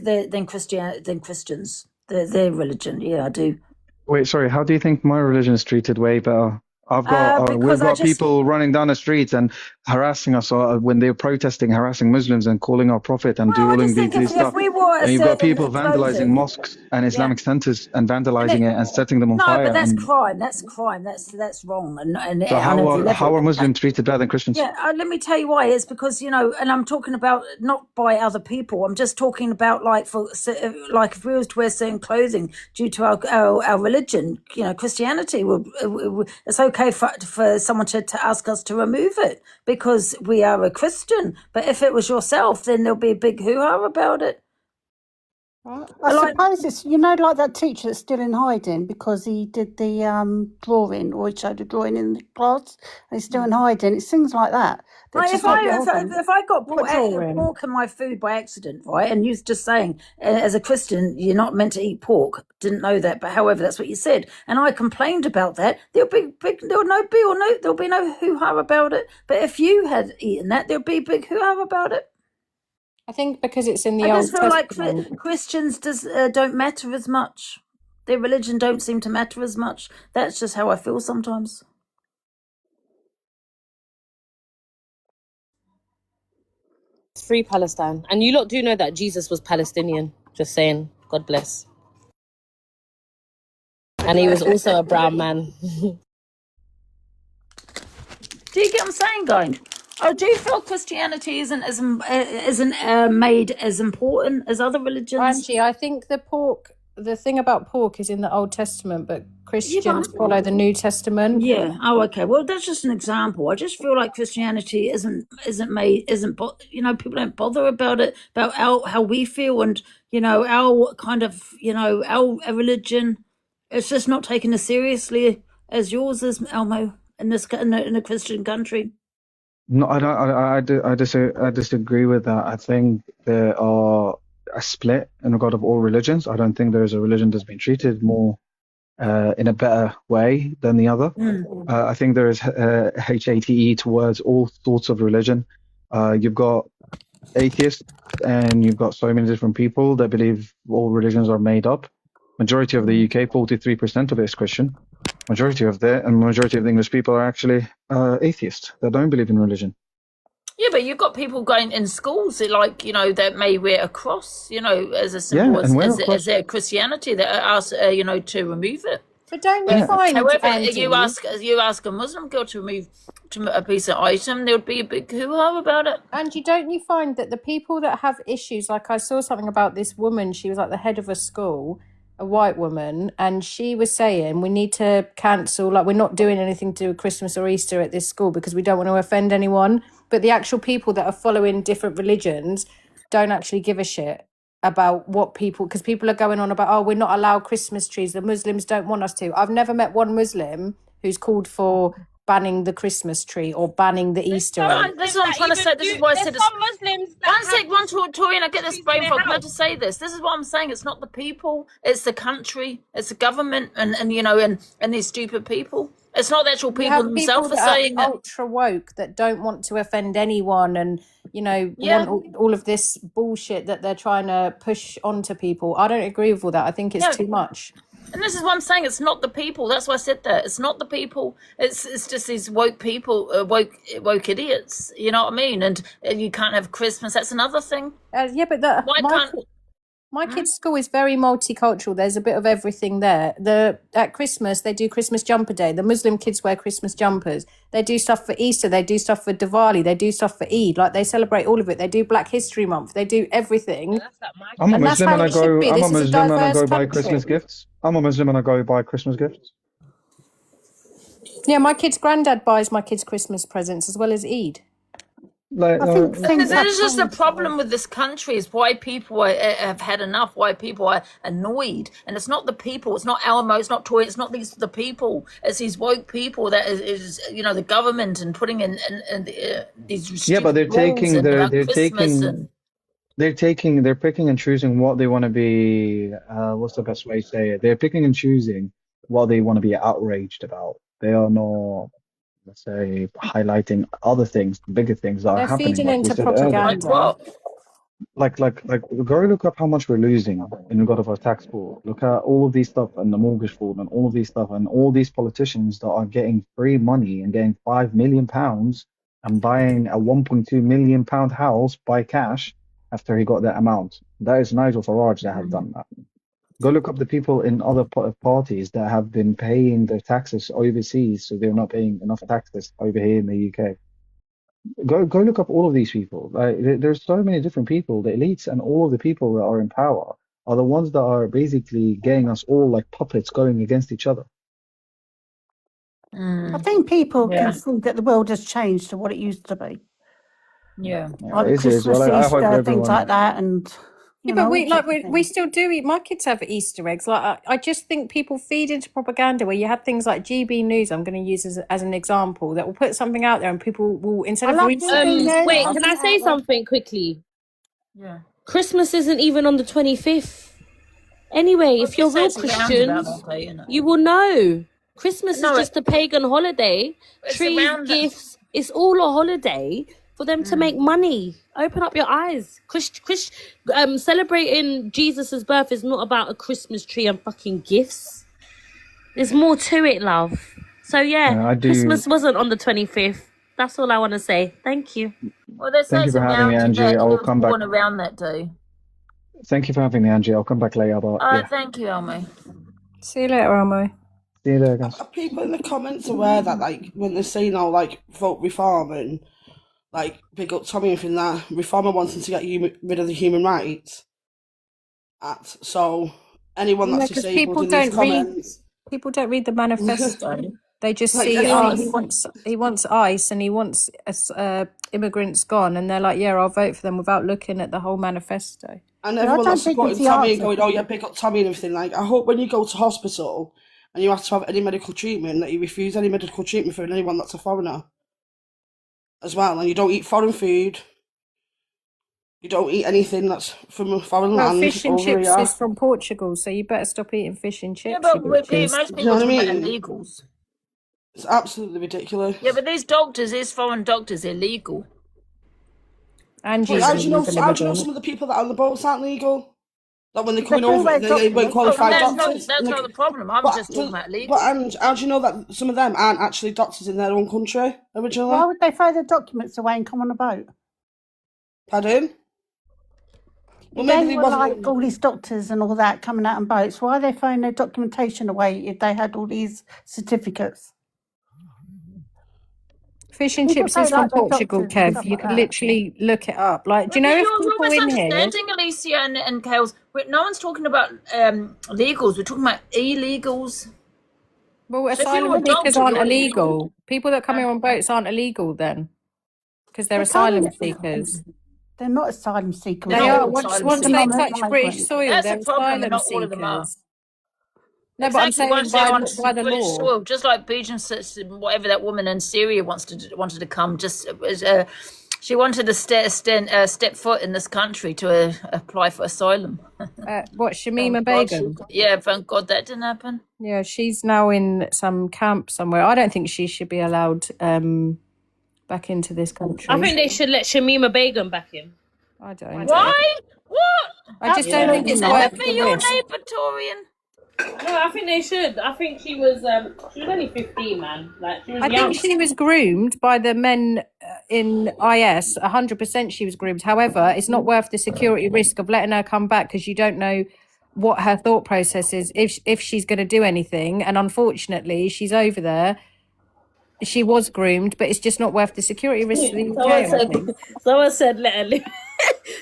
Christians. Their religion, yeah, I do. Wait, sorry. How do you think my religion is treated way better? We've Because I got just people running down the streets and harassing us when they're protesting, harassing Muslims and calling our prophet and well, I doing just think these if stuff. we wore a And you've got certain people vandalizing clothing, mosques and Islamic centers and vandalizing it and setting them on no, fire. but that's And crime. That's crime. That's wrong, and so on every level. how are Muslims treated better than Christians? Yeah, let me tell you why. It's because and I'm talking about not by other people. I'm just talking about like if we was to wear certain clothing due to our religion, Christianity. It's okay for someone to ask us to remove it because we are a Christian. But if it was yourself, then there'll be a big hoo-ha about it. I suppose it's like that teacher that's still in hiding because he did the drawing or he showed a drawing in the class and he's still in hiding. It's things like that. If I got pork in my food by accident, right, and you're just saying as a Christian you're not meant to eat pork, didn't know that, but however that's what you said, and I complained about that, there'll be no hoo-ha about it. But if you had eaten that, there'll be a big hoo-ha about it. I think because it's in the I Old just feel Testament. like Christians don't matter as much. Their religion don't seem to matter as much. That's just how I feel sometimes. Free Palestine. And you lot do know that Jesus was Palestinian. Just saying. God bless. And he was also a brown man. Do you get what I'm saying, guys? Oh, do you feel Christianity isn't made as important as other religions? Angie, I think the thing about pork is in the Old Testament, but Christians follow the New Testament. Yeah. Oh, okay. Well, that's just an example. I just feel like Christianity isn't people don't bother about it, about how we feel and our kind of our religion. It's just not taken as seriously as yours is, Elmo, in a Christian country. No, I don't. I disagree with that. I think there are a split in regard of all religions. I don't think there is a religion that's been treated more in a better way than the other. I think there is hate towards all sorts of religion. You've got atheists and you've got so many different people that believe all religions are made up. Majority of the UK, 43% of it is Christian. Majority of the English people are actually atheists that don't believe in religion. Yeah, but you've got people going in schools that may wear a cross, as a symbol as their Christianity that ask to remove it. But don't you find, however, Angie, you ask a Muslim girl to remove a piece of item, there would be a big hoo-ha about it. Angie, don't you find that the people that have issues, like I saw something about this woman, she was like the head of a school, a white woman, and she was saying we need to cancel, like we're not doing anything to do with Christmas or Easter at this school because we don't want to offend anyone. But the actual people that are following different religions don't actually give a shit about because people are going on about, we're not allowed Christmas trees, the Muslims don't want us to. I've never met one Muslim who's called for banning the Christmas tree or banning the Easter egg. This is what I'm trying to say. This is why I said Torian, I get this brain fog. Can I just say this? This is what I'm saying. It's not the people, it's the country, it's the government and these stupid people. It's not the actual people themselves for saying that. Ultra woke that don't want to offend anyone and want all of this bullshit that they're trying to push onto people. I don't agree with all that. I think it's too much. And this is what I'm saying. It's not the people. That's why I said that. It's not the people. It's just these woke people, woke idiots. You know what I mean? And you can't have Christmas. That's another thing. But My kids' school is very multicultural. There's a bit of everything there. At Christmas, they do Christmas jumper day. The Muslim kids wear Christmas jumpers. They do stuff for Easter. They do stuff for Diwali. They do stuff for Eid. Like, they celebrate all of it. They do Black History Month. They do everything. I'm a Muslim and I go. I'm a Muslim and I go buy country. Christmas gifts. I'm a Muslim and I go buy Christmas gifts. Yeah, my kid's granddad buys my kids Christmas presents as well as Eid. Like, I think things That have is just the changed. problem with this country is why people have had enough, why people are annoyed. And it's not the people, it's not Alamo, it's not Toy, it's not the people, it's these woke people that is the government and putting in these yeah, but they're stupid rules taking and they're about they're Christmas taking they're picking and choosing what they want to be. What's the best way to say it? They're picking and choosing what they want to be outraged about. They are not, let's say, highlighting other things, bigger things that are They're happening. feeding Like we into said earlier. propaganda. Like go look up how much we're losing in regard of our tax bill. Look at all of these stuff and the mortgage fraud and all of these stuff and all these politicians that are getting free money and getting £5 million and buying a £1.2 million house by cash after he got that amount. That is Nigel Farage that has done that. Go look up the people in other parties that have been paying their taxes overseas, so they're not paying enough taxes over here in the UK. Go look up all of these people. There's so many different people. The elites and all of the people that are in power are the ones that are basically getting us all like puppets going against each other. I think people can see that the world has changed to what it used to be. Yeah. Like It is. Christmas, Well, I hope Easter, things everyone. like that, and Yeah, but we still do eat. My kids have Easter eggs. Like I just think people feed into propaganda where you have things like GB News. I'm going to use as an example that will put something out there, and people will instead of researching. Wait, can I say something quickly? Yeah. Christmas isn't even on the 25th. Anyway, if you're real it's around about Christians, that day, isn't it? you will know. Christmas No, is just a pagan holiday. It's Trees, around that- gifts, it's all a holiday for them to make money. Open up your eyes. Celebrating Jesus' birth is not about a Christmas tree and fucking gifts. There's more to it, love. So Yeah, I do- Christmas wasn't on the 25th. That's all I want to say. Thank you. Well, they say Thank you it's for having me, around Angie. that, I will it was come back. born around that day. Thank you for having me, Angie. I'll come back later. But yeah, Thank you, Elmo. See you later, Elmo. see you there, guys. Are people in the comments aware that, like, when they're saying, oh, like, vote reform and, like, big up Tommy and everything that, reform are wanting to get rid of the human rights Act. So, anyone that's because disabled people in these don't read. comments... People don't read the manifesto. They just Like, see, anyone- he wants ICE and he wants immigrants gone, and they're like, yeah, I'll vote for them without looking at the whole manifesto. And I everyone don't that's think supporting it's the Tommy and answer. going, oh yeah, big up Tommy and everything, like, I hope when you go to hospital and you have to have any medical treatment, that you refuse any medical treatment for anyone that's a foreigner as well. And you don't eat foreign food. You don't eat anything that's from a foreign Well, land. fish and over chips here. is from Portugal, so you better stop eating fish and chips. Yeah, but you most bitches. people You know what I talk about mean? illegals. It's absolutely ridiculous. Yeah, but these doctors, these foreign doctors, illegal. Angie's How do you know? an How do you know immigrant. some of the people that are on the boats aren't legal? Like when they're They're coming over, always they weren't qualified that's not, doctors. that's not the problem. I'm just talking about legal. But and how do you know that some of them aren't actually doctors in their own country originally? Why would they throw their documents away and come on a boat? Pardon? Well, If maybe they they were wasn't. like all these doctors and all that coming out on boats, why are they throwing their documentation away if they had all these certificates? Fish and People chips say is from like they're Portugal, doctors and Kev. stuff You like can that. literally look it up. Like, do you know if You're people in here? misunderstanding, Alicia and Kales. No one's talking about legals. We're talking about illegals. Well, So if you asylum were a seekers doctor, aren't you're illegal. People that come here on boats aren't illegal then, because they're They asylum can't- seekers. They're not asylum seekers. They're They not are. all Once asylum once they seekers. touch British soil, That's they're the problem, and asylum not all of them are. seekers. No, but I'm saying once they're on by the British law. soil, just like whatever that woman in Syria wanted to come, she wanted to step foot in this country to apply for asylum. What, Shamima Thank God Begum? yeah, thank God that didn't happen. Yeah, she's now in some camp somewhere. I don't think she should be allowed back into this country. I think they should let Shamima Begum back in. I don't. Why? What? I just don't think it's Let worth me the your risk. neighbour, Torian. No, I think they should. I think she was only 15, man. Like she was I young. think she was groomed by the men in IS. 100% she was groomed. However, it's not worth the security risk of letting her come back because you don't know what her thought process is if she's going to do anything. And unfortunately, she's over there. She was groomed, but it's just not worth the security risk of the jail, I think. Someone said let her live.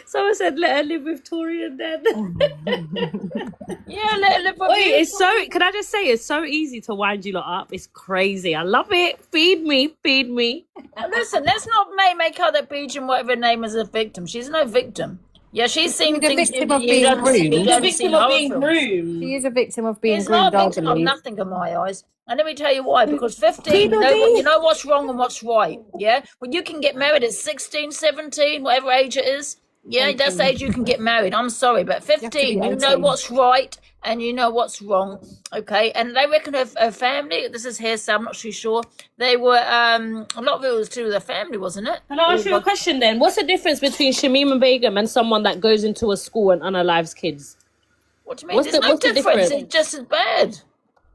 Someone said let her live with Tory and then. Yeah, let her live with Wait, you. it's so. Can I just say it's so easy to wind you lot up? It's crazy. I love it. Feed me, feed me. Listen, let's not make her that Beecham, whatever her name is, a victim. She's no victim. Yeah, she's seen She's a things victim you of being don't see. groomed. You She's a don't see victim of horror being films. groomed. She is a victim of being She's groomed, not a I victim of believe. nothing in my eyes. And let me tell you why. Because 15, you know what's wrong and what's right. Yeah? When you can get married at 16, 17, whatever age it is. Yeah, that's the age you can get married. I'm sorry. But 15, you know 18. what's right and you know what's wrong. Okay? And they reckon her family, this is hearsay, I'm not too sure. They were, a lot of it was to do with their family, wasn't it? Can I ask you a question then? What's the difference between Shamima Begum and someone that goes into a school and unalives kids? What do you mean? There's no difference. It's just as bad.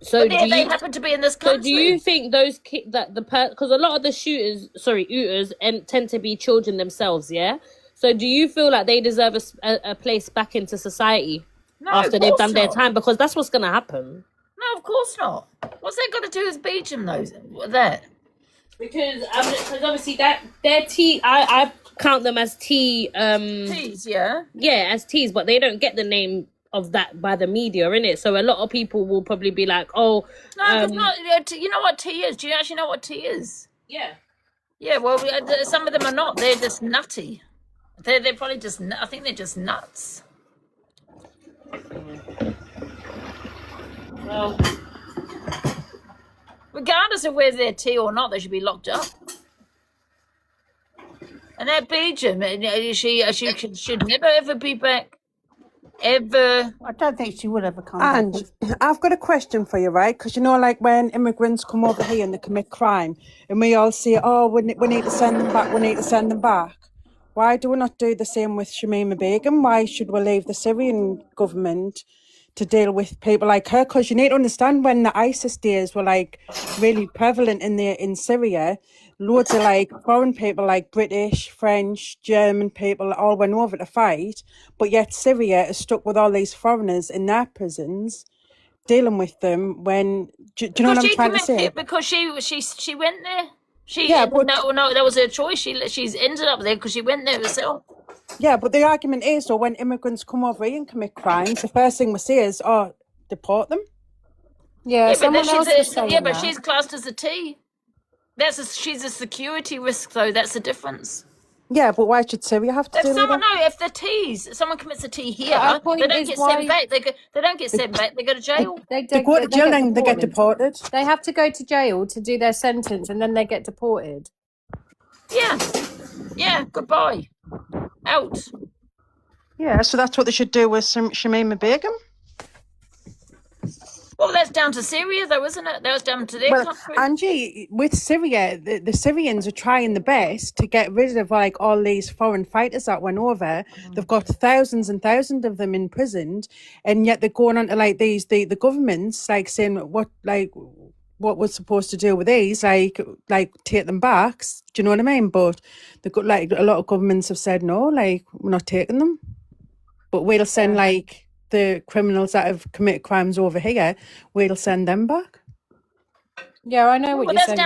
So But they happen to be in this country. So do you think those kids that because a lot of the shooters tend to be children themselves, yeah? So do you feel like they deserve a place back into society after they've done their time? Because that's what's going to happen. No, of course not. What's that got to do with Beecham, though? That? Because obviously they're T. I count them as T. T's, yeah. Yeah, as T's, but they don't get the name of that by the media, innit? So a lot of people will probably be like, "Oh, no, you know what T is? Do you actually know what T is?" Yeah. Yeah. Well, some of them are not. They're just nutty. They're probably just. I think they're just nuts. Well, regardless of whether they're T or not, they should be locked up. And that Beecham, she should never ever be back. Ever. I don't think she would ever come And back. I've got a question for you, right? Because you know, like when immigrants come over here and they commit crime, and we all say, "Oh, we need to send them back. We need to send them back." Why do we not do the same with Shamima Begum? Why should we leave the Syrian government to deal with people like her? Because you need to understand, when the ISIS days were like really prevalent in Syria, loads of like foreign people, like British, French, German people, all went over to fight. But yet Syria is stuck with all these foreigners in their prisons, dealing with them. When do you know what I'm trying to say? Because she went there. But no, that was her choice. She's ended up there because she went there herself. Yeah, but the argument is, so when immigrants come over here and commit crimes, the first thing we say is, "Oh, deport them." Yeah, but she's classed as a T. She's a security risk, though. That's the difference. Yeah, but why should Syria have to If deal with them? if the T's, someone commits a T here, our point they don't is get why- sent back. They don't get sent back. They go to jail. They go to jail and they get deported. They have to go to jail to do their sentence and then they get deported. Yeah. Goodbye. Out. Yeah, so that's what they should do with Shamima Begum. Well, that's down to Syria, though, isn't it? That was down to their country. Angie, with Syria, the Syrians are trying the best to get rid of like all these foreign fighters that went over. They've got thousands and thousands of them imprisoned, and yet they're going on to like the governments like saying what we're supposed to do with these, like take them back. Do you know what I mean? But like a lot of governments have said no, like we're not taking them, but we'll send like the criminals that have committed crimes over here, we'll send them back. Yeah, I know what you're saying.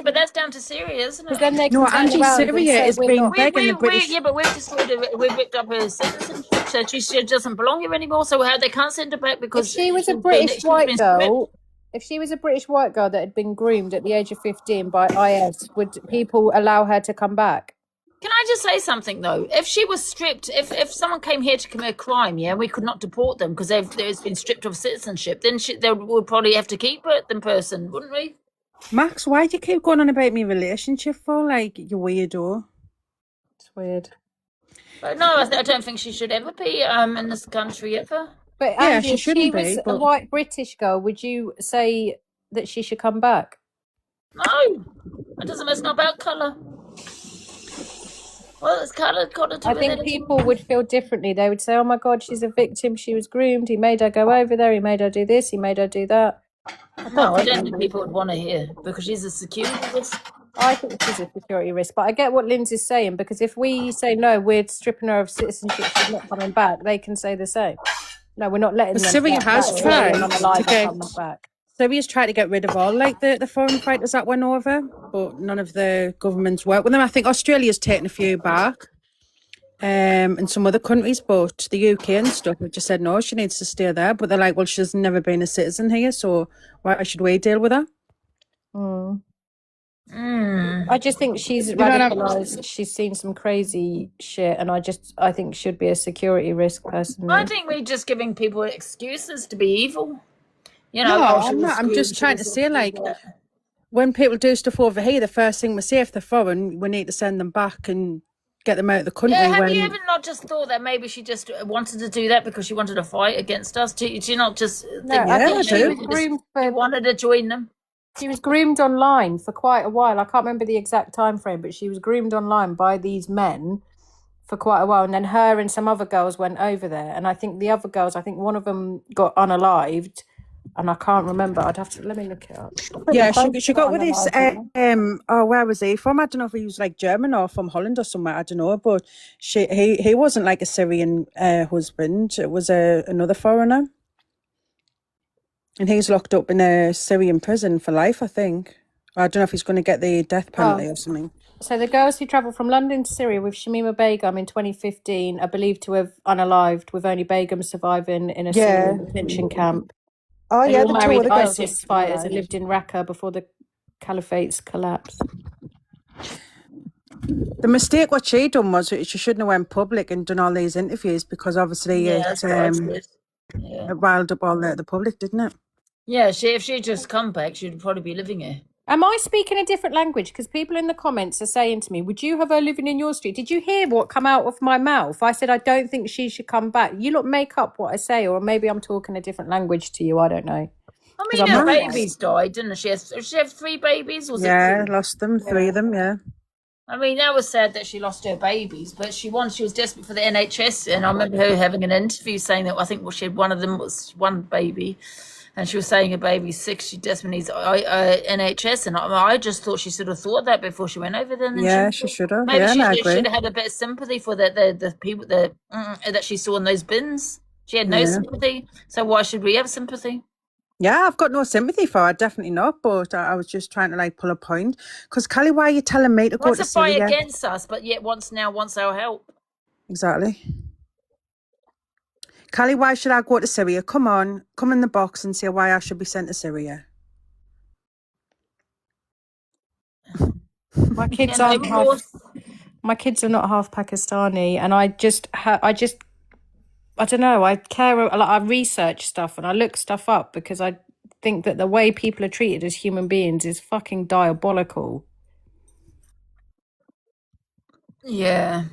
But that's down to Syria, isn't it? Then they No, Angie, Syria is being begging the British. Yeah, but we've ripped up her citizenship, so she doesn't belong here anymore. So they can't send her back because If she was a British white girl, if she was a British white girl that had been groomed at the age of 15 by IS, would people allow her to come back? Can I just say something though? If she was stripped, if someone came here to commit a crime, we could not deport them because they've been stripped of citizenship. Then they would probably have to keep it in person, wouldn't we? Max, why do you keep going on about my relationship for? Like, you weirdo. It's weird. But no, I don't think she should ever be in this country ever. But Yeah, Angie, she if shouldn't she be, was a but- white British girl, would you say that she should come back? No, that's not about colour. Well, it's kind of got to do I with think it. people would feel differently. They would say, "Oh my God, she's a victim. She was groomed. He made her go over there. He made her do this. He made her do that." No, I don't think people would want to hear because she's a security risk. I think she's a security risk, but I get what Lindsay's saying, because if we say no, we're stripping her of citizenship, she's not coming back, they can say the same. No, we're not letting them Syria has back. tried We're not alive to get. and come back. Syria's tried to get rid of all like the foreign fighters that went over, but none of the governments work with them. I think Australia's taken a few back, and some other countries, but the UK and stuff have just said no, she needs to stay there. But they're like, well, she's never been a citizen here, so why should we deal with her? I just think she's radicalised. She's seen some crazy shit, and I think should be a security risk personally. I think we're just giving people excuses to be evil. You know, No, she I'm was not. I'm just groomed, she trying to was- say, like, when people do stuff over here, the first thing we say, if they're foreign, we need to send them back and get them out of the country. Yeah, have when you ever not just thought that maybe she just wanted to do that because she wanted to fight against us? Do you not just think I think I she do. was groomed she wanted to join them? She was groomed online for quite a while. I can't remember the exact time frame, but she was groomed online by these men for quite a while. And then her and some other girls went over there. And I think the other girls, I think one of them got unalived. And I can't remember. I'd have to let me look it up. Yeah, she got with this. Where was he from? I don't know if he was like German or from Holland or somewhere. I don't know, but he wasn't like a Syrian husband. It was another foreigner, and he's locked up in a Syrian prison for life. I think. I don't know if he's going to get the death penalty or something. So the girls who travelled from London to Syria with Shamima Begum in 2015 are believed to have unalived, with only Begum surviving in a Syrian detention camp. Oh They yeah, all the two married other girls. ISIS fighters and lived in Raqqa before the caliphate's collapse. The mistake what she done was she shouldn't have went public and done all these interviews, because obviously Yeah, it that's what I said. Yeah. it riled up all the public, didn't it? Yeah, if she'd just come back, she'd probably be living here. Am I speaking a different language? Because people in the comments are saying to me, would you have her living in your street? Did you hear what come out of my mouth? I said, I don't think she should come back. You lot make up what I say, or maybe I'm talking a different language to you. I don't know. I 'Cause mean, I'm her not- babies died, didn't she? She had 3 babies? Was Yeah, it? lost them, 3 of them, yeah. I mean, that was sad that she lost her babies, but she was desperate for the NHS, and I remember her having an interview saying that I think she had one of them was one baby, and she was saying her baby's 6, she desperately needs NHS, and I just thought she should have thought that before she went over there. And then Yeah, she should have. Maybe Yeah, she I agree. should have had a bit of sympathy for the people that she saw in those bins. She had no Yeah. sympathy, so why should we have sympathy? Yeah, I've got no sympathy for her, definitely not. But I was just trying to like pull a point. Because Callie, why are you telling me to go Wants to to fight Syria? against us, but yet wants our help. Exactly. Callie, why should I go to Syria? Come on, come in the box and say why I should be sent to Syria. My kids Yeah, aren't of half. course. My kids are not half Pakistani, and I don't know. I care. Like, I research stuff and I look stuff up because I think that the way people are treated as human beings is fucking diabolical. Yeah.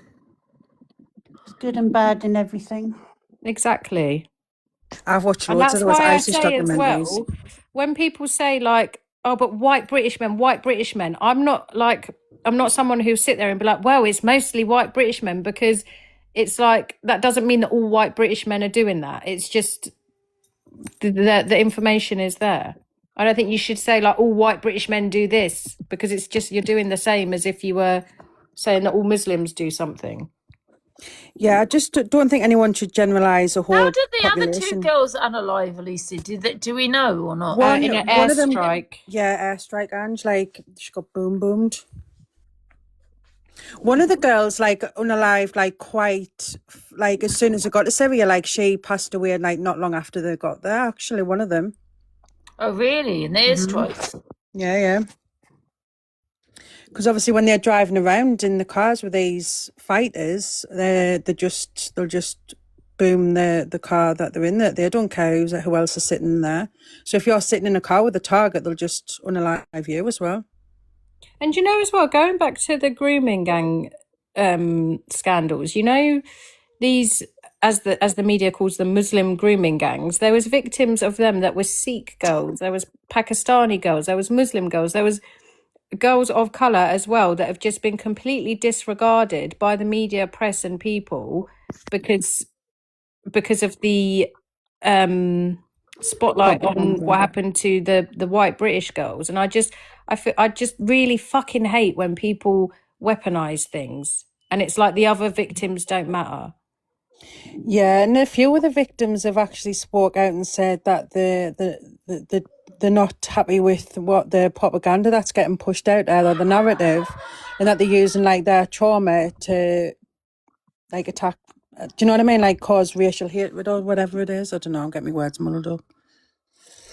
It's good and bad in everything. Exactly. I've watched And loads that's of those why I ISIS say as documentaries. well, when people say like, oh, but white British men, I'm not someone who sit there and be like, well, it's mostly white British men, because it's like, that doesn't mean that all white British men are doing that. It's just the information is there. I don't think you should say like all white British men do this, because it's just, you're doing the same as if you were saying that all Muslims do something. Yeah, I just don't think anyone should generalise a whole How did the other 2 population. girls unalive, Alicia? Do we know or not? In an one of them- airstrike. Yeah, airstrike, Ange. Like, she got boomed. One of the girls, like, unalived, like, quite, like, as soon as they got to Syria, like, she passed away, like, not long after they got there, actually, one of them. Oh, really? In the airstrikes? Yeah. Because obviously when they're driving around in the cars with these fighters, they'll just boom the car that they're in. They don't care who else is sitting there. So if you're sitting in a car with a target, they'll just unalive you as well. And you know as well, going back to the grooming gang scandals, you know, these, as the media calls them, Muslim grooming gangs, there was victims of them that were Sikh girls, there was Pakistani girls, there was Muslim girls, there was girls of colour as well that have just been completely disregarded by the media, press, and people because of the spotlight on what happened to the white British girls. And I just really fucking hate when people weaponize things, and it's like the other victims don't matter. Yeah, and a few of the victims have actually spoke out and said that they're not happy with what the propaganda that's getting pushed out there, or the narrative, and that they're using like their trauma to like attack. Do you know what I mean? Like cause racial hatred or whatever it is. I don't know. Get me words muddled up.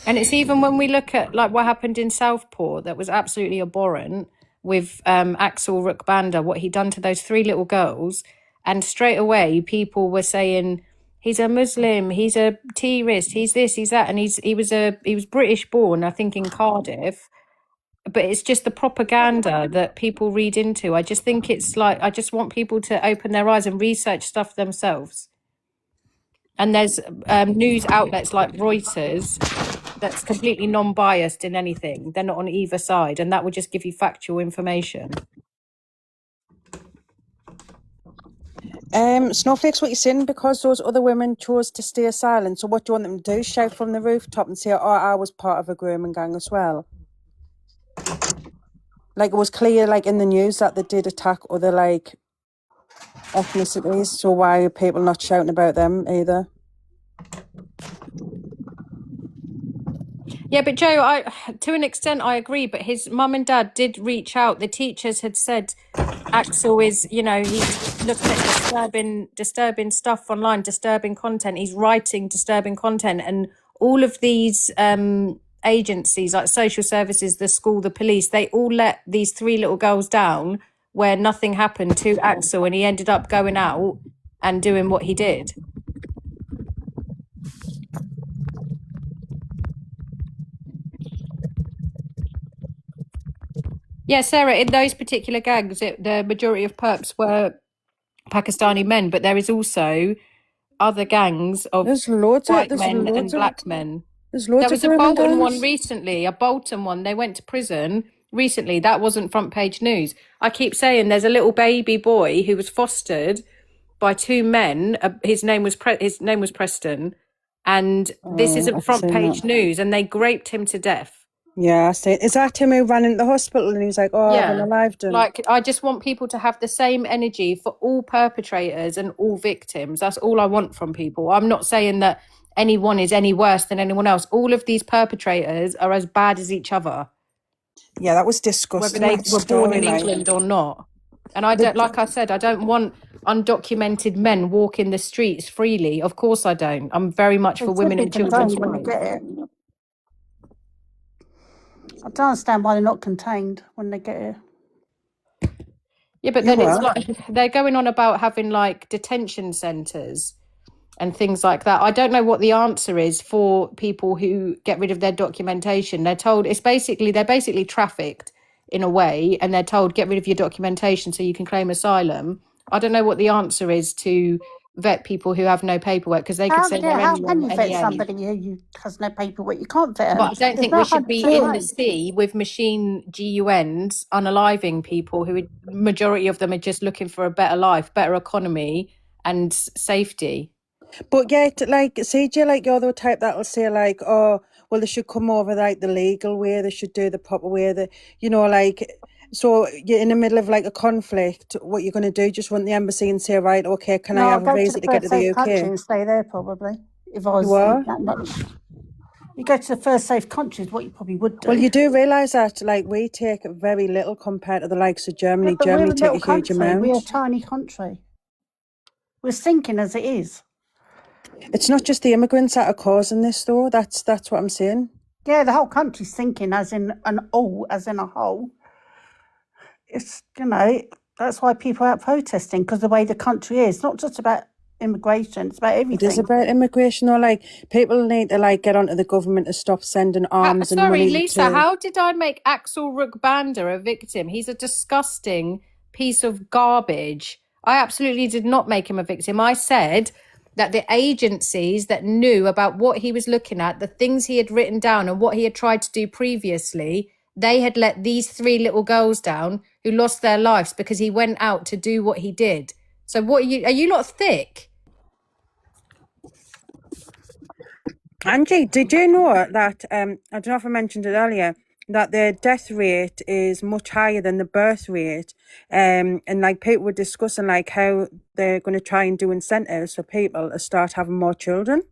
And it's even when we look at like what happened in Southport that was absolutely abhorrent with Axel Rukbanda, what he'd done to those 3 little girls. And straight away, people were saying he's a Muslim, he's a terrorist, he's this, he's that, and he was British born, I think, in Cardiff. But it's just the propaganda that people read into. I just think it's like I just want people to open their eyes and research stuff themselves. And there's news outlets like Reuters that's completely non-biased in anything. They're not on either side, and that would just give you factual information. Snowflakes, what you're saying, because those other women chose to stay silent. So what do you want them to do? Shout from the rooftop and say, "Oh, I was part of a grooming gang as well." Like it was clear, like in the news, that they did attack other like ethnicities. So why are people not shouting about them either? Yeah, but Joe, to an extent I agree, but his mum and dad did reach out. The teachers had said Axel is, he's looking at disturbing stuff online, disturbing content. He's writing disturbing content, and all of these agencies like social services, the school, the police, they all let these 3 little girls down where nothing happened to Axel, and he ended up going out and doing what he did. Yeah, Sarah, in those particular gangs, the majority of perps were Pakistani men, but there is also other gangs of white men and black men. There's loads There was of a women Bolton one gangs. recently, a Bolton one. They went to prison recently. That wasn't front page news. I keep saying there's a little baby boy who was fostered by 2 men. His name was Preston, and this isn't I've front seen page that. news. And they raped him to death. Yeah, I see. Is that him who ran into the hospital and he was like, "Oh, I've Yeah, unalived him"? like I just want people to have the same energy for all perpetrators and all victims. That's all I want from people. I'm not saying that anyone is any worse than anyone else. All of these perpetrators are as bad as each other, Yeah, that was whether disgusting. they That were born story, in like England or not. And I don't, like I said, I don't want undocumented men walking the streets freely. Of course I don't. I'm very much They for should women be and children's contained when they rights. get it. I don't understand why they're not contained when they get here. Yeah, but you then it's were. like they're going on about having like detention centres and things like that. I don't know what the answer is for people who get rid of their documentation. They're told they're basically trafficked in a way, and they're told get rid of your documentation so you can claim asylum. I don't know what the answer is to vet people who have no paperwork, because they could say they're How can anyone, you any vet age. somebody who has no paperwork? You can't vet them. But I don't There's think no we should be 100% in the right. sea with machine GUNs unaliving people who, majority of them, are just looking for a better life, better economy, and safety. But yet, like, CJ, like, you're the type that'll say, like, "Oh, well, they should come over, like, the legal way, they should do the proper way, like, so you're in the middle of, like, a conflict, what you're going to do, just run the embassy and say, right, okay, can I No, I'll have a go to visa the to get first to the safe country UK? and stay there probably. If I You was are? that much. You go to the first safe country is what you probably would do. Well, you do realise that, like, we take very little compared to the likes of Germany. Yeah, but we're Germany a take a little huge country. We're a amount. tiny country. We're sinking as it is. It's not just the immigrants that are causing this, though. That's what I'm saying. Yeah, the whole country's sinking as in a whole. It's, that's why people are out protesting, because the way the country is. It's not just about immigration, it's about It everything. is about immigration, or like people need to like get onto the government to stop sending arms and Sorry, money Lisa, to. how did I make Axel Rukbanda a victim? He's a disgusting piece of garbage. I absolutely did not make him a victim. I said that the agencies that knew about what he was looking at, the things he had written down and what he had tried to do previously, they had let these 3 little girls down who lost their lives because he went out to do what he did. So what are you lot thick? Angie, did you know that, I don't know if I mentioned it earlier, that the death rate is much higher than the birth rate? And like people were discussing like how they're going to try and do incentives for people to start having more children.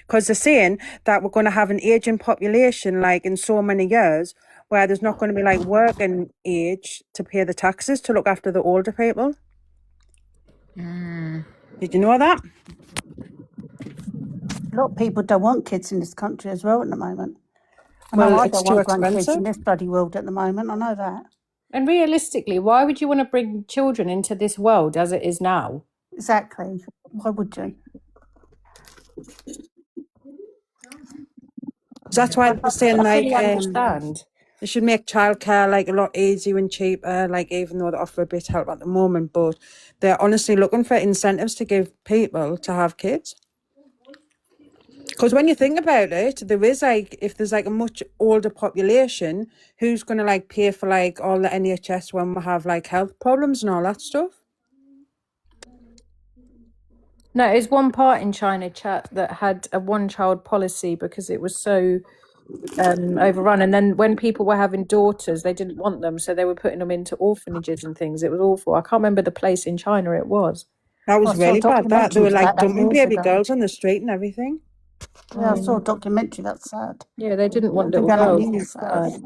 Because they're saying that we're going to have an aging population like in so many years where there's not going to be like working age to pay the taxes to look after the older people. Did you know that? A lot of people don't want kids in this country as well at the moment. I Well, know I it's don't too want grandkids expensive. in this bloody world at the moment. I know that. And realistically, why would you want to bring children into this world as it is now? Exactly. Why would you? So that's why they're saying like fully understand. they should make childcare like a lot easier and cheaper, like even though they offer a bit of help at the moment, but they're honestly looking for incentives to give people to have kids. Because when you think about it, there is like, if there's like a much older population, who's going to like pay for like all the NHS when we have like health problems and all that stuff? No, it was one part in China, chat, that had a one-child policy because it was so overrun. And then when people were having daughters, they didn't want them, so they were putting them into orphanages and things. It was awful. I can't remember the place in China it was. That was I saw a really bad. That they documentary were like about that dumping years baby ago. girls on the street and everything. Yeah, I saw a documentary. That's sad. Yeah, they didn't want They're little going girls. on news, It's sad.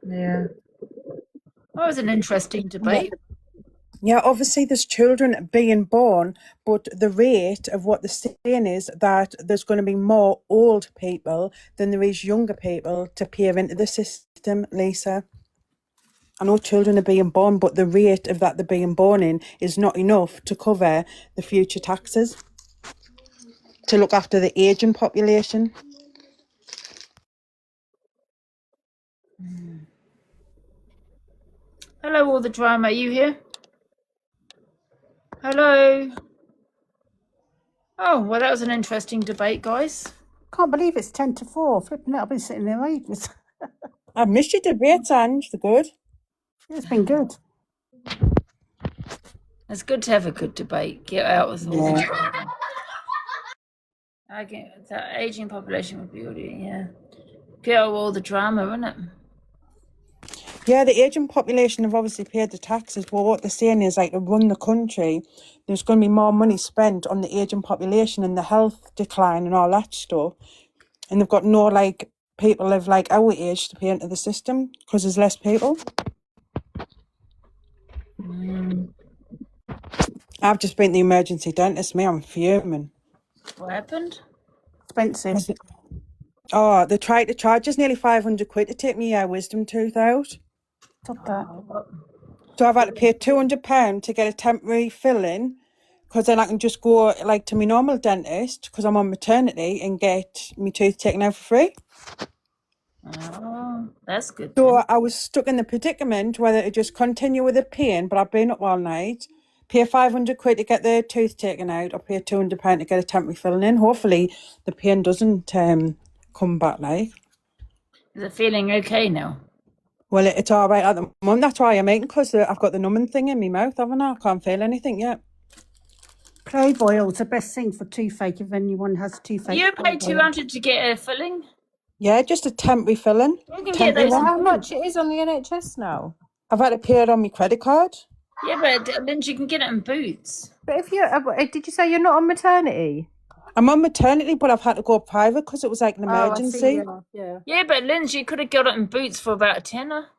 Yeah. That was an interesting debate. Yeah, obviously there's children being born, but the rate of what they're saying is that there's going to be more old people than there is younger people to peer into the system, Lisa. I know children are being born, but the rate of that they're being born in is not enough to cover the future taxes, to look after the ageing population. Hello, all the drama. Are you here? Hello. Oh, well, that was an interesting debate, guys. Can't believe it's 10 to 4. Flipping it, I've been sitting there ages. I've missed your debates, Ange. They're good. It's been good. It's good to have a good debate. Get out with all the drama. Okay, the aging population would be beauty, yeah. Get out with all the drama, isn't it? Yeah, the ageing population have obviously paid the taxes, but what they're saying is like to run the country, there's going to be more money spent on the ageing population and the health decline and all that stuff. And they've got no like people of like our age to pay into the system because there's less people. I've just been to the emergency dentist, me, I'm fuming. What happened? Expensive. Oh, they tried to charge us nearly 500 quid to take me wisdom tooth out. Stop that. So I've had to pay £200 to get a temporary fill-in, because then I can just go like to my normal dentist because I'm on maternity and get my tooth taken out for free. Oh, that's good. So I was stuck in the predicament whether to just continue with the pain, but I've been up all night, pay 500 quid to get the tooth taken out, or pay £200 to get a temporary filling in. Hopefully the pain doesn't come back like. Is it feeling okay now? Well, it's all right at the moment. That's why I'm eating, because I've got the numbing thing in my mouth, haven't I? I can't feel anything yet. Clove oil's the best thing for toothache if anyone has toothache. You paid 200 to get a filling? Yeah, just a temporary filling. You can Temporary get those. one. How much it is on the NHS now? I've had to pay it on my credit card. Yeah, but then you can get it in Boots. But if you're, did you say you're not on maternity? I'm on maternity, but I've had to go private because it was like an emergency. Yeah, but Lindsay could have got it in Boots for about a tenner.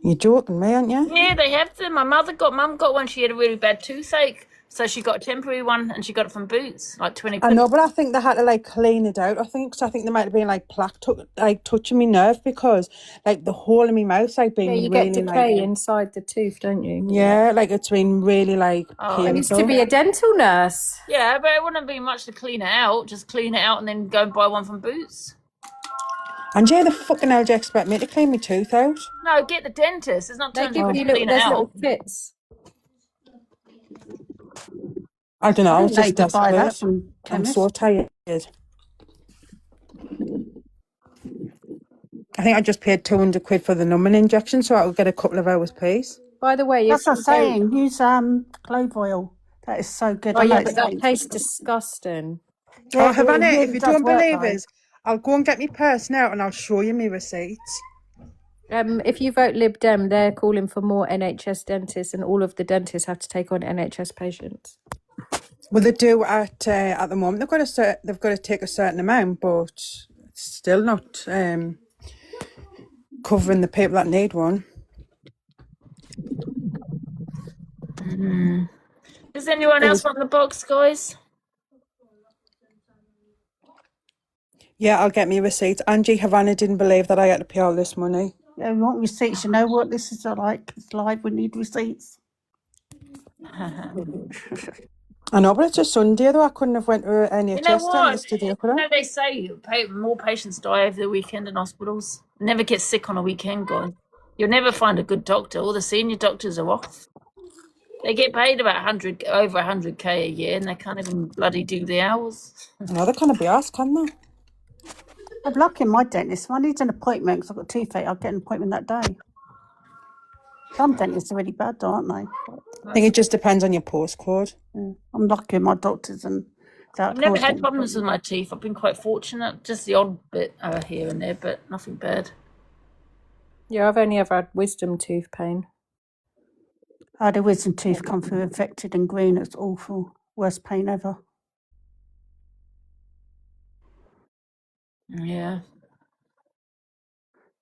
You're joking me, aren't you? Yeah, they have them. Mum got one. She had a really bad toothache, so she got a temporary one, and she got it from Boots, like 20 quid. I know, but I think they had to like clean it out. I think there might have been like plaque touching my nerve, because like the whole of my mouth's like been You really get decay inside the tooth, don't you? Yeah, like it's been really like Oh, It needs painful. to be a dental nurse. Yeah, but it wouldn't be much to clean it out. Just clean it out and then go and buy one from Boots. And yeah, the fucking hell do you expect me to clean my tooth out? No, get the dentist. It's not They too give much you to clean it there's out. little kits. I don't know, I was They just could buy that desperate. from I'm chemists. so tired. I think I just paid 200 quid for the numbing injection, so I'll get a couple of hours peace. By the way, That's what I'm saying. Use clove oil. That is so good. Oh I know yeah, it's but that painful. tastes disgusting. Yeah, Oh, Havana, it really if you does don't work, believe though. us, I'll go and get my purse now and I'll show you my receipts. If you vote Lib Dem, they're calling for more NHS dentists, and all of the dentists have to take on NHS patients. Well, they do at the moment. They've got to take a certain amount, but it's still not covering the people that need one. Does anyone else want the box, guys? Yeah, I'll get me receipts. Angie Havana didn't believe that I had to pay all this money. Yeah, we want receipts. You know what this is like? It's live. We need receipts. I know, but it's a Sunday though. I couldn't have went to NHS You know what? dentist today, could I? They say more patients die over the weekend in hospitals. Never get sick on a weekend, guys. You'll never find a good doctor. All the senior doctors are off. They get paid about over 100k a year, and they can't even bloody do the hours. No, they can't be asked, can they? I'm lucky my dentist. If I need an appointment because I've got toothache, I'll get an appointment that day. Some dentists are really bad, aren't they? I think it just depends on your postcode. Yeah. I'm lucky with my doctors and that. I've never had problems with my teeth. I've been quite fortunate. Just the odd bit here and there, but nothing bad. Yeah, I've only ever had wisdom tooth pain. I had a wisdom tooth come through infected and green. It's awful. Worst pain ever. Yeah.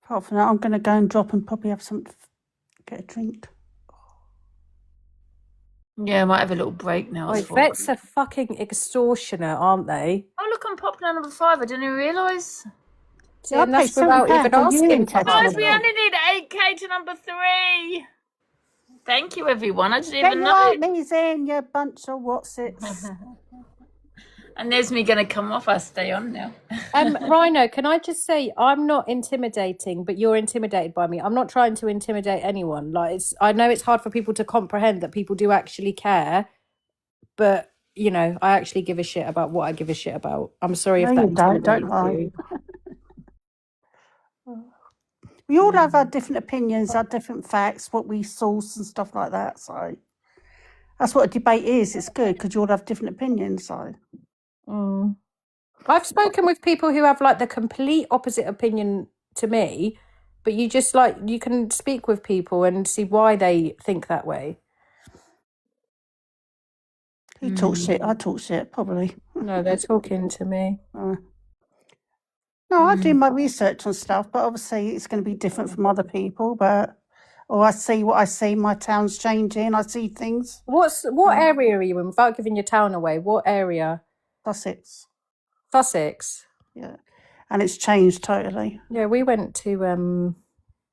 Apart from that, I'm going to go and drop and probably have something, get a drink. Yeah, I might have a little break now. Like, vets are fucking extortionate, aren't they? Oh, look, I'm popular number 5. I didn't even realise. See, and that's without even asking for Guys, we help. only need 8k to number 3. Thank you, everyone. I didn't Get even your know. armies in, you bunch of what's-its. And there's me going to come off. I stay on now. Rhino, can I just say, I'm not intimidating, but you're intimidated by me. I'm not trying to intimidate anyone. I know it's hard for people to comprehend that people do actually care, but you know, I actually give a shit about what I give a shit about. I'm sorry if No, that you don't intimidates lie. you. We all have our different opinions, our different facts, what we source and stuff like that. So that's what a debate is. It's good because you all have different opinions. So I've spoken with people who have like the complete opposite opinion to me, but you just you can speak with people and see why they think that way. you talk shit. I talk shit, probably. No, they're talking to me. No, I do my research on stuff, but obviously it's going to be different from other people. Or I see what I see. My town's changing. I see things. What area are you in? Without giving your town away, what area? Sussex. Sussex. Yeah, and it's changed totally. Yeah, we went to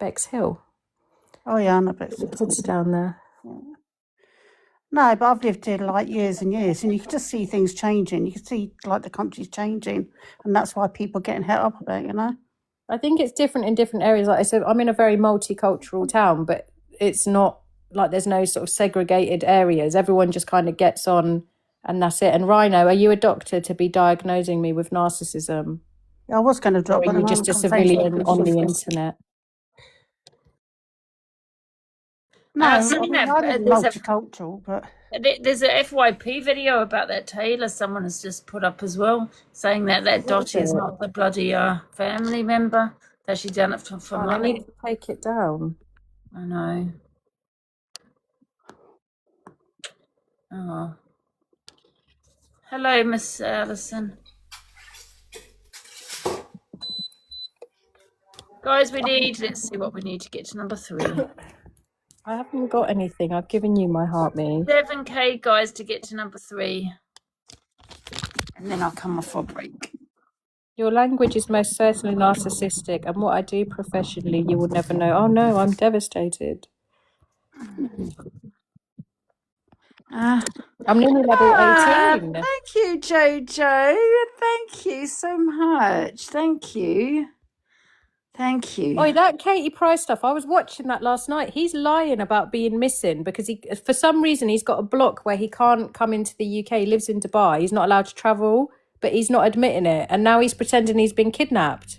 Bexhill. Oh yeah, I know Bexhill. Kids down there. No, but I've lived here years and years, and you can just see things changing. You can see the country's changing, and that's why people are getting het up about it, you know. I think it's different in different areas. Like I said, I'm in a very multicultural town, but it's not like there's no sort of segregated areas. Everyone just kind of gets on, and that's it. And Rhino, are you a doctor to be diagnosing me with narcissism? Yeah, I was going to drop, or are you just a civilian on the internet? No, I've I seen mean, that. I live multicultural, but There's a FYP video about that Taylor. Someone has just put up as well, saying that Dottie is not the bloody family member, that she done it for I money. need to take it down. I know. Oh. Hello, Miss Alison. Guys, let's see what we need to get to number 3. I haven't got anything. I've given you my heartbeat. 7k, guys, to get to number 3. And then I'll come off for a break. Your language is most certainly narcissistic, and what I do professionally, you will never know. Oh no, I'm devastated. I'm nearly level 18. Thank you, Jojo. Thank you so much. Thank you. Thank you. Oh, that Katie Price stuff. I was watching that last night. He's lying about being missing because for some reason, he's got a block where he can't come into the UK. He lives in Dubai. He's not allowed to travel, but he's not admitting it. And now he's pretending he's been kidnapped.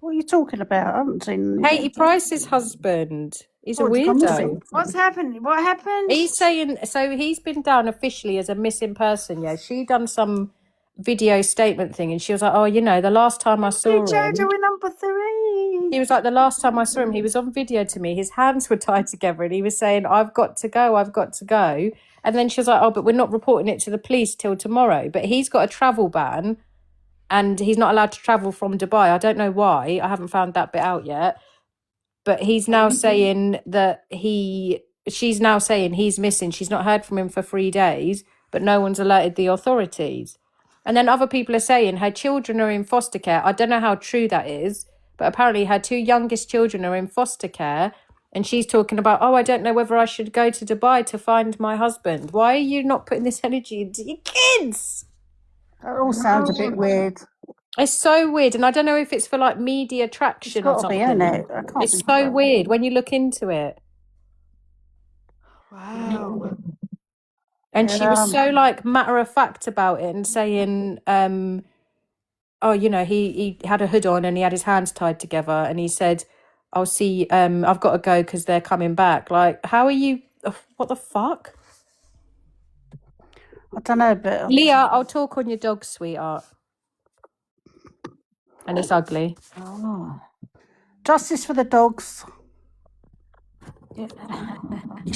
What are you talking about? I haven't seen Katie anything. Price's husband. He's a Oh, it's gone weirdo. missing. What's happened? What happened? He's saying so. He's been down officially as a missing person. Yeah, she done some video statement thing, and she was like, "Oh, you know, the last time I saw him." Jojo, we're number 3. He was like, the last time I saw him, he was on video to me. His hands were tied together and he was saying, I've got to go. And then she was like, oh, but we're not reporting it to the police till tomorrow. But he's got a travel ban and he's not allowed to travel from Dubai. I don't know why. I haven't found that bit out yet. But he's now saying that she's now saying he's missing. She's not heard from him for 3 days, but no one's alerted the authorities. And then other people are saying her children are in foster care. I don't know how true that is. But apparently her 2 youngest children are in foster care and she's talking about, oh, I don't know whether I should go to Dubai to find my husband. Why are you not putting this energy into your kids? That all sounds a bit weird. It's so weird. And I don't know if it's for like media traction or It's got to be, something. isn't it? I can't It's think so about it. weird when you look into it. Wow. And she was so like matter of fact about it and saying, oh, you know, he had a hood on and he had his hands tied together and he said, I'll see, I've got to go because they're coming back. Like, how are you? What the fuck? I don't know, but Leah, I'll talk on your dog, sweetheart. And it's ugly. Oh. Justice for the dogs.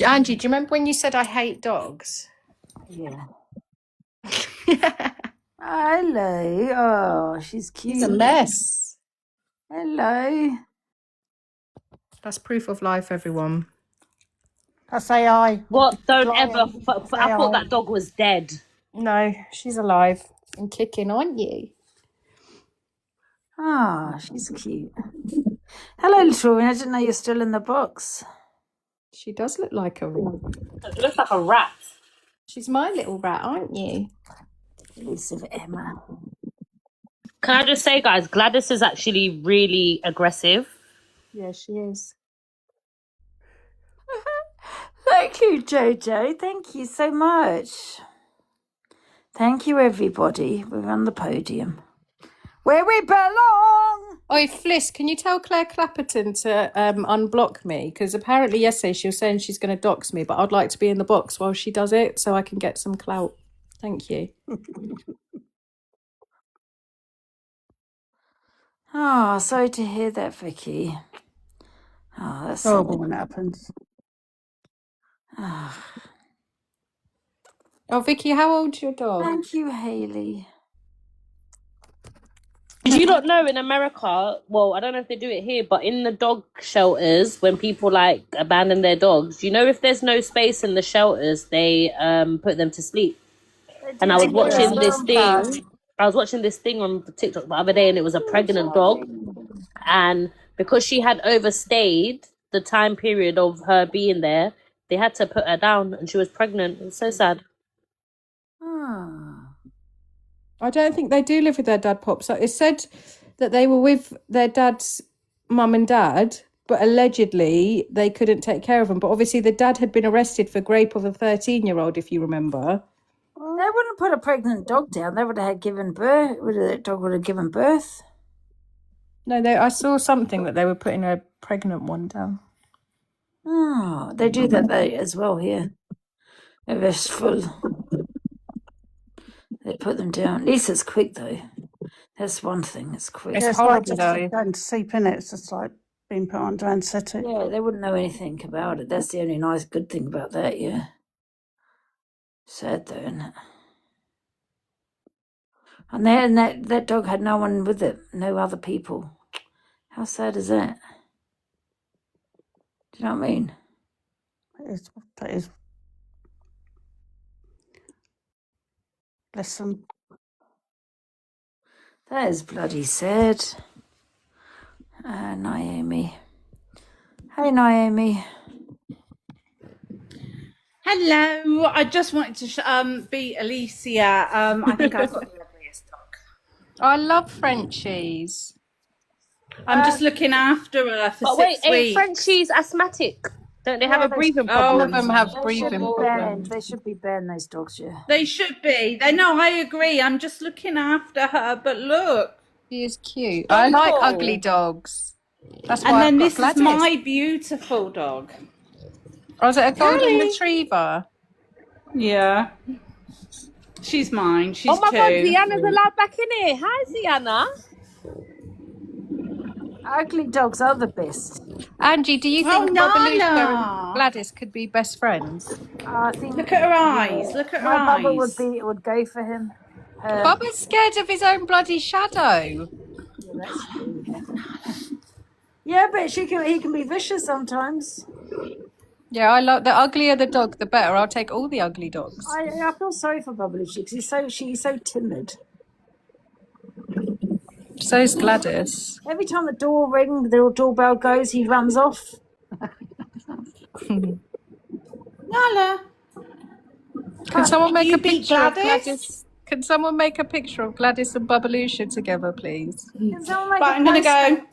Angie, do you remember when you said I hate dogs? Yeah. Hello. Oh, she's cute. He's a mess. Hello. That's proof of life, everyone. That's AI. What? Don't Flying. ever. I thought that dog was dead. No, she's alive and kicking, aren't you? Ah, she's cute. Hello, little one. I didn't know you're still in the box. She does look like a rat. It looks like a rat. She's my little rat, aren't you? Elusive Emma. Can I just say, guys, Gladys is actually really aggressive. Yeah, she is. Thank you, Jojo. Thank you so much. Thank you, everybody. We're on the podium. Where we belong! Oh, Fliss, can you tell Claire Clapperton to unblock me? Because apparently yesterday she was saying she's going to dox me, but I'd like to be in the box while she does it so I can get some clout. Thank you. Oh, sorry to hear that, Vicky. Oh, that's horrible when it happens. Oh, Oh, Vicky, how old's your dog? thank you, Hayley. Do you not know in America, well, I don't know if they do it here, but in the dog shelters, when people like abandon their dogs, you know, if there's no space in the shelters, they put them to sleep. And I was watching this thing. I was watching this thing on TikTok the other day, and it was a pregnant dog. And because she had overstayed the time period of her being there, they had to put her down, and she was pregnant. It was so sad. I don't think they do live with their dad, Pops. So it said that they were with their dad's mum and dad, but allegedly they couldn't take care of them. But obviously the dad had been arrested for rape of a 13-year-old, if you remember. They wouldn't put a pregnant dog down. They would have had given birth. That dog would have given birth. No, I saw something that they were putting a pregnant one down. Oh, they do that as well here. If it's full, they put them down. At least it's quick though. That's one thing. It's quick. It's It's horrible, like just though. going to sleep in it. It's just like being put on anesthetic. Yeah, they wouldn't know anything about it. That's the only nice, good thing about that. Yeah. Sad though, isn't it? And that dog had no one with it, no other people. How sad is that? Do you know what I mean? That is. Bless them. That is bloody sad. Naomi. Hey, Naomi. Hello. I just wanted to beat Alicia. I think I've got the ugliest dog. I love Frenchies. I'm just looking after her for But 6 wait, weeks. ain't Frenchies asthmatic? Don't they have a breathing problem? All of them have They breathing should be problems. banned. They should be banned, those dogs, yeah. They should be. I agree. I'm just looking after her. But look, She is cute. I like Cool. ugly dogs. That's why And I've then got this Gladys. is my beautiful dog. Oh, is it a golden Callie. retriever? Yeah. She's mine. She's Oh my God, 2. Ziana's allowed back in here. Hi, Ziana. Ugly dogs are the best. Angie, do you Oh, think Babalushka Nana. and Gladys could be best friends? I think. Look at her eyes. Look at her my Bubba eyes. would go for him. Bubba's scared of his own bloody shadow. Yeah, but he can be vicious sometimes. Yeah, I like the uglier the dog, the better. I'll take all the ugly dogs. I feel sorry for Babalushi because she's so timid. So's Gladys. Every time the doorbell goes, he runs off. Nala. Can someone make you a beat picture of Gladys? Gladys? Can someone make a picture of Gladys and Babalusha together, please? Can someone make Right, a I'm gonna poster? go.